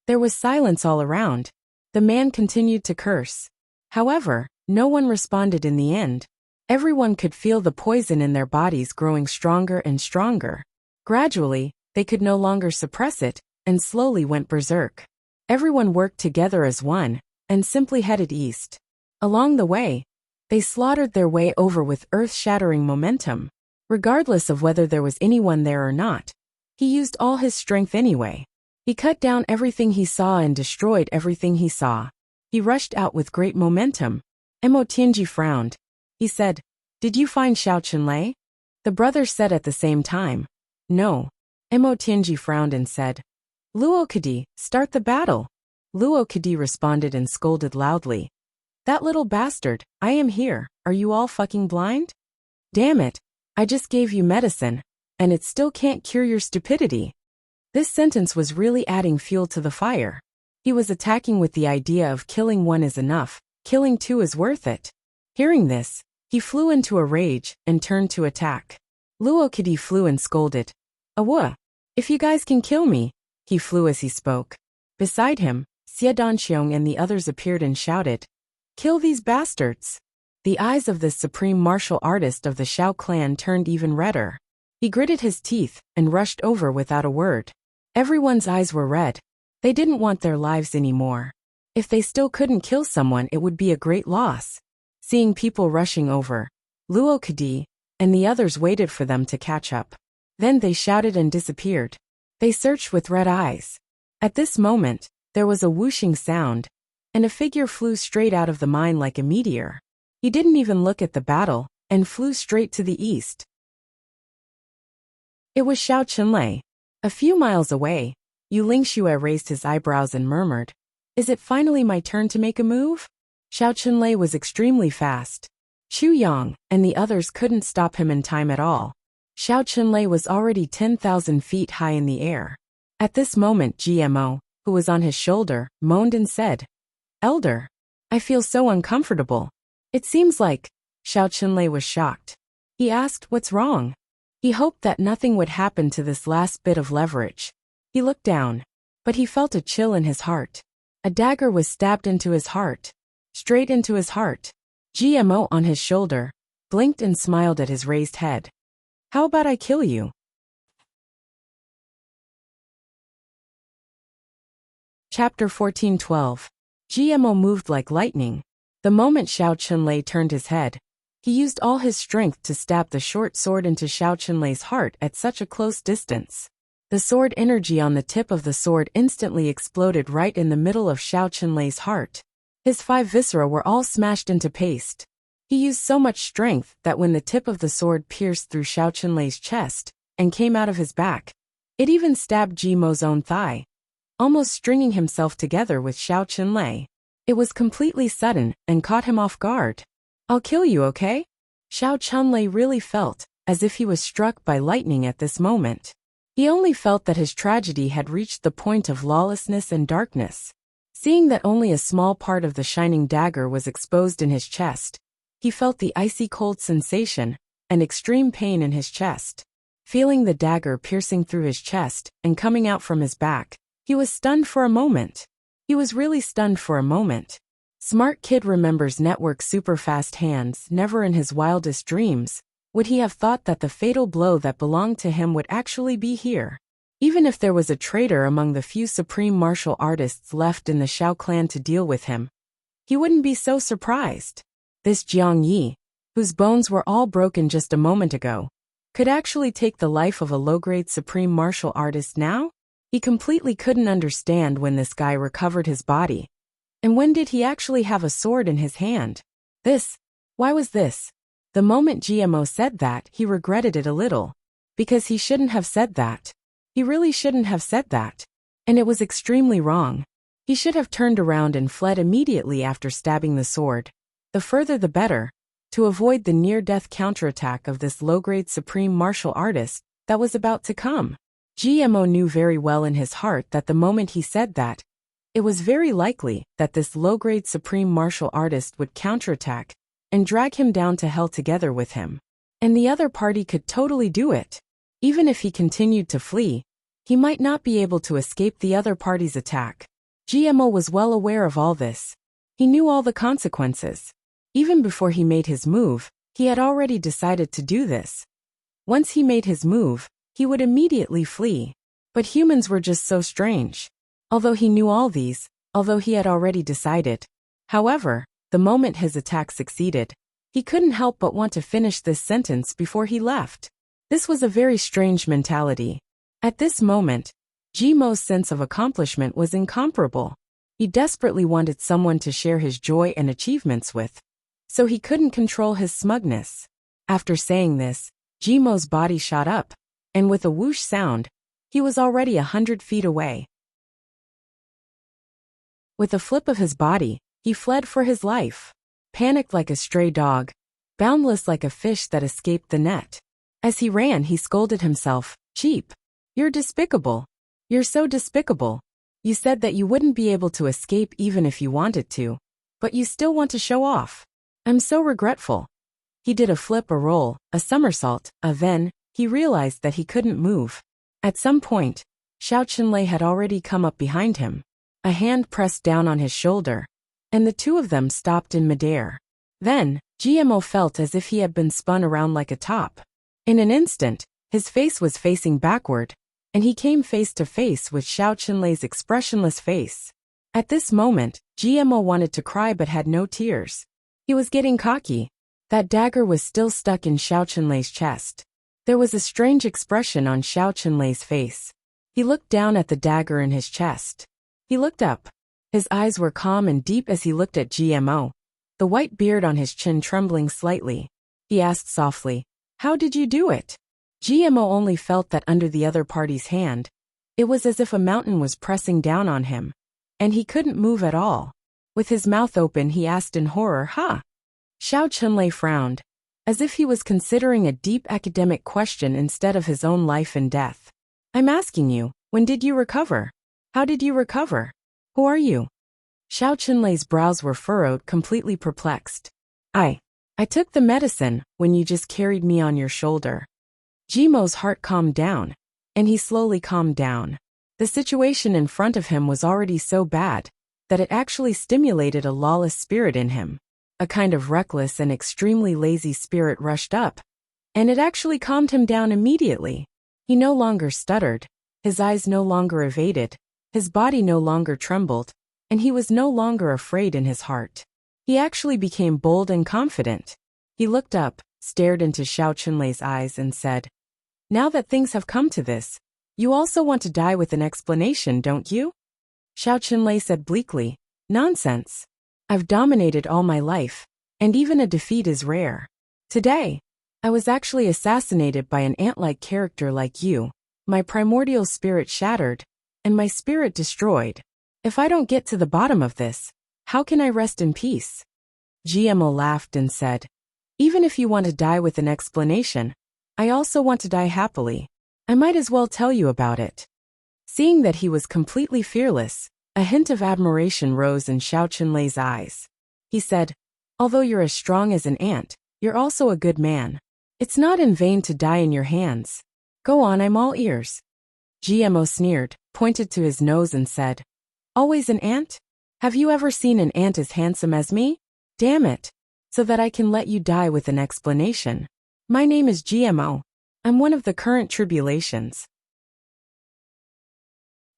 There was silence all around. The man continued to curse. However, no one responded in the end. Everyone could feel the poison in their bodies growing stronger and stronger. Gradually, they could no longer suppress it, and slowly went berserk. Everyone worked together as one, and simply headed east. Along the way, they slaughtered their way over with earth-shattering momentum. Regardless of whether there was anyone there or not, he used all his strength anyway. He cut down everything he saw and destroyed everything he saw. He rushed out with great momentum. Mo Tianji frowned. He said, "Did you find Xiao Qinlei?" The brothers said at the same time, "No." Mo Tianji frowned and said, "Luo Kadi, start the battle." Luo Kadi responded and scolded loudly. "That little bastard, I am here, are you all fucking blind? Damn it, I just gave you medicine, and it still can't cure your stupidity." This sentence was really adding fuel to the fire. He was attacking with the idea of killing one is enough, killing two is worth it. Hearing this, he flew into a rage and turned to attack. Luo Kadi flew and scolded, "Awa! If you guys can kill me," he flew as he spoke. Beside him, Xie Danqiong and the others appeared and shouted, "Kill these bastards!" The eyes of this supreme martial artist of the Xiao clan turned even redder. He gritted his teeth and rushed over without a word. Everyone's eyes were red. They didn't want their lives anymore. If they still couldn't kill someone, it would be a great loss. Seeing people rushing over, Luo Kadi and the others waited for them to catch up. Then they shouted and disappeared. They searched with red eyes. At this moment, there was a whooshing sound, and a figure flew straight out of the mine like a meteor. He didn't even look at the battle, and flew straight to the east. It was Xiao Qinlei. A few miles away, Yu Lingxue raised his eyebrows and murmured, "Is it finally my turn to make a move?" Xiao Qinlei was extremely fast. Chu Yang and the others couldn't stop him in time at all. Xiao Qinlei was already 10,000 feet high in the air. At this moment GMO, who was on his shoulder, moaned and said, "Elder, I feel so uncomfortable. It seems like..." Xiao Qinlei was shocked. He asked, "What's wrong?" He hoped that nothing would happen to this last bit of leverage. He looked down, but he felt a chill in his heart. A dagger was stabbed into his heart. straight into his heart. GMO on his shoulder, blinked and smiled at his raised head. How about I kill you? Chapter 14:12. GMO moved like lightning. The moment Xiao Chunlei turned his head, he used all his strength to stab the short sword into Xiao Chunlei's heart at such a close distance. The sword energy on the tip of the sword instantly exploded right in the middle of Xiao Chunlei's heart. His 5 viscera were all smashed into paste. He used so much strength that when the tip of the sword pierced through Xiao Chunlei's chest and came out of his back, it even stabbed GMO's own thigh, almost stringing himself together with Xiao Chunlei. It was completely sudden and caught him off guard. I'll kill you, okay? Xiao Chunlei really felt as if he was struck by lightning at this moment. He only felt that his tragedy had reached the point of lawlessness and darkness. Seeing that only a small part of the shining dagger was exposed in his chest, he felt the icy cold sensation and extreme pain in his chest. Feeling the dagger piercing through his chest and coming out from his back, he was stunned for a moment. He was really stunned for a moment. Smart kid remembers network super-fast hands. Never in his wildest dreams would he have thought that the fatal blow that belonged to him would actually be here. Even if there was a traitor among the few supreme martial artists left in the Xiao clan to deal with him, he wouldn't be so surprised. This Jiang Yi, whose bones were all broken just a moment ago, could actually take the life of a low-grade supreme martial artist now? He completely couldn't understand when this guy recovered his body. And when did he actually have a sword in his hand? Why was this? The moment GMO said that, he regretted it a little. Because he shouldn't have said that. He really shouldn't have said that. And it was extremely wrong. He should have turned around and fled immediately after stabbing the sword. The further the better, to avoid the near-death counterattack of this low-grade supreme martial artist that was about to come. GMO knew very well in his heart that the moment he said that, it was very likely that this low-grade supreme martial artist would counterattack and drag him down to hell together with him. And the other party could totally do it. Even if he continued to flee, he might not be able to escape the other party's attack. GMO was well aware of all this. He knew all the consequences. Even before he made his move, he had already decided to do this. Once he made his move, he would immediately flee. But humans were just so strange. Although he knew all these, although he had already decided. However, the moment his attack succeeded, he couldn't help but want to finish this sentence before he left. This was a very strange mentality. At this moment, GMO's sense of accomplishment was incomparable. He desperately wanted someone to share his joy and achievements with. So he couldn't control his smugness. After saying this, GMO's body shot up, and with a whoosh sound, he was already 100 feet away. With a flip of his body, he fled for his life. Panicked like a stray dog, boundless like a fish that escaped the net. As he ran, he scolded himself, "Cheap. You're despicable. You're so despicable. You said that you wouldn't be able to escape even if you wanted to, but you still want to show off. I'm so regretful." He did a flip, a roll, a somersault, then he realized that he couldn't move. At some point, Xiao Chunlei had already come up behind him. A hand pressed down on his shoulder, and the two of them stopped in midair. Then, GMO felt as if he had been spun around like a top. In an instant, his face was facing backward, and he came face to face with Xiao Chunlei's expressionless face. At this moment, GMO wanted to cry but had no tears. He was getting cocky. That dagger was still stuck in Xiao Chunlei's chest. There was a strange expression on Xiao Chunlei's face. He looked down at the dagger in his chest. He looked up. His eyes were calm and deep as he looked at GMO, the white beard on his chin trembling slightly. He asked softly, "How did you do it?" GMO only felt that under the other party's hand, it was as if a mountain was pressing down on him, and he couldn't move at all. With his mouth open, he asked in horror, "Huh?" Xiao Chunlei frowned, as if he was considering a deep academic question instead of his own life and death. "I'm asking you, when did you recover? How did you recover? Who are you?" Xiao Chunlei's brows were furrowed, completely perplexed. I took the medicine when you just carried me on your shoulder." GMO's heart calmed down, and he slowly calmed down. The situation in front of him was already so bad that it actually stimulated a lawless spirit in him. A kind of reckless and extremely lazy spirit rushed up, and it actually calmed him down immediately. He no longer stuttered, his eyes no longer evaded, his body no longer trembled, and he was no longer afraid in his heart. He actually became bold and confident. He looked up, stared into Xiao Chunlei's eyes and said, "Now that things have come to this, you also want to die with an explanation, don't you?" Xiao Chunlei said bleakly, "Nonsense. I've dominated all my life, and even a defeat is rare. Today, I was actually assassinated by an ant-like character like you, my primordial spirit shattered, and my spirit destroyed. If I don't get to the bottom of this, how can I rest in peace?" GMO laughed and said, "Even if you want to die with an explanation, I also want to die happily. I might as well tell you about it." Seeing that he was completely fearless, a hint of admiration rose in Xiao Chunlei's eyes. He said, "Although you're as strong as an ant, you're also a good man. It's not in vain to die in your hands. Go on, I'm all ears." GMO sneered, pointed to his nose and said, "Always an ant? Have you ever seen an ant as handsome as me? Damn it. So that I can let you die with an explanation. My name is GMO. I'm one of the current tribulations.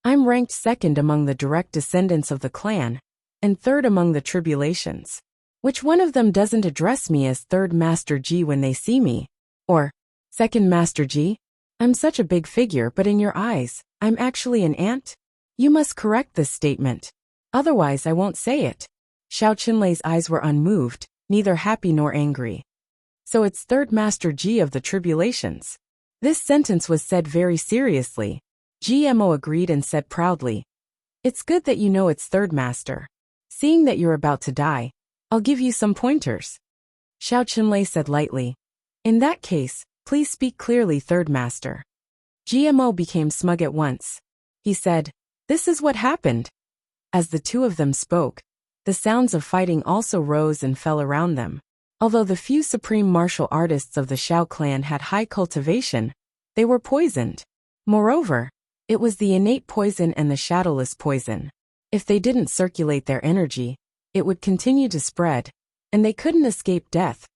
I'm ranked second among the direct descendants of the clan, and third among the tribulations. Which one of them doesn't address me as Third Master G when they see me? Or, Second Master G? I'm such a big figure, but in your eyes, I'm actually an ant? You must correct this statement. Otherwise I won't say it." Xiao Chunlei's eyes were unmoved, neither happy nor angry. "So it's Third Master G of the tribulations." This sentence was said very seriously. GMO agreed and said proudly, "It's good that you know it's Third Master. Seeing that you're about to die, I'll give you some pointers." Xiao Chunlei said lightly, "In that case, please speak clearly, Third Master." GMO became smug at once. He said, "This is what happened." As the two of them spoke, the sounds of fighting also rose and fell around them. Although the few supreme martial artists of the Xiao clan had high cultivation, they were poisoned. Moreover, it was the innate poison and the shadowless poison. If they didn't circulate their energy, it would continue to spread, and they couldn't escape death,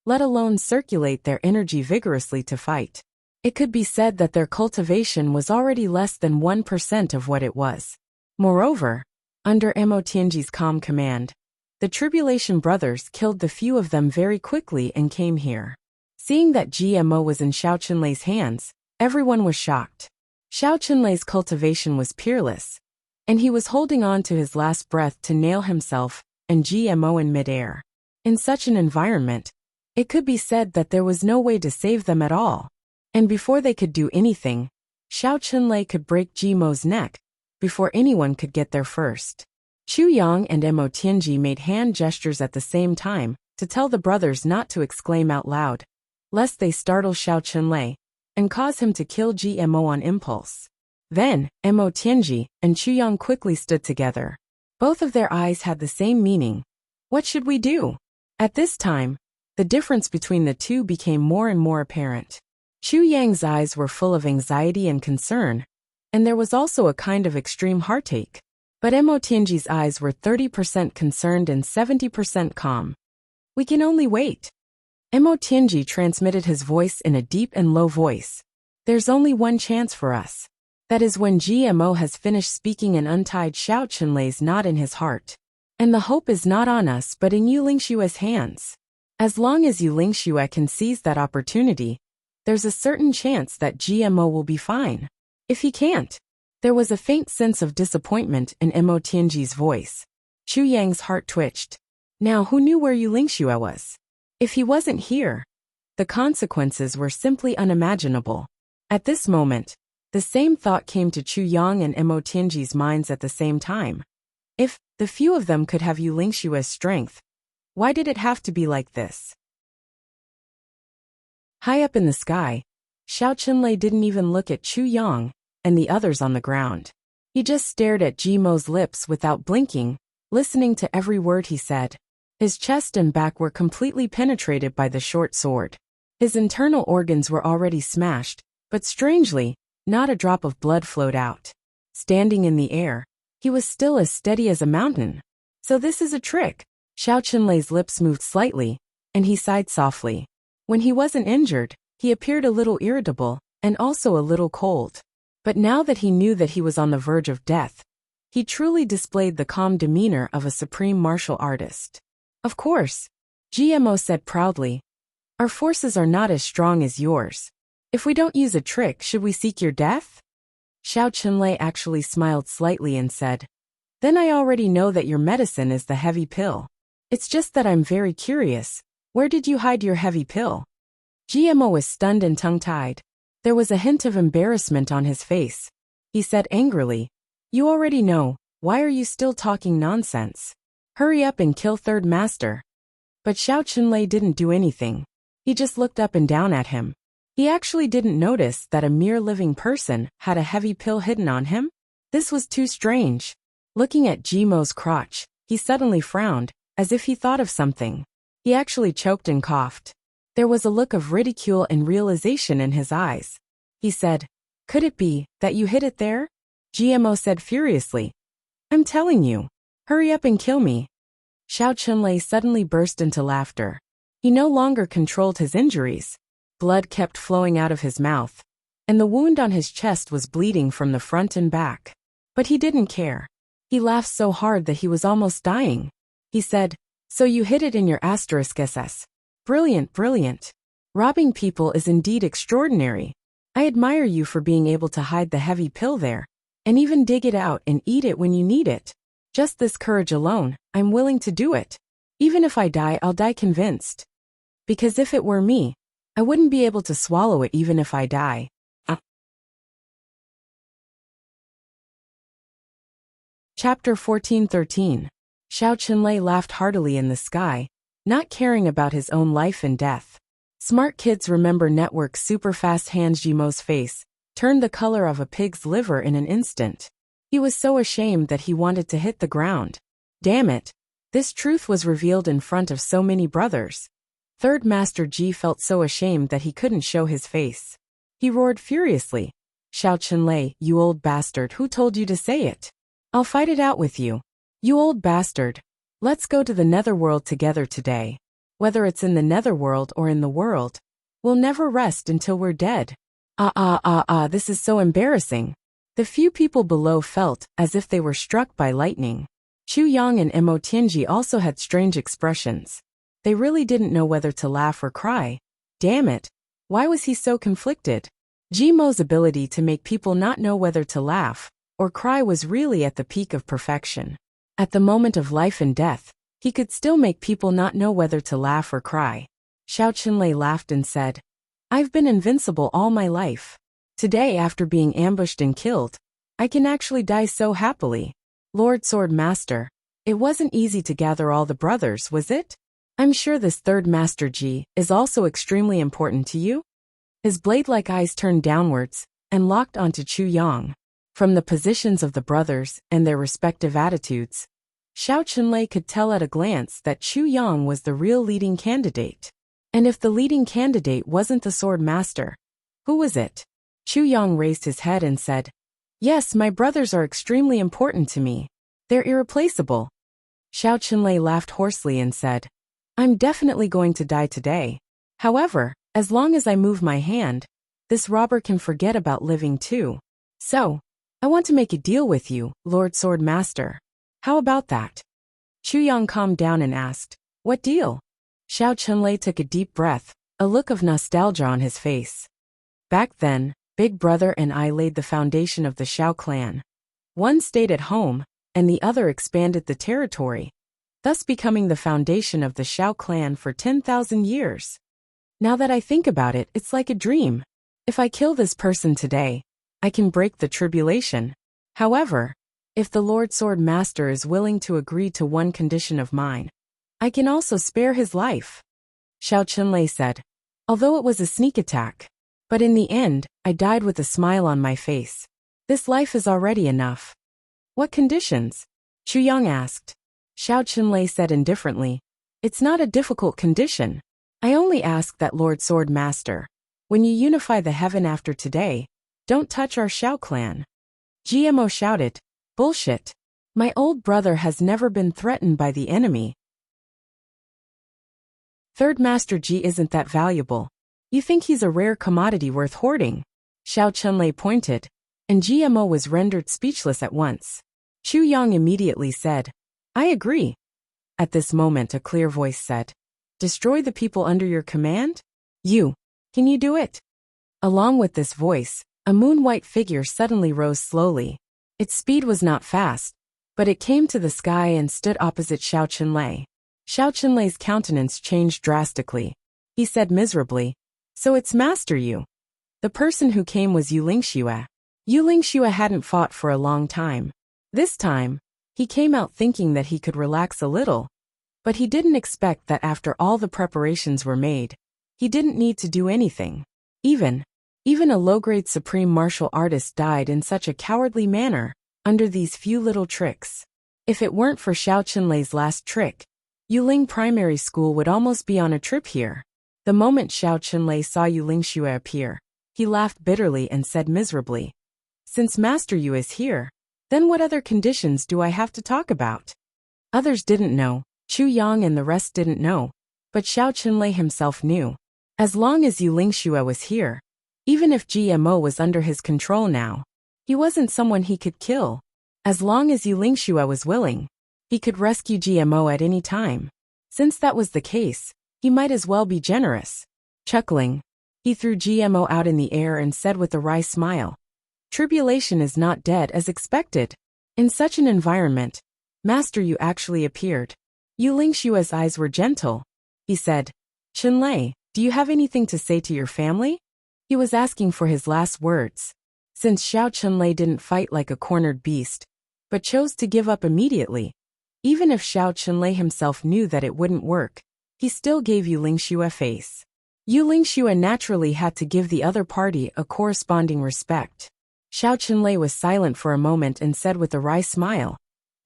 let alone circulate their energy vigorously to fight. It could be said that their cultivation was already less than 1% of what it was. Moreover, under Mo Tianji's calm command, the Tribulation brothers killed the few of them very quickly and came here. Seeing that GMO was in Xiao Chunlei's hands, everyone was shocked. Xiao Chunlei's cultivation was peerless, and he was holding on to his last breath to nail himself and GMO in midair. In such an environment, it could be said that there was no way to save them at all. And before they could do anything, Xiao Chunlei could break GMO's neck before anyone could get there first. Chu Yang and Mo Tianji made hand gestures at the same time to tell the brothers not to exclaim out loud, lest they startle Xiao Chunlei and cause him to kill GMO on impulse. Then, Mo Tianji and Chu Yang quickly stood together. Both of their eyes had the same meaning. What should we do? At this time, the difference between the two became more and more apparent. Chu Yang's eyes were full of anxiety and concern, and there was also a kind of extreme heartache. But Mo Tianji's eyes were 30% concerned and 70% calm. "We can only wait." Mo Tianji transmitted his voice in a deep and low voice. "There's only one chance for us. That is when GMO has finished speaking and untied Xiao Chunlei's knot in his heart. And the hope is not on us but in Yu Lingshua's hands. As long as Yu Lingxue can seize that opportunity, there's a certain chance that GMO will be fine. If he can't..." There was a faint sense of disappointment in Mo Tianji's voice. Chu Yang's heart twitched. Now who knew where Yu Lingxue was? If he wasn't here, the consequences were simply unimaginable. At this moment, the same thought came to Chu Yang and Mo Tianji's minds at the same time. If the few of them could have Yu Lingshue's strength, why did it have to be like this? High up in the sky, Xiao Chunlei didn't even look at Chu Yang and the others on the ground. He just stared at GMO's lips without blinking, listening to every word he said. His chest and back were completely penetrated by the short sword. His internal organs were already smashed, but strangely, not a drop of blood flowed out. Standing in the air, He was still as steady as a mountain. So this is a trick. Xiao Qinlei's lips moved slightly, and he sighed softly. When he wasn't injured, he appeared a little irritable, and also a little cold. But now that he knew that he was on the verge of death, he truly displayed the calm demeanor of a supreme martial artist. Of course, GMO said proudly. Our forces are not as strong as yours. If we don't use a trick, should we seek your death? Xiao Qinlei actually smiled slightly and said, Then I already know that your medicine is the heavy pill. It's just that I'm very curious. Where did you hide your heavy pill? GMO was stunned and tongue-tied. There was a hint of embarrassment on his face. He said angrily, You already know, why are you still talking nonsense? Hurry up and kill Third Master. But Xiao Qinlei didn't do anything. He just looked up and down at him. He actually didn't notice that a mere living person had a heavy pill hidden on him. This was too strange. Looking at GMO's crotch, he suddenly frowned, as if he thought of something. He actually choked and coughed. There was a look of ridicule and realization in his eyes. He said, Could it be that you hid it there? GMO said furiously, I'm telling you. Hurry up and kill me. Xiao Qinlei suddenly burst into laughter. He no longer controlled his injuries. Blood kept flowing out of his mouth, and the wound on his chest was bleeding from the front and back. But he didn't care. He laughed so hard that he was almost dying. He said, So you hid it in your *SS. Brilliant, brilliant. Robbing people is indeed extraordinary. I admire you for being able to hide the heavy pill there, and even dig it out and eat it when you need it. Just this courage alone, I'm willing to do it. Even if I die, I'll die convinced. Because if it were me, I wouldn't be able to swallow it even if I die. Chapter 14:13. Xiao Qinlei laughed heartily in the sky, not caring about his own life and death. Smart kids remember network superfast hands. Jimo's face turned the color of a pig's liver in an instant. He was so ashamed that he wanted to hit the ground. Damn it. This truth was revealed in front of so many brothers. Third Master Ji felt so ashamed that he couldn't show his face. He roared furiously. Xiao Qinlei, you old bastard, who told you to say it? I'll fight it out with you. You old bastard. Let's go to the netherworld together today. Whether it's in the netherworld or in the world, we'll never rest until we're dead. This is so embarrassing. The few people below felt as if they were struck by lightning. Chu Yang and Mo Tianji also had strange expressions. They really didn't know whether to laugh or cry. Damn it. Why was he so conflicted? Jimo's ability to make people not know whether to laugh or cry was really at the peak of perfection. At the moment of life and death, he could still make people not know whether to laugh or cry. Xiao Qinlei laughed and said, I've been invincible all my life. Today, after being ambushed and killed, I can actually die so happily. Lord Sword Master, it wasn't easy to gather all the brothers, was it? I'm sure this Third Master Ji is also extremely important to you? His blade-like eyes turned downwards and locked onto Chu Yang. From the positions of the brothers and their respective attitudes, Xiao Qinlei could tell at a glance that Chu Yang was the real leading candidate. And if the leading candidate wasn't the Sword Master, who was it? Chu Yang raised his head and said, Yes, my brothers are extremely important to me. They're irreplaceable. Xiao Qinlei laughed hoarsely and said, I'm definitely going to die today. However, as long as I move my hand, this robber can forget about living too. So, I want to make a deal with you, Lord Sword Master. How about that? Chu Yang calmed down and asked, What deal? Xiao Qinlei took a deep breath, a look of nostalgia on his face. Back then, Big Brother and I laid the foundation of the Xiao clan. One stayed at home, and the other expanded the territory, thus becoming the foundation of the Xiao clan for 10,000 years. Now that I think about it, it's like a dream. If I kill this person today, I can break the tribulation. However, if the Lord Sword Master is willing to agree to one condition of mine, I can also spare his life. Xiao Qinlei said, although it was a sneak attack, but in the end, I died with a smile on my face. This life is already enough. What conditions? Chu Yang asked. Xiao Qinlei said indifferently, It's not a difficult condition. I only ask that Lord Sword Master, when you unify the heaven after today, don't touch our Xiao clan. GMO shouted, Bullshit. My old brother has never been threatened by the enemy. Third Master Ji isn't that valuable. You think he's a rare commodity worth hoarding? Xiao Chunlei pointed, and GMO was rendered speechless at once. Chu Yang immediately said, I agree. At this moment a clear voice said, Destroy the people under your command? Can you do it? Along with this voice, a moon-white figure suddenly rose slowly. Its speed was not fast, but it came to the sky and stood opposite Xiao Chunlei. Xiao Chunlei's countenance changed drastically. He said miserably, So it's Master Yu. The person who came was Yu Lingxue. Yu Lingxue hadn't fought for a long time. This time, he came out thinking that he could relax a little, but he didn't expect that after all the preparations were made, he didn't need to do anything. Even a low-grade supreme martial artist died in such a cowardly manner, under these few little tricks. If it weren't for Xiao Chunlei's last trick, Yuling Primary School would almost be on a trip here. The moment Xiao Chunlei saw Yu Lingxue appear, he laughed bitterly and said miserably, Since Master Yu is here, then what other conditions do I have to talk about? Others didn't know, Chu Yang and the rest didn't know, but Xiao Chunlei himself knew. As long as Yu Lingxue was here, even if GMO was under his control now, he wasn't someone he could kill. As long as Yu Lingxue was willing, he could rescue GMO at any time. Since that was the case, he might as well be generous. Chuckling, he threw GMO out in the air and said with a wry smile, Tribulation is not dead as expected. In such an environment, Master Yu actually appeared. Yu Lingxue's eyes were gentle. He said, Chunlei, do you have anything to say to your family? He was asking for his last words. Since Xiao Chunlei didn't fight like a cornered beast, but chose to give up immediately, even if Xiao Chunlei himself knew that it wouldn't work, he still gave Yu Lingxue face. Yu Lingxue naturally had to give the other party a corresponding respect. Xiao Chunlei was silent for a moment and said with a wry smile,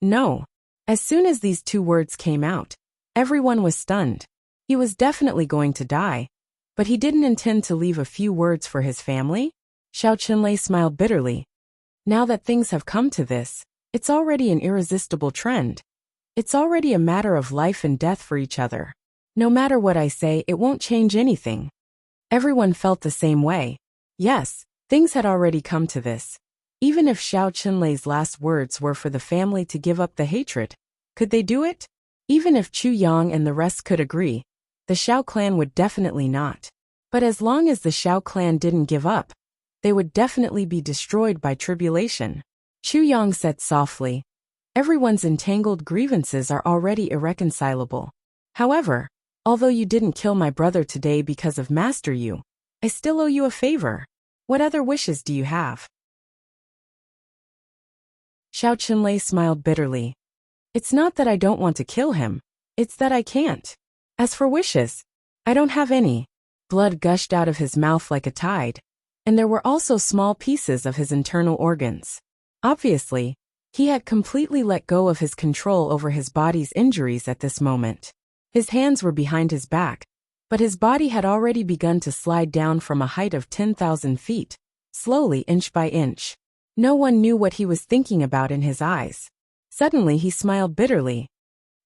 No. As soon as these two words came out, everyone was stunned. He was definitely going to die, but he didn't intend to leave a few words for his family. Xiao Chunlei smiled bitterly. Now that things have come to this, it's already an irresistible trend. It's already a matter of life and death for each other. No matter what I say, it won't change anything. Everyone felt the same way. Yes, things had already come to this. Even if Xiao Chunlei's last words were for the family to give up the hatred, could they do it? Even if Chu Yang and the rest could agree, the Xiao clan would definitely not. But as long as the Xiao clan didn't give up, they would definitely be destroyed by tribulation. Chu Yang said softly, Everyone's entangled grievances are already irreconcilable. However, although you didn't kill my brother today because of Master Yu, I still owe you a favor. What other wishes do you have? Xiao Chunlei smiled bitterly. It's not that I don't want to kill him, it's that I can't. As for wishes, I don't have any. Blood gushed out of his mouth like a tide, and there were also small pieces of his internal organs. Obviously, he had completely let go of his control over his body's injuries at this moment. His hands were behind his back, but his body had already begun to slide down from a height of 10,000 feet, slowly inch by inch. No one knew what he was thinking about in his eyes. Suddenly he smiled bitterly.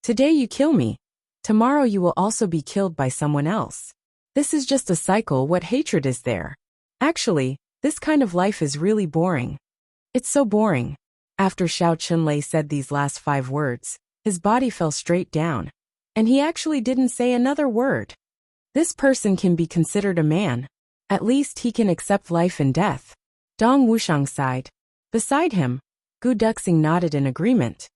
Today you kill me. Tomorrow you will also be killed by someone else. This is just a cycle. What hatred is there? Actually, this kind of life is really boring. It's so boring. After Xiao Chunlei said these last 5 words, his body fell straight down, and he actually didn't say another word. This person can be considered a man. At least he can accept life and death. Dong Wushang sighed. Beside him, Gu Duxing nodded in agreement.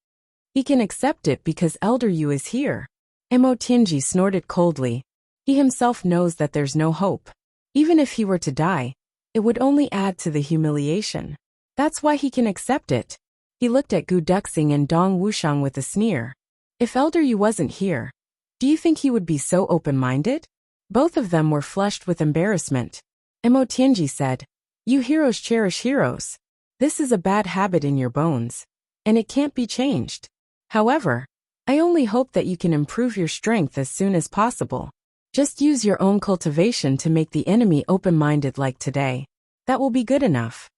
He can accept it because Elder Yu is here. Mo Tianji snorted coldly. He himself knows that there's no hope. Even if he were to die, it would only add to the humiliation. That's why he can accept it. He looked at Gu Duxing and Dong Wushang with a sneer. If Elder Yu wasn't here, do you think he would be so open-minded? Both of them were flushed with embarrassment. Mo Tianji said, You heroes cherish heroes. This is a bad habit in your bones, and it can't be changed. However, I only hope that you can improve your strength as soon as possible. Just use your own cultivation to make the enemy open-minded like today. That will be good enough.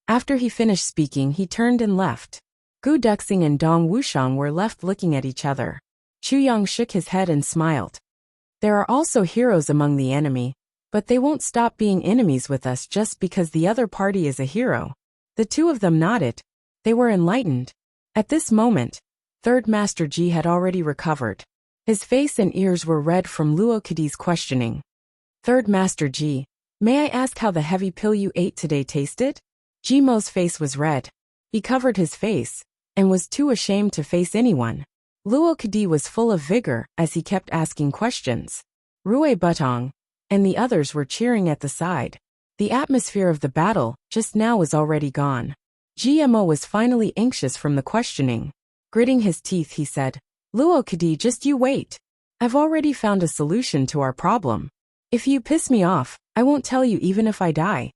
After he finished speaking, he turned and left. Gu Duxing and Dong Wushang were left looking at each other. Chu Yang shook his head and smiled. There are also heroes among the enemy, but they won't stop being enemies with us just because the other party is a hero. The two of them nodded. They were enlightened. At this moment, Third Master Ji had already recovered. His face and ears were red from Luo Kadi's questioning. Third Master Ji, may I ask how the heavy pill you ate today tasted? Ji Mo's face was red. He covered his face, and was too ashamed to face anyone. Luo Kadi was full of vigor as he kept asking questions. Rui Butong and the others were cheering at the side. The atmosphere of the battle just now was already gone. GMO was finally anxious from the questioning. Gritting his teeth, he said, Luo Kadi, just you wait. I've already found a solution to our problem. If you piss me off, I won't tell you even if I die.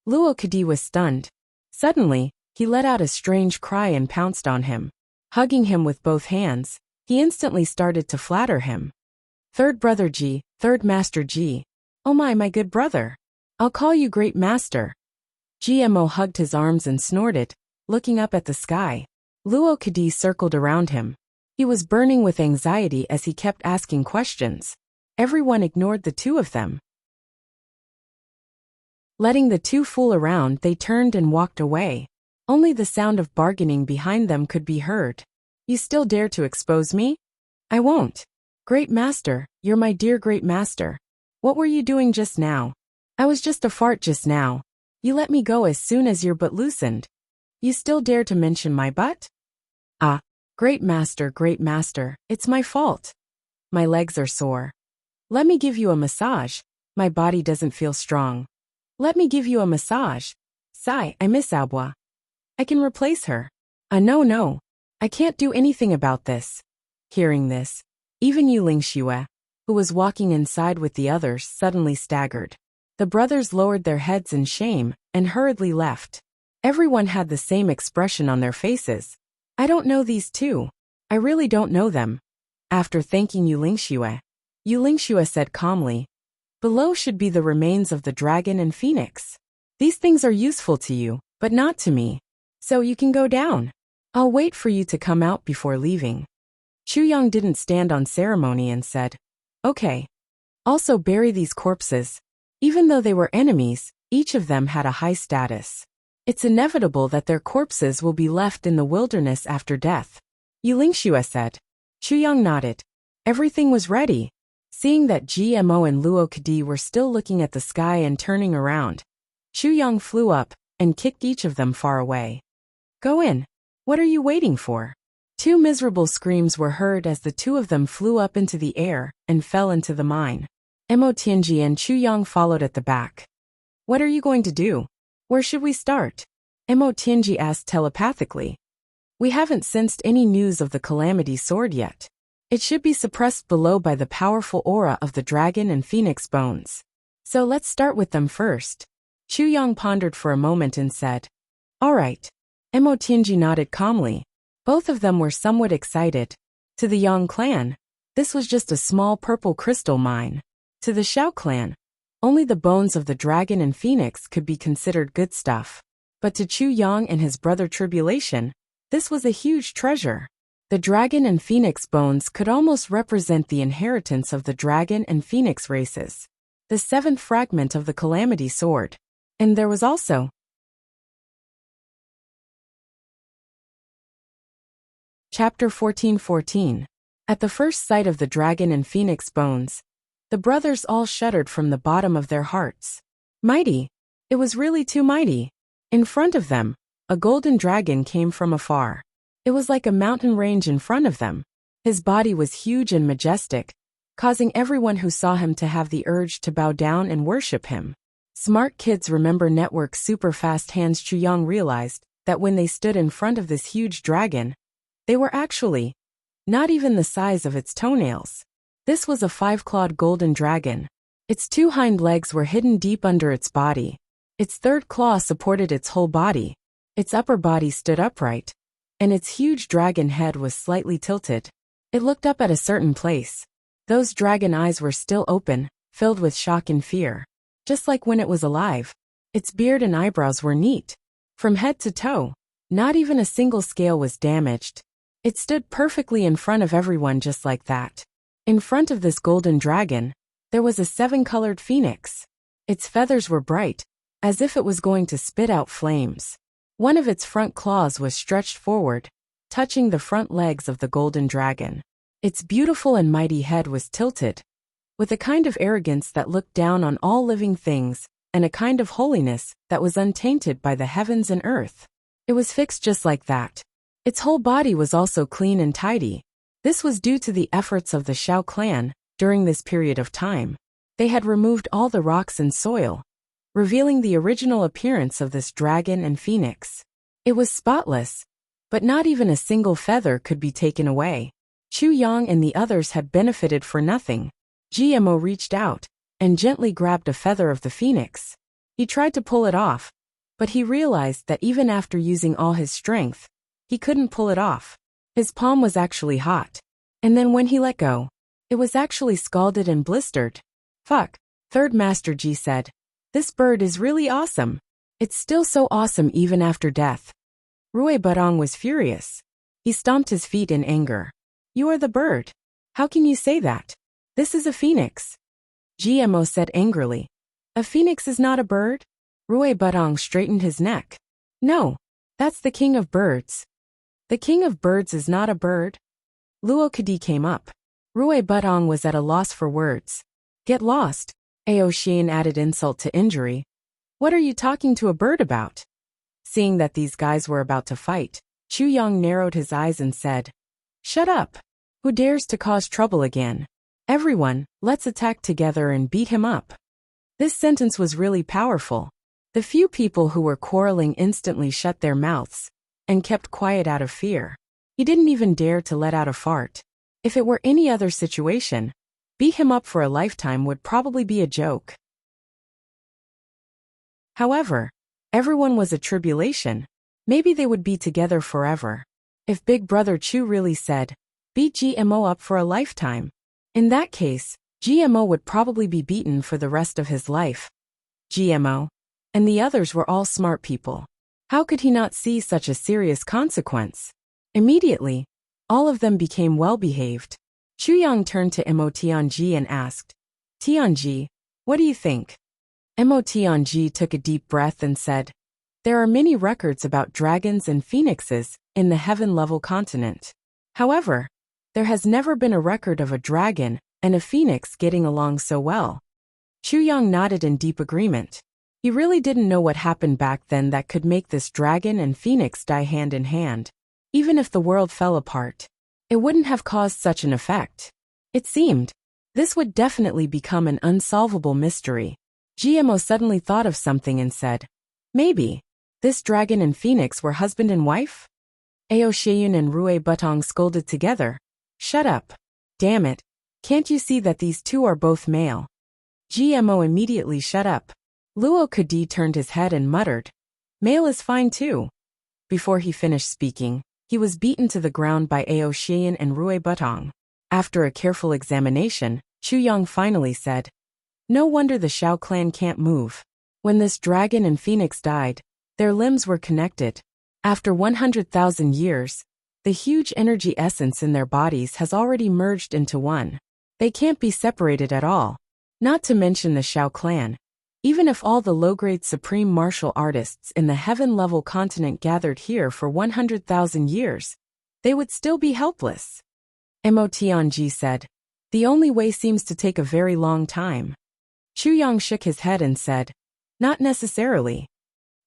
Luo Kadi was stunned. Suddenly, he let out a strange cry and pounced on him. Hugging him with both hands, he instantly started to flatter him. Third Brother Ji, Third Master Ji. Oh my good brother. I'll call you Great Master. GMO hugged his arms and snorted, looking up at the sky. Luo Kadi circled around him. He was burning with anxiety as he kept asking questions. Everyone ignored the two of them. Letting the two fool around, they turned and walked away. Only the sound of bargaining behind them could be heard. You still dare to expose me? I won't. Great Master, you're my dear Great Master. What were you doing just now? I was just a fart just now. You let me go as soon as your butt loosened. You still dare to mention my butt? Ah, Great Master, it's my fault. My legs are sore. Let me give you a massage. My body doesn't feel strong. Let me give you a massage. Sigh, I miss Aobua. I can replace her. No. I can't do anything about this. Hearing this, even Yu Lingxue, who was walking inside with the others, suddenly staggered. The brothers lowered their heads in shame and hurriedly left. Everyone had the same expression on their faces. I don't know these two. I really don't know them. After thanking Yu Lingxue said calmly, below should be the remains of the dragon and phoenix. These things are useful to you, but not to me. So you can go down. I'll wait for you to come out before leaving. Chu Yang didn't stand on ceremony and said, okay. Also bury these corpses. Even though they were enemies, each of them had a high status. It's inevitable that their corpses will be left in the wilderness after death. Yu Lingxue said. Chu Yang nodded. Everything was ready. Seeing that GMO and Luo Kadi were still looking at the sky and turning around, Chu Yang flew up and kicked each of them far away. Go in. What are you waiting for? Two miserable screams were heard as the two of them flew up into the air and fell into the mine. Mo Tianji and Chu Yang followed at the back. What are you going to do? Where should we start? Mo Tianji asked telepathically. We haven't sensed any news of the Calamity Sword yet. It should be suppressed below by the powerful aura of the dragon and phoenix bones. So let's start with them first. Chu Yang pondered for a moment and said, all right. Mo Tianji nodded calmly. Both of them were somewhat excited. To the Yang clan, this was just a small purple crystal mine. To the Xiao clan, only the bones of the dragon and phoenix could be considered good stuff. But to Chu Yang and his brother Tribulation, this was a huge treasure. The dragon and phoenix bones could almost represent the inheritance of the dragon and phoenix races. The seventh fragment of the Calamity Sword. And there was also Chapter 14:14. At the first sight of the dragon and phoenix bones, the brothers all shuddered from the bottom of their hearts. Mighty. It was really too mighty. In front of them, a golden dragon came from afar. It was like a mountain range in front of them. His body was huge and majestic, causing everyone who saw him to have the urge to bow down and worship him. Smart kids remember network super fast hands. Chu Yang realized that when they stood in front of this huge dragon, they were actually not even the size of its toenails. This was a 5-clawed golden dragon. Its 2 hind legs were hidden deep under its body. Its 3rd claw supported its whole body. Its upper body stood upright, and its huge dragon head was slightly tilted. It looked up at a certain place. Those dragon eyes were still open, filled with shock and fear. Just like when it was alive. Its beard and eyebrows were neat. From head to toe, Not even a single scale was damaged. It stood perfectly in front of everyone just like that. In front of this golden dragon, there was a 7-colored phoenix. Its feathers were bright, as if it was going to spit out flames. One of its front claws was stretched forward, touching the front legs of the golden dragon. Its beautiful and mighty head was tilted, with a kind of arrogance that looked down on all living things, and a kind of holiness that was untainted by the heavens and earth. It was fixed just like that. Its whole body was also clean and tidy. This was due to the efforts of the Shao clan during this period of time. They had removed all the rocks and soil, revealing the original appearance of this dragon and phoenix. It was spotless, but not even a single feather could be taken away. Chu Yang and the others had benefited for nothing. GMO reached out and gently grabbed a feather of the phoenix. He tried to pull it off, but he realized that even after using all his strength, he couldn't pull it off. His palm was actually hot. And then when he let go, it was actually scalded and blistered. Fuck, Third Master Ji said. This bird is really awesome. It's still so awesome even after death. Rui Budong was furious. He stomped his feet in anger. You are the bird. How can you say that? This is a phoenix. GMO said angrily. A phoenix is not a bird? Rui Budong straightened his neck. No, that's the king of birds. The king of birds is not a bird. Luo Kadi came up. Rui Budong was at a loss for words. Get lost. Ao Xian added insult to injury. What are you talking to a bird about? Seeing that these guys were about to fight, Chu Yang narrowed his eyes and said, Shut up. Who dares to cause trouble again? Everyone, let's attack together and beat him up. This sentence was really powerful. The few people who were quarreling instantly shut their mouths and kept quiet out of fear. He didn't even dare to let out a fart. If it were any other situation, beat him up for a lifetime would probably be a joke. However, everyone was a tribulation. Maybe they would be together forever. If Big Brother Chu really said, beat GMO up for a lifetime, in that case, GMO would probably be beaten for the rest of his life. GMO and the others were all smart people. How could he not see such a serious consequence? Immediately, all of them became well-behaved. Chu Yang turned to Mo Tianji and asked, Tianji, what do you think? Mo Tianji took a deep breath and said, There are many records about dragons and phoenixes in the heaven-level continent. However, there has never been a record of a dragon and a phoenix getting along so well. Chu Yang nodded in deep agreement. He really didn't know what happened back then that could make this dragon and phoenix die hand in hand. Even if the world fell apart, it wouldn't have caused such an effect. It seemed this would definitely become an unsolvable mystery. GMO suddenly thought of something and said, Maybe this dragon and phoenix were husband and wife? Ao Sheyun and Rui Butong scolded together. Shut up. Damn it. Can't you see that these two are both male? GMO immediately shut up. Luo Kadi turned his head and muttered, Male is fine too. Before he finished speaking, he was beaten to the ground by Ao Xian and Rui Butong. After a careful examination, Chu Yang finally said, No wonder the Shao clan can't move. When this dragon and phoenix died, their limbs were connected. After 100,000 years, the huge energy essence in their bodies has already merged into one. They can't be separated at all. Not to mention the Shao clan. Even if all the low-grade supreme martial artists in the heaven-level continent gathered here for 100,000 years, they would still be helpless. Mo Tianji said, The only way seems to take a very long time. Chu Yang shook his head and said, Not necessarily.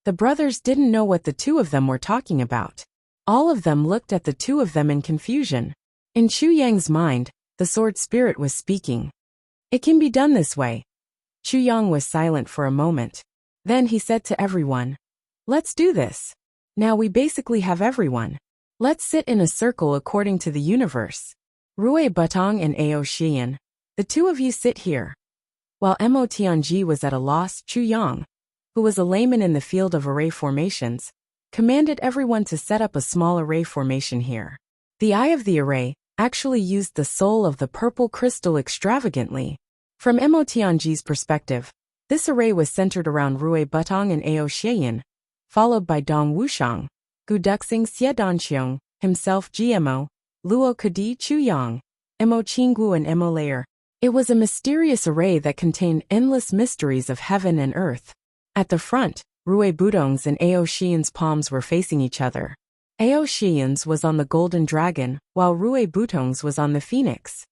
The brothers didn't know what the two of them were talking about. All of them looked at the two of them in confusion. In Chu Yang's mind, the sword spirit was speaking. It can be done this way. Chu Yang was silent for a moment. Then he said to everyone, Let's do this. Now we basically have everyone. Let's sit in a circle according to the universe. Rui Butong and Ao Xian, the two of you sit here. While Mo Tianji was at a loss, Chu Yang, who was a layman in the field of array formations, commanded everyone to set up a small array formation here. The eye of the array actually used the soul of the purple crystal extravagantly. From Mo Tianji's perspective, this array was centered around Rui Butong and Ao Xian, followed by Dong Wushang, Guduxing Xie Danxiong, himself GMO, Luo Kadi Chu Yang, Mo Qinggu and Mo Layer. It was a mysterious array that contained endless mysteries of heaven and earth. At the front, Rui Budong's and Ao Xian's palms were facing each other. Ao Xian's was on the golden dragon, while Rui Budong's was on the phoenix.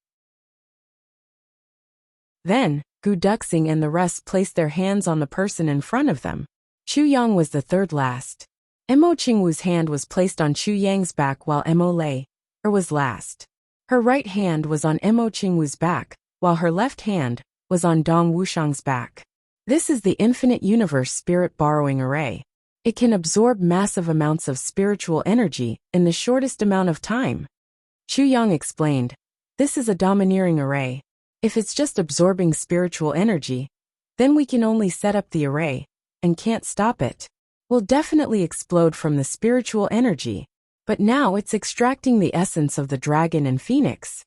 Then, Gu Duxing and the rest placed their hands on the person in front of them. Chu Yang was the third last. Mo Qingwu's hand was placed on Chu Yang's back while Mo Lei was last. Her right hand was on Mo Qingwu's back, while her left hand was on Dong Wushang's back. This is the infinite universe spirit borrowing array. It can absorb massive amounts of spiritual energy in the shortest amount of time. Chu Yang explained, "This is a domineering array. If it's just absorbing spiritual energy, then we can only set up the array and can't stop it. We'll definitely explode from the spiritual energy, but now it's extracting the essence of the dragon and phoenix.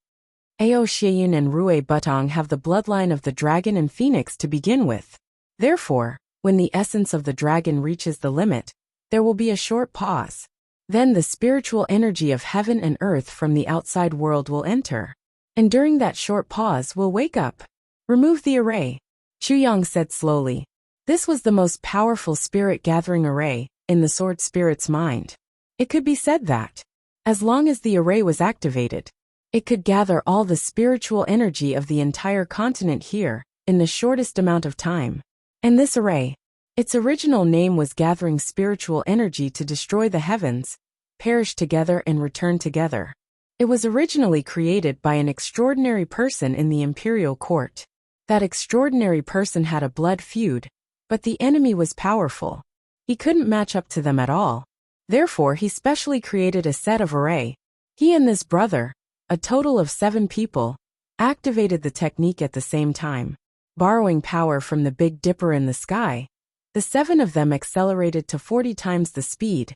Ao Xian and Rui Butong have the bloodline of the dragon and phoenix to begin with. Therefore, when the essence of the dragon reaches the limit, there will be a short pause. Then the spiritual energy of heaven and earth from the outside world will enter. And during that short pause we'll wake up. Remove the array," Chu Yang said slowly. This was the most powerful spirit-gathering array in the sword spirit's mind. It could be said that, as long as the array was activated, it could gather all the spiritual energy of the entire continent here in the shortest amount of time. And this array, its original name was Gathering Spiritual Energy to Destroy the Heavens, Perish Together and Return Together. It was originally created by an extraordinary person in the imperial court. That extraordinary person had a blood feud, but the enemy was powerful. He couldn't match up to them at all. Therefore he specially created a set of array. He and this brother, a total of 7 people, activated the technique at the same time. Borrowing power from the Big Dipper in the sky, the 7 of them accelerated to 40 times the speed,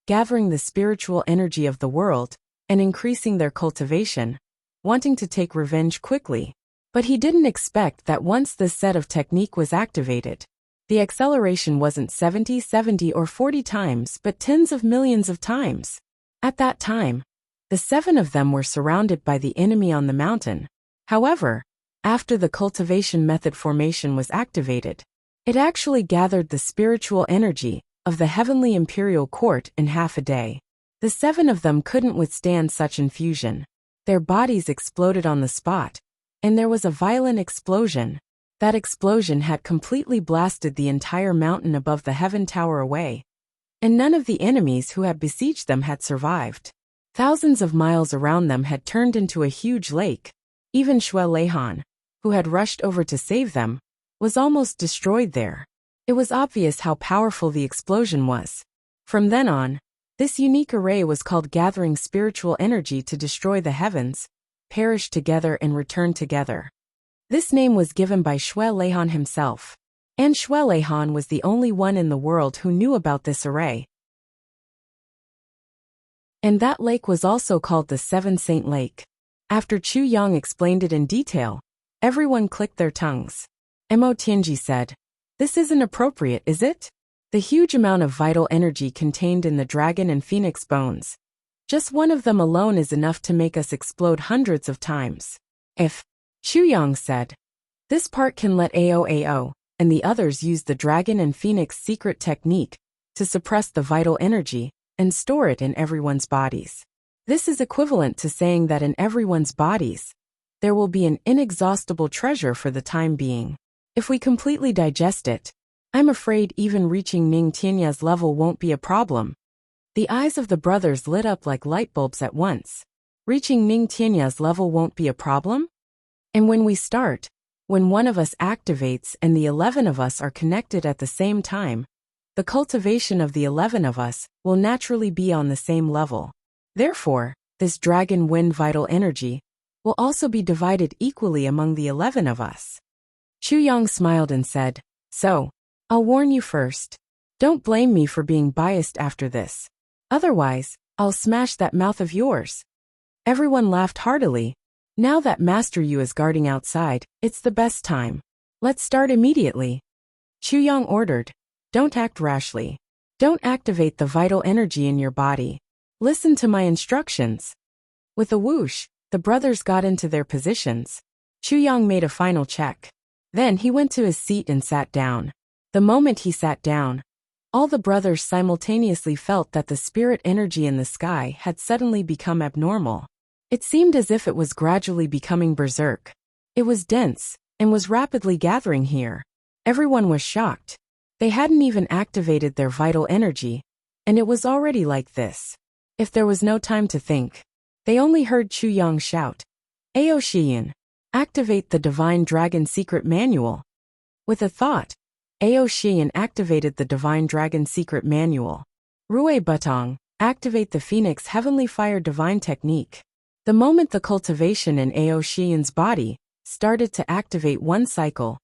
gathering the spiritual energy of the world and increasing their cultivation, wanting to take revenge quickly. But he didn't expect that once this set of technique was activated, the acceleration wasn't 70 or 40 times but tens of millions of times. At that time, the 7 of them were surrounded by the enemy on the mountain. However, after the cultivation method formation was activated, it actually gathered the spiritual energy of the heavenly imperial court in half a day. The 7 of them couldn't withstand such infusion. Their bodies exploded on the spot, and there was a violent explosion. That explosion had completely blasted the entire mountain above the heaven tower away, and none of the enemies who had besieged them had survived. Thousands of miles around them had turned into a huge lake. Even Xue Leihan, who had rushed over to save them, was almost destroyed there. It was obvious how powerful the explosion was. From then on, this unique array was called Gathering Spiritual Energy to Destroy the Heavens, Perish Together and Return Together. This name was given by Xue Leihan himself, and Xue Leihan was the only one in the world who knew about this array. And that lake was also called the Seven Saint Lake. After Chu Yang explained it in detail, everyone clicked their tongues. Mo Tianji said, "This isn't appropriate, is it? The huge amount of vital energy contained in the dragon and phoenix bones. Just one of them alone is enough to make us explode hundreds of times." If, Chu Yang said, "This part can let AO and the others use the dragon and phoenix secret technique to suppress the vital energy and store it in everyone's bodies. This is equivalent to saying that in everyone's bodies, there will be an inexhaustible treasure for the time being. If we completely digest it, I'm afraid even reaching Ning Tianya's level won't be a problem." The eyes of the brothers lit up like light bulbs at once. Reaching Ning Tianya's level won't be a problem? And when we start, when one of us activates and the 11 of us are connected at the same time, the cultivation of the 11 of us will naturally be on the same level. Therefore, this dragon wind vital energy will also be divided equally among the 11 of us. Chu Yang smiled and said, "So, I'll warn you first. Don't blame me for being biased after this. Otherwise, I'll smash that mouth of yours." Everyone laughed heartily. Now that Master Yu is guarding outside, it's the best time. Let's start immediately. Chu Yang ordered. Don't act rashly. Don't activate the vital energy in your body. Listen to my instructions. With a whoosh, the brothers got into their positions. Chu Yang made a final check. Then he went to his seat and sat down. The moment he sat down, all the brothers simultaneously felt that the spirit energy in the sky had suddenly become abnormal. It seemed as if it was gradually becoming berserk. It was dense, and was rapidly gathering here. Everyone was shocked. They hadn't even activated their vital energy, and it was already like this. If there was no time to think, they only heard Chu Yang shout, "Ao Shiyan, activate the Divine Dragon Secret Manual." With a thought, Ao Shiyan activated the Divine Dragon Secret Manual. Rui Butong, activate the Phoenix Heavenly Fire Divine Technique. The moment the cultivation in Ao Shiyan's body started to activate one cycle,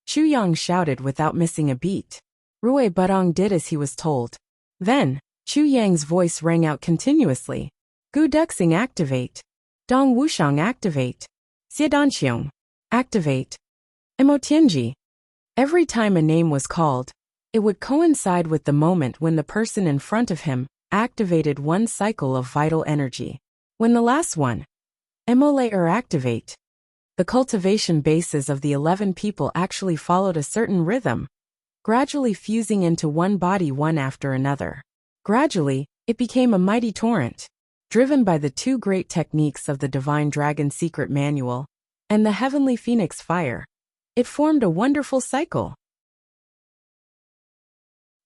Chu Yang shouted without missing a beat. Rui Butong did as he was told. Then, Chu Yang's voice rang out continuously. Gu Duxing activate. Dong Wushang activate. Xie Danxiong activate. Mo Tianji. Every time a name was called, it would coincide with the moment when the person in front of him activated one cycle of vital energy. When the last one, Emolayer activate, the cultivation bases of the 11 people actually followed a certain rhythm, gradually fusing into one body one after another. Gradually, it became a mighty torrent, driven by the two great techniques of the Divine Dragon Secret Manual and the Heavenly Phoenix Fire. It formed a wonderful cycle.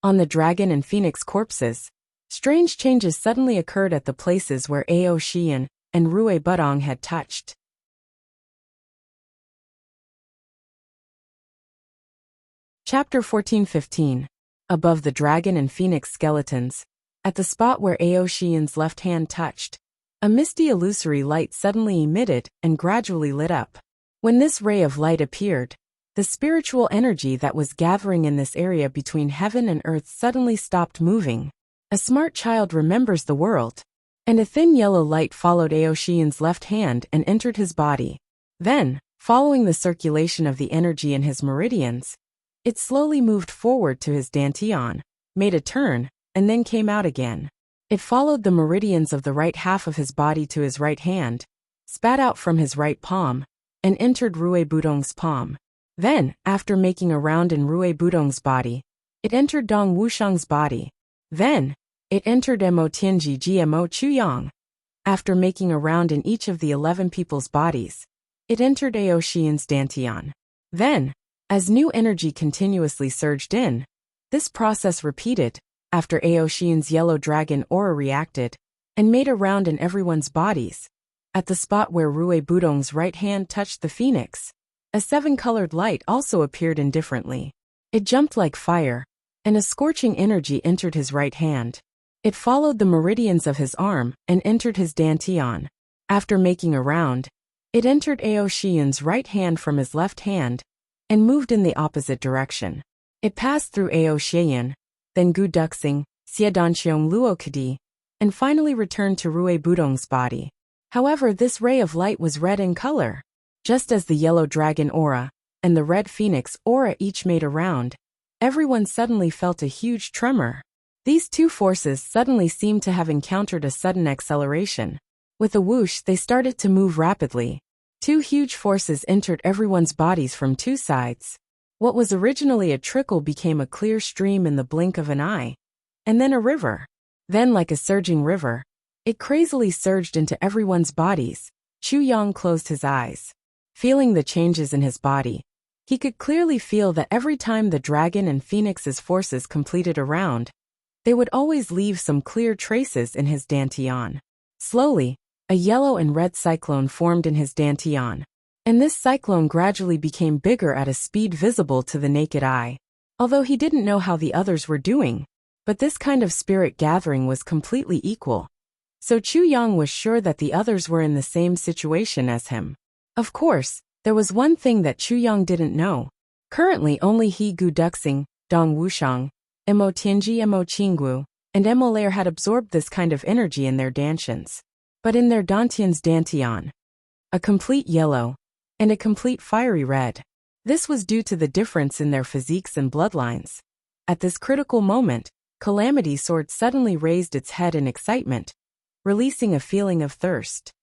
On the dragon and phoenix corpses, strange changes suddenly occurred at the places where Ao Shiyan and Rui Butong had touched. Chapter 14-15. Above the dragon and phoenix skeletons, at the spot where Ao Shiyan's left hand touched, a misty illusory light suddenly emitted and gradually lit up. When this ray of light appeared, the spiritual energy that was gathering in this area between heaven and earth suddenly stopped moving. A smart child remembers the world. And a thin yellow light followed Ao Shiyan's left hand and entered his body. Then, following the circulation of the energy in his meridians, it slowly moved forward to his dantian, made a turn, and then came out again. It followed the meridians of the right half of his body to his right hand, spat out from his right palm, and entered Rui Budong's palm. Then, after making a round in Rui Budong's body, it entered Dong Wushang's body. Then, it entered Mo Tianji Gmo Chu Yang. After making a round in each of the 11 people's bodies, it entered Ao Shiyan's dantian. Then, as new energy continuously surged in, this process repeated, after Ao Shiyan's yellow dragon aura reacted, and made a round in everyone's bodies. At the spot where Rui Budong's right hand touched the phoenix, a 7-colored light also appeared indifferently. It jumped like fire, and a scorching energy entered his right hand. It followed the meridians of his arm and entered his dantian. After making a round, it entered Ao Shiyan's right hand from his left hand and moved in the opposite direction. It passed through Ao Shiyan, then Gu Duxing, Xie Danxiong Luo Kadi, and finally returned to Rui Budong's body. However, this ray of light was red in color. Just as the yellow dragon aura and the red phoenix aura each made a round, everyone suddenly felt a huge tremor. These two forces suddenly seemed to have encountered a sudden acceleration. With a whoosh, they started to move rapidly. Two huge forces entered everyone's bodies from two sides. What was originally a trickle became a clear stream in the blink of an eye, and then a river. Then, like a surging river, it crazily surged into everyone's bodies. Chu Yang closed his eyes. Feeling the changes in his body, he could clearly feel that every time the dragon and phoenix's forces completed a round, they would always leave some clear traces in his dantian. Slowly, a yellow and red cyclone formed in his dantian, and this cyclone gradually became bigger at a speed visible to the naked eye. Although he didn't know how the others were doing, but this kind of spirit gathering was completely equal. So Chu Yang was sure that the others were in the same situation as him. Of course, there was one thing that Chu Yang didn't know. Currently only he Gu Duxing, Dong Wushang, Mo Tianji Mo Qinggu, and Emolayer had absorbed this kind of energy in their dantians. But in their dantian's dantian, a complete yellow, and a complete fiery red. This was due to the difference in their physiques and bloodlines. At this critical moment, Calamity's sword suddenly raised its head in excitement, releasing a feeling of thirst.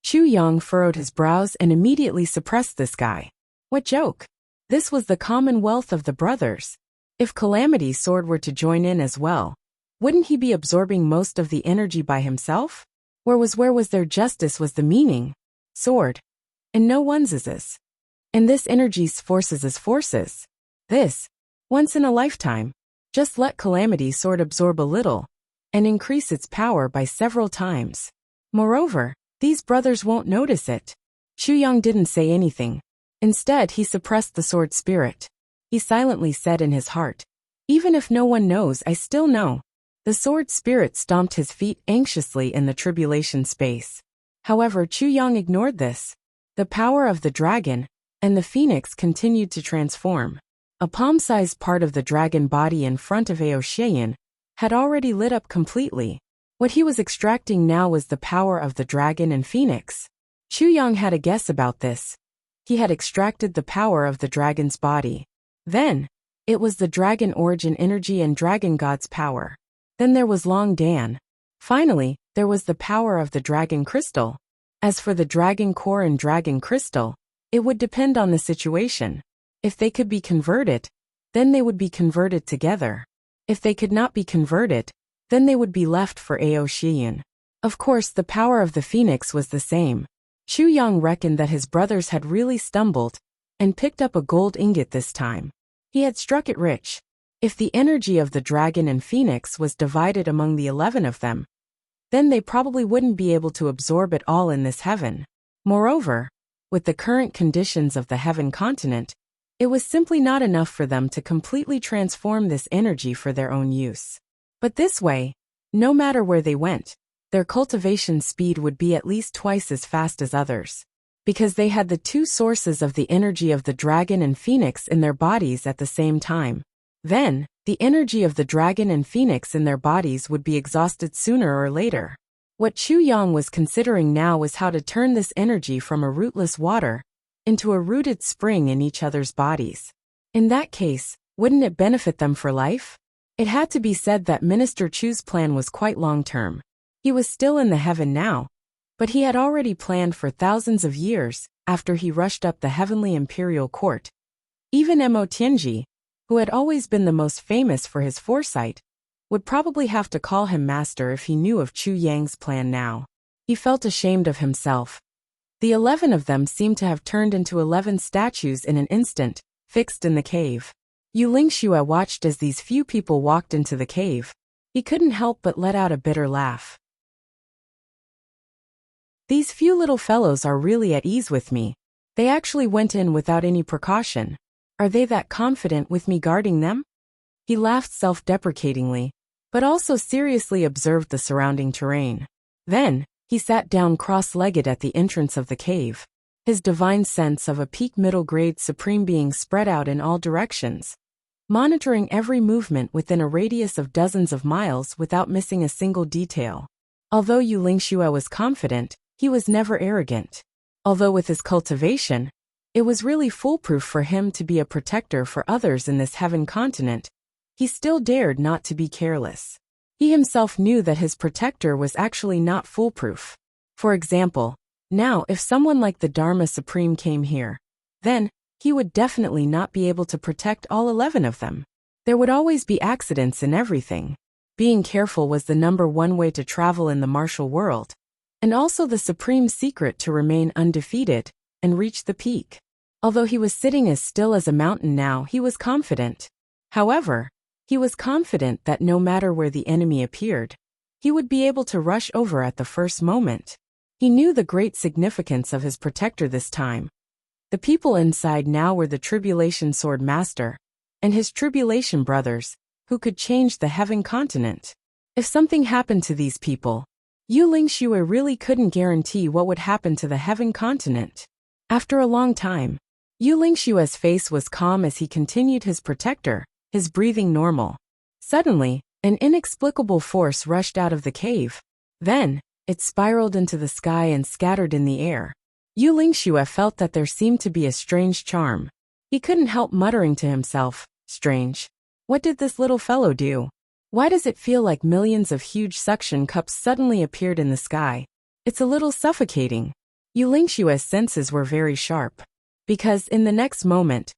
Chu Yang furrowed his brows and immediately suppressed this guy. What joke! This was the commonwealth of the brothers. If Calamity's sword were to join in as well, wouldn't he be absorbing most of the energy by himself? Where was their justice was the meaning? Sword. And no one's is this. And this energy's forces is forces. This. Once in a lifetime. Just let Calamity's sword absorb a little, and increase its power by several times. Moreover, these brothers won't notice it. Chu Yang didn't say anything. Instead, he suppressed the sword spirit. He silently said in his heart, "Even if no one knows, I still know." The sword spirit stomped his feet anxiously in the tribulation space. However, Chu Yang ignored this. The power of the dragon and the phoenix continued to transform. A palm-sized part of the dragon body in front of Aoshian had already lit up completely. What he was extracting now was the power of the dragon and phoenix. Chu Yang had a guess about this. He had extracted the power of the dragon's body. Then, it was the dragon origin energy and dragon god's power. Then there was Long Dan. Finally, there was the power of the dragon crystal. As for the dragon core and dragon crystal, it would depend on the situation. If they could be converted, then they would be converted together. If they could not be converted, then they would be left for Aoshian. Of course, the power of the phoenix was the same. Chu Yang reckoned that his brothers had really stumbled and picked up a gold ingot this time. He had struck it rich. If the energy of the dragon and phoenix was divided among the 11 of them, then they probably wouldn't be able to absorb it all in this heaven. Moreover, with the current conditions of the heaven continent, it was simply not enough for them to completely transform this energy for their own use. But this way, no matter where they went, their cultivation speed would be at least twice as fast as others. Because they had the two sources of the energy of the dragon and phoenix in their bodies at the same time. Then, the energy of the dragon and phoenix in their bodies would be exhausted sooner or later. What Chu Yang was considering now was how to turn this energy from a rootless water into a rooted spring in each other's bodies. In that case, wouldn't it benefit them for life? It had to be said that Minister Chu's plan was quite long-term. He was still in the heaven now, but he had already planned for thousands of years after he rushed up the heavenly imperial court. Even Mo Tianji, who had always been the most famous for his foresight, would probably have to call him master if he knew of Chu Yang's plan now. He felt ashamed of himself. The 11 of them seemed to have turned into 11 statues in an instant, fixed in the cave. Yu Lingxue watched as these few people walked into the cave. He couldn't help but let out a bitter laugh. These few little fellows are really at ease with me. They actually went in without any precaution. Are they that confident with me guarding them? He laughed self-deprecatingly, but also seriously observed the surrounding terrain. Then, he sat down cross-legged at the entrance of the cave. His divine sense of a peak middle-grade supreme being spread out in all directions, monitoring every movement within a radius of dozens of miles without missing a single detail. Although Yu Lingxue was confident, he was never arrogant. Although with his cultivation, it was really foolproof for him to be a protector for others in this heaven continent, he still dared not to be careless. He himself knew that his protector was actually not foolproof. For example, now if someone like the Dharma Supreme came here, then he would definitely not be able to protect all 11 of them. There would always be accidents in everything. Being careful was the #1 way to travel in the martial world, and also the supreme secret to remain undefeated and reach the peak. Although he was sitting as still as a mountain now, he was confident. However, he was confident that no matter where the enemy appeared, he would be able to rush over at the first moment. He knew the great significance of his protector this time. The people inside now were the Tribulation Sword Master and his Tribulation brothers, who could change the heaven continent. If something happened to these people, Yu Lingxue really couldn't guarantee what would happen to the heaven continent. After a long time, Yu Lingxue's face was calm as he continued his protector, his breathing normal. Suddenly, an inexplicable force rushed out of the cave. Then, it spiraled into the sky and scattered in the air. Yu Lingxue felt that there seemed to be a strange charm. He couldn't help muttering to himself, strange. What did this little fellow do? Why does it feel like millions of huge suction cups suddenly appeared in the sky? It's a little suffocating. Yu Lingshua's senses were very sharp. Because in the next moment,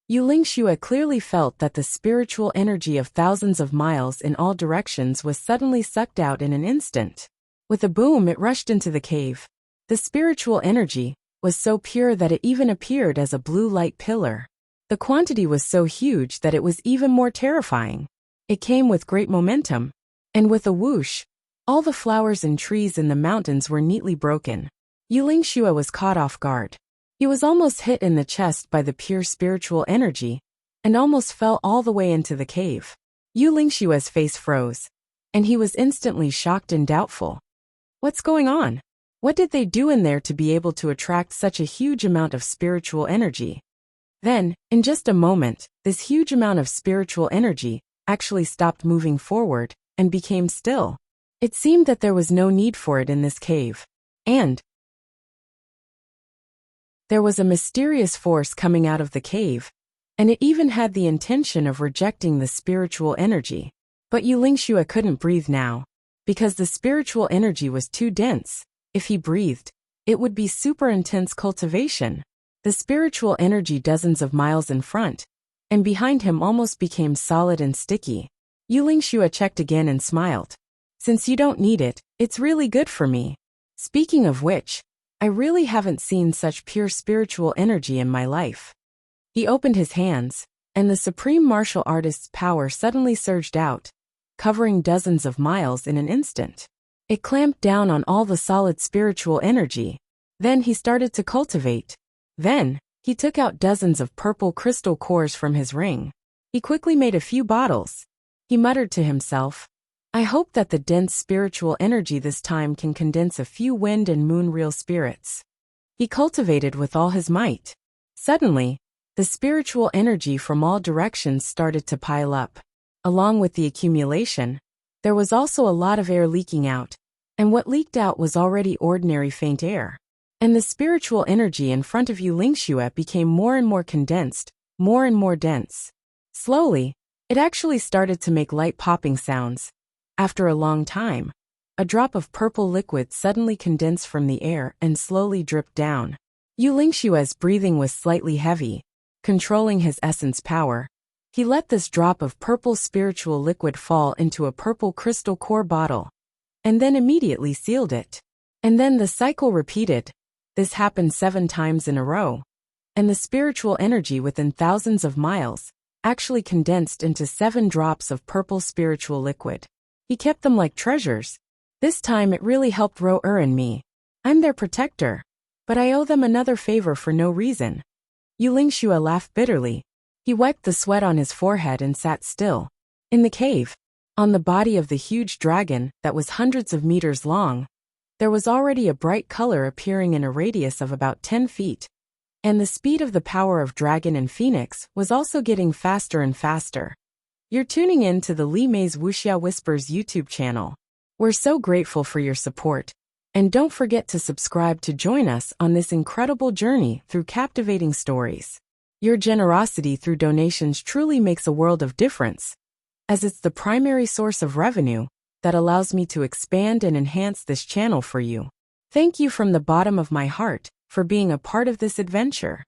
Yu Lingxue clearly felt that the spiritual energy of thousands of miles in all directions was suddenly sucked out in an instant. With a boom, it rushed into the cave. The spiritual energy was so pure that it even appeared as a blue light pillar. The quantity was so huge that it was even more terrifying. It came with great momentum, and with a whoosh, all the flowers and trees in the mountains were neatly broken. Yu Lingxue was caught off guard. He was almost hit in the chest by the pure spiritual energy, and almost fell all the way into the cave. Yu Lingshue's face froze, and he was instantly shocked and doubtful. What's going on? What did they do in there to be able to attract such a huge amount of spiritual energy? Then, in just a moment, this huge amount of spiritual energy actually stopped moving forward and became still. It seemed that there was no need for it in this cave. And there was a mysterious force coming out of the cave, and it even had the intention of rejecting the spiritual energy. But Yu Lingxue couldn't breathe now, because the spiritual energy was too dense. If he breathed, it would be super intense cultivation. The spiritual energy dozens of miles in front, and behind him almost became solid and sticky. Yu Lingxue checked again and smiled. Since you don't need it, it's really good for me. Speaking of which, I really haven't seen such pure spiritual energy in my life. He opened his hands, and the supreme martial artist's power suddenly surged out, covering dozens of miles in an instant. It clamped down on all the solid spiritual energy. Then he started to cultivate. Then, he took out dozens of purple crystal cores from his ring. He quickly made a few bottles. He muttered to himself, I hope that the dense spiritual energy this time can condense a few wind and moon real spirits. He cultivated with all his might. Suddenly, the spiritual energy from all directions started to pile up. Along with the accumulation, there was also a lot of air leaking out, and what leaked out was already ordinary faint air. And the spiritual energy in front of Yu Lingxue became more and more condensed, more and more dense. Slowly, it actually started to make light popping sounds. After a long time, a drop of purple liquid suddenly condensed from the air and slowly dripped down. Yu Lingshue's breathing was slightly heavy. Controlling his essence power, he let this drop of purple spiritual liquid fall into a purple crystal core bottle, and then immediately sealed it. And then the cycle repeated. This happened 7 times in a row, and the spiritual energy within thousands of miles actually condensed into 7 drops of purple spiritual liquid. He kept them like treasures. This time it really helped Ro-Er and me. I'm their protector, but I owe them another favor for no reason. Yu Lingxue laughed bitterly. He wiped the sweat on his forehead and sat still. In the cave, on the body of the huge dragon that was hundreds of meters long, there was already a bright color appearing in a radius of about 10 feet. And the speed of the power of dragon and phoenix was also getting faster and faster. You're tuning in to the Li Mei's Wuxia Whispers YouTube channel. We're so grateful for your support. And don't forget to subscribe to join us on this incredible journey through captivating stories. Your generosity through donations truly makes a world of difference, as it's the primary source of revenue that allows me to expand and enhance this channel for you. Thank you from the bottom of my heart for being a part of this adventure.